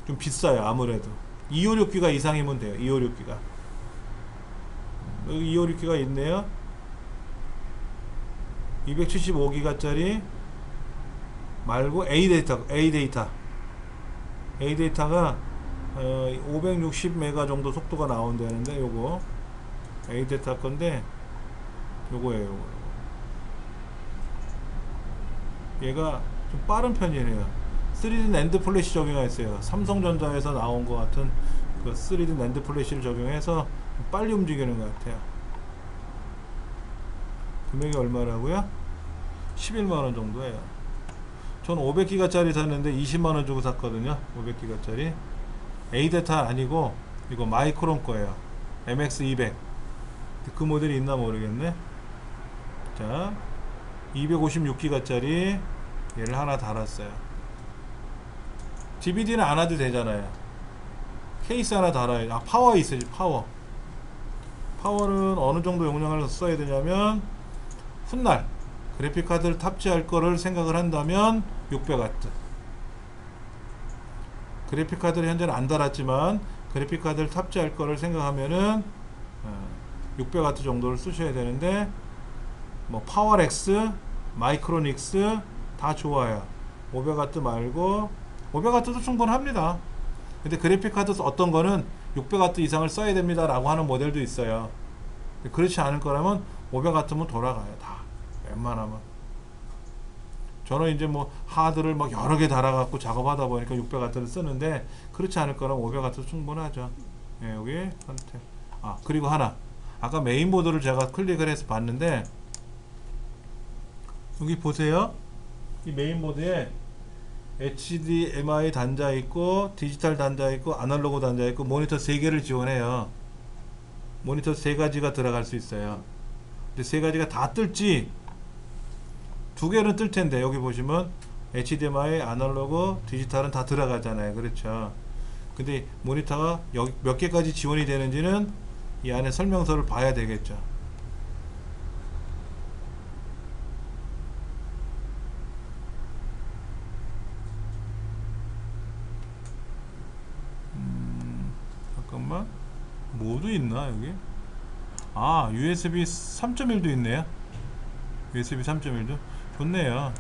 좀 비싸요. 아무래도 256기가 이상이면 돼요. 256기가 여기 256기가 있네요. 275기가짜리 말고 A데이터가 560메가 정도 속도가 나온다는데, 요거 A데이터 건데 요거예요. 요거. 얘가 좀 빠른 편이에요. 3D 낸드 플래시 적용했어요. 삼성전자에서 나온 것 같은 그 3D 낸드 플래시를 적용해서 빨리 움직이는 것 같아요. 금액이 얼마라고요? 11만원 정도예요. 전 500기가짜리 샀는데 20만원 주고 샀거든요. 500기가짜리 A데이터 아니고 이거 마이크론 거예요. MX200. 그 모델이 있나 모르겠네. 자, 256기가짜리 얘를 하나 달았어요. DVD는 안 와도 되잖아요. 케이스 하나 달아요. 파워 있어야지. 파워는 어느 정도 용량을 써야 되냐면, 훗날 그래픽카드를 탑재할 거를 생각을 한다면 600W. 그래픽카드를 현재는 안 달았지만 그래픽카드를 탑재할 거를 생각하면은 600W 정도를 쓰셔야 되는데, 뭐 파워렉스, 마이크로닉스 다 좋아요. 500W 말고 500W도 충분합니다. 근데 그래픽카드 어떤 거는 600W 이상을 써야 됩니다 라고 하는 모델도 있어요. 그렇지 않을 거라면 500W면 돌아가요. 다 웬만하면. 저는 이제 뭐 하드를 막 여러 개 달아갖고 작업하다 보니까 600W를 쓰는데, 그렇지 않을 거라면 500W 충분하죠. 예, 여기 선택. 그리고 하나, 아까 메인보드를 제가 클릭을 해서 봤는데, 여기 보세요. 이 메인보드에 HDMI 단자 있고, 디지털 단자 있고, 아날로그 단자 있고, 모니터 3개를 지원해요. 모니터 3가지가 들어갈 수 있어요. 근데 3가지가 다 뜰지 2개는 뜰 텐데, 여기 보시면 HDMI, 아날로그, 디지털은 다 들어가잖아요. 그렇죠. 근데 모니터가 여기 몇 개까지 지원이 되는지는 이 안에 설명서를 봐야 되겠죠. 잠깐만, 뭐도 있나 여기? USB 3.1도 있네요. USB 3.1도 좋네요.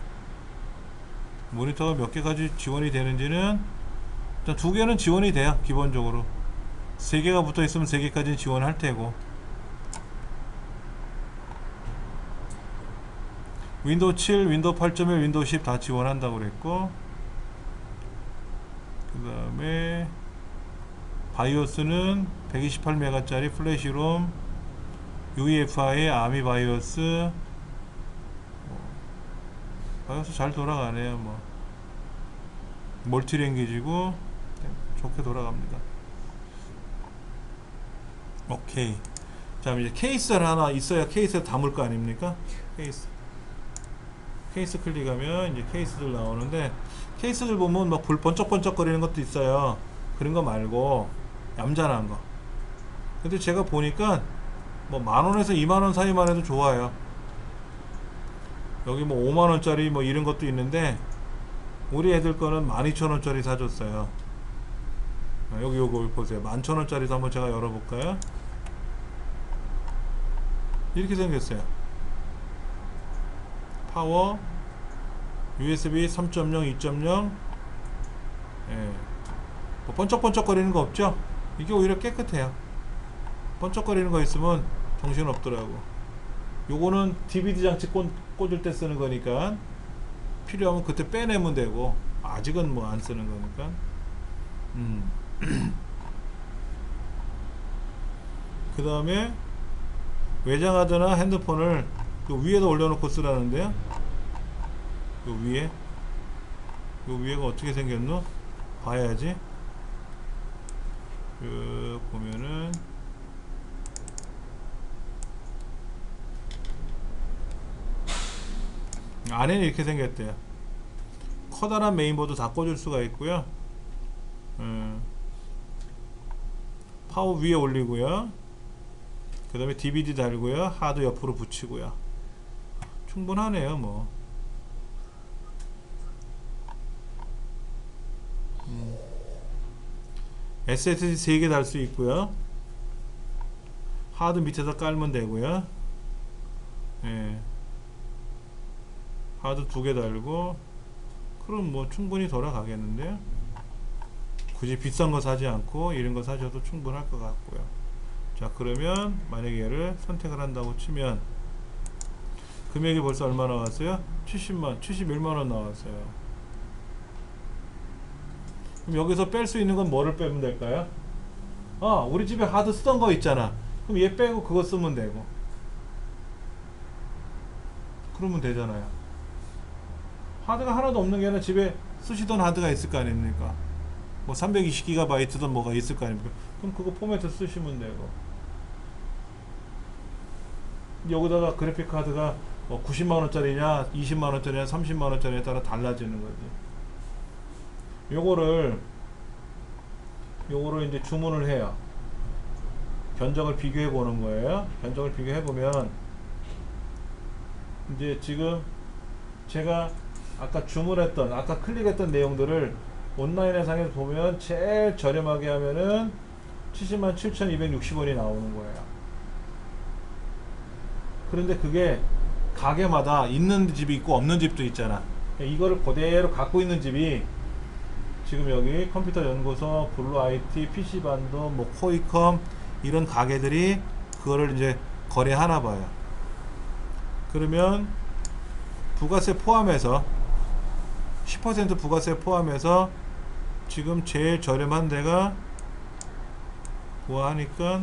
모니터가 몇 개까지 지원이 되는지는 일단 2개는 지원이 돼요. 기본적으로 3개가 붙어 있으면 3개까지는 지원할 테고, 윈도우 7, 윈도우 8.1, 윈도우 10 다 지원한다고 그랬고, 그 다음에 바이오스는 128메가짜리 플래시롬, UEFI, 아미 바이오스. 바이오스 잘 돌아가네요. 뭐 멀티랭귀지고 좋게 돌아갑니다. 오케이. 자, 이제 케이스를 하나 있어야 케이스에 담을 거 아닙니까? 케이스 클릭하면 이제 케이스들 나오는데, 케이스들 보면 막 불 번쩍번쩍 거리는 것도 있어요. 그런 거 말고 얌전한 거. 근데 제가 보니까 뭐 10,000원에서 20,000원 사이만 해도 좋아요. 여기 뭐 50,000원짜리 뭐 이런 것도 있는데, 우리 애들 거는 12,000원짜리 사줬어요. 여기 요거 보세요. 11,000원짜리도 한번 제가 열어볼까요? 이렇게 생겼어요. 파워 USB 3.0, 2.0. 예. 뭐 번쩍번쩍 거리는 거 없죠? 이게 오히려 깨끗해요. 번쩍거리는 거 있으면 정신 없더라고. 요거는 DVD 장치 꽂을 때 쓰는 거니까 필요하면 그때 빼내면 되고, 아직은 뭐 안 쓰는 거니까. 그 다음에 외장하드나 핸드폰을 요 위에다 올려놓고 쓰라는데요. 요 위에가 어떻게 생겼노? 봐야지. 보면은 안에는 이렇게 생겼대요. 커다란 메인보드 다 꽂을 수가 있고요. 파워 위에 올리고요. 그 다음에 DVD 달고요. 하드 옆으로 붙이고요. 충분하네요. 뭐 SSD 3개 달 수 있고요. 하드 밑에다 깔면 되고요. 예. 하드 2개 달고, 그럼 뭐 충분히 돌아가겠는데요. 굳이 비싼 거 사지 않고 이런 거 사셔도 충분할 것 같고요. 자, 그러면 만약에 얘를 선택을 한다고 치면 금액이 벌써 얼마 나왔어요? 71만원 나왔어요. 그럼 여기서 뺄 수 있는 건 뭐를 빼면 될까요? 우리 집에 하드 쓰던 거 있잖아. 그럼 얘 빼고 그거 쓰면 되고, 그러면 되잖아요. 하드가 하나도 없는 게 아니라 집에 쓰시던 하드가 있을 거 아닙니까? 뭐 320GB든 뭐가 있을 거 아닙니까? 그럼 그거 포맷을 쓰시면 되고, 여기다가 그래픽 카드가 뭐 90만원짜리냐 20만원짜리냐 30만원짜리에 따라 달라지는 거지. 요거를 이제 주문을 해요. 견적을 비교해 보는 거예요. 견적을 비교해 보면 이제 지금 제가 아까 주문했던, 아까 클릭했던 내용들을 온라인에 상에서 보면 제일 저렴하게 하면은 707,260원이 나오는 거예요. 그런데 그게 가게마다 있는 집이 있고 없는 집도 있잖아. 이거를 그대로 갖고 있는 집이 지금 여기 컴퓨터 연구소, 블루 IT, PC반도, 뭐 코이컴 이런 가게들이 그거를 이제 거래하나 봐요. 그러면 부가세 포함해서 10% 부가세 포함해서 지금 제일 저렴한 데가 뭐 하니까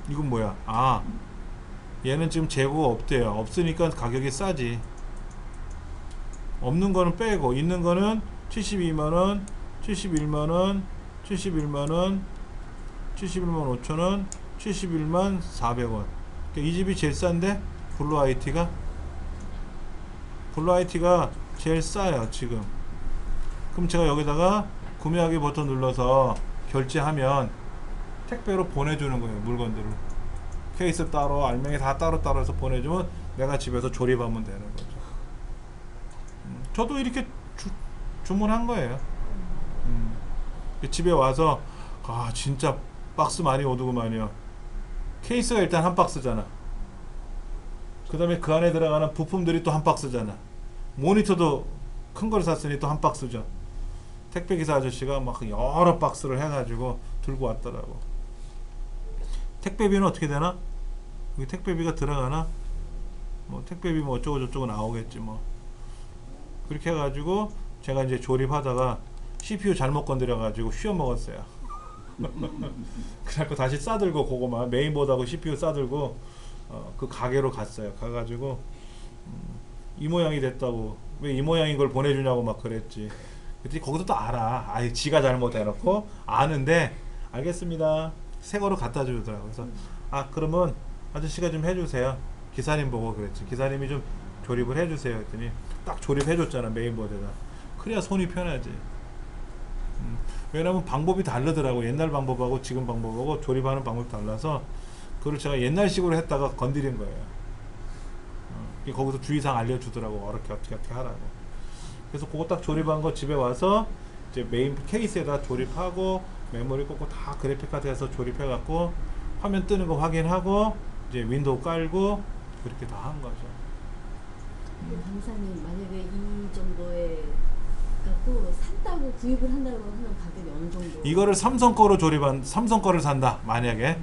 이건 뭐야? 얘는 지금 재고가 없대요. 없으니까 가격이 싸지. 없는 거는 빼고 있는 거는 72만원, 71만원, 71만원, 71만 5천원, 71만 400원. 그러니까 이 집이 제일 싼데 블루 IT가 제일 싸요 지금. 그럼 제가 여기다가 구매하기 버튼 눌러서 결제하면 택배로 보내주는 거예요. 물건들을 케이스 따로, 알맹이 다 따로 해서 보내주면 내가 집에서 조립하면 되는 거죠. 저도 이렇게 주문한 거예요. 집에 와서 진짜 박스 많이 오더구만요. 케이스가 일단 한 박스잖아. 그 다음에 그 안에 들어가는 부품들이 또 한 박스잖아. 모니터도 큰 걸 샀으니 또 한 박스죠. 택배기사 아저씨가 막 여러 박스를 해가지고 들고 왔더라고. 택배비는 어떻게 되나? 여기 택배비가 들어가나? 뭐 택배비 뭐 어쩌고 저쩌고 나오겠지 뭐. 그렇게 해가지고 제가 이제 조립하다가 CPU 잘못 건드려가지고 휘어 먹었어요. 그래갖고 다시 싸들고 그거만 메인보드하고 CPU 싸들고 그 가게로 갔어요. 가가지고 이 모양이 됐다고 왜 이 모양인 걸 보내주냐고 막 그랬지. 그랬더니 거기서 또 알아. 아예 지가 잘못해놓고 아는데 알겠습니다. 새 거로 갖다 주더라고. 그래서 그러면 아저씨가 좀 해주세요. 기사님 보고 그랬지. 기사님이 좀 조립을 해주세요 했더니 딱 조립해줬잖아 메인보드에다. 그래야 손이 편하지. 왜냐면 방법이 다르더라고. 옛날 방법하고 지금 방법하고 조립하는 방법이 달라서 그걸 제가 옛날식으로 했다가 건드린 거예요. 거기서 주의사항 알려주더라고. 어떻게 하라고. 그래서 그거 딱 조립한 거 집에 와서 이제 메인 케이스에다 조립하고 메모리 꽂고 다 그래픽카드에서 조립해 갖고 화면 뜨는 거 확인하고 이제 윈도우 깔고 그렇게 다 한 거죠. 강사님 만약에 이 정도의 갖고 산다고 구입을 한다고 하면 가격이 어느 정도? 이거를 삼성 거를 산다. 만약에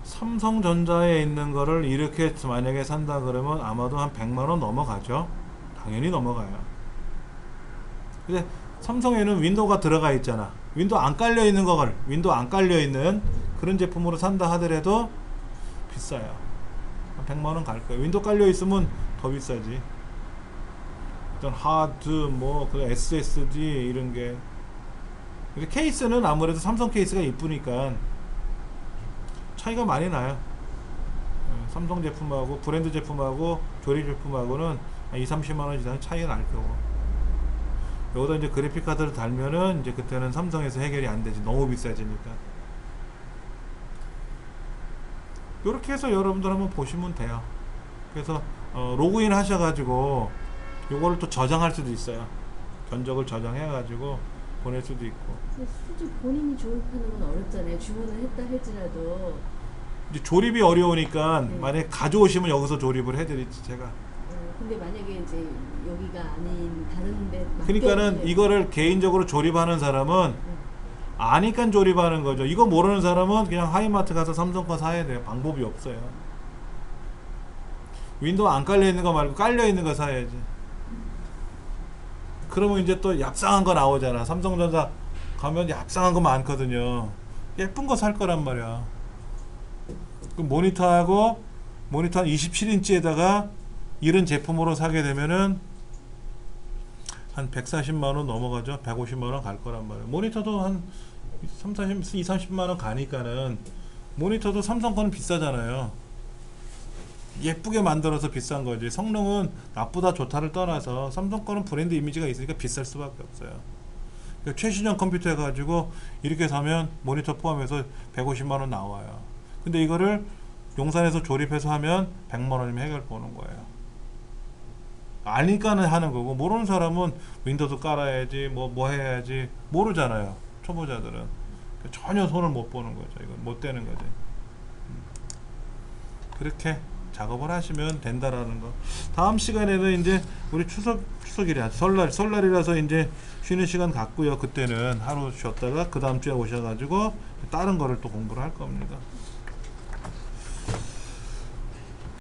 삼성전자에 있는 거를 이렇게 만약에 산다 그러면 아마도 한 100만 원 넘어가죠. 당연히 넘어가요. 근데 삼성에는 윈도우가 들어가 있잖아. 윈도우 안 깔려 있는 거를 윈도우 안 깔려 있는 그런 제품으로 산다 하더라도 비싸요. 한 100만 원 갈 거예요. 윈도우 깔려 있으면 더 비싸지. 일단 하드 뭐 그 SSD 이런 게. 근데 케이스는 아무래도 삼성 케이스가 이쁘니까 차이가 많이 나요. 삼성 제품하고 브랜드 제품하고 조립 제품하고는 한 2~30만 원 이상 차이가 날 거고. 여기다 이제 그래픽 카드를 달면은 이제 그때는 삼성에서 해결이 안 되지. 너무 비싸지니까. 이렇게 해서 여러분들 한번 보시면 돼요. 그래서 로그인 하셔가지고 요거를 또 저장할 수도 있어요. 견적을 저장해가지고 보낼 수도 있고. 솔직히 본인이 조립하는 건 어렵잖아요. 주문을 했다 할지라도. 이제 조립이 어려우니까 네. 만약에 가져오시면 여기서 조립을 해드리지 제가. 근데 만약에 이제 여기가 아닌 다른 데 그러니까는 이거를 개인적으로 조립하는 사람은 아니까 조립하는 거죠. 이거 모르는 사람은 그냥 하이마트 가서 삼성 거 사야 돼요. 방법이 없어요. 윈도우 안 깔려 있는 거 말고 깔려 있는 거 사야지. 그러면 이제 또 얍상한 거 나오잖아. 삼성전자 가면 얍상한 거 많거든요. 예쁜 거 살 거란 말이야. 그 모니터 한 27인치에다가 이런 제품으로 사게 되면은 한 140만원 넘어가죠. 150만원 갈 거란 말이야. 모니터도 한 2~30만원 가니까는 모니터도 삼성 거는 비싸잖아요. 예쁘게 만들어서 비싼 거지. 성능은 나쁘다 좋다를 떠나서 삼성 거는 브랜드 이미지가 있으니까 비쌀 수밖에 없어요. 그러니까 최신형 컴퓨터 해가지고 이렇게 사면 모니터 포함해서 150만원 나와요. 근데 이거를 용산에서 조립해서 하면 100만원이면 해결 보는 거예요. 아니까는 하는 거고, 모르는 사람은 윈도우도 깔아야지 뭐 해야지 모르잖아요. 초보자들은 전혀 손을 못 보는 거죠. 이건 못 되는 거지. 그렇게 작업을 하시면 된다라는 거. 다음 시간에는 이제 우리 추석이라 설날이라서 이제 쉬는 시간 갖고요. 그때는 하루 쉬었다가 그 다음 주에 오셔가지고 다른 거를 또 공부를 할 겁니다.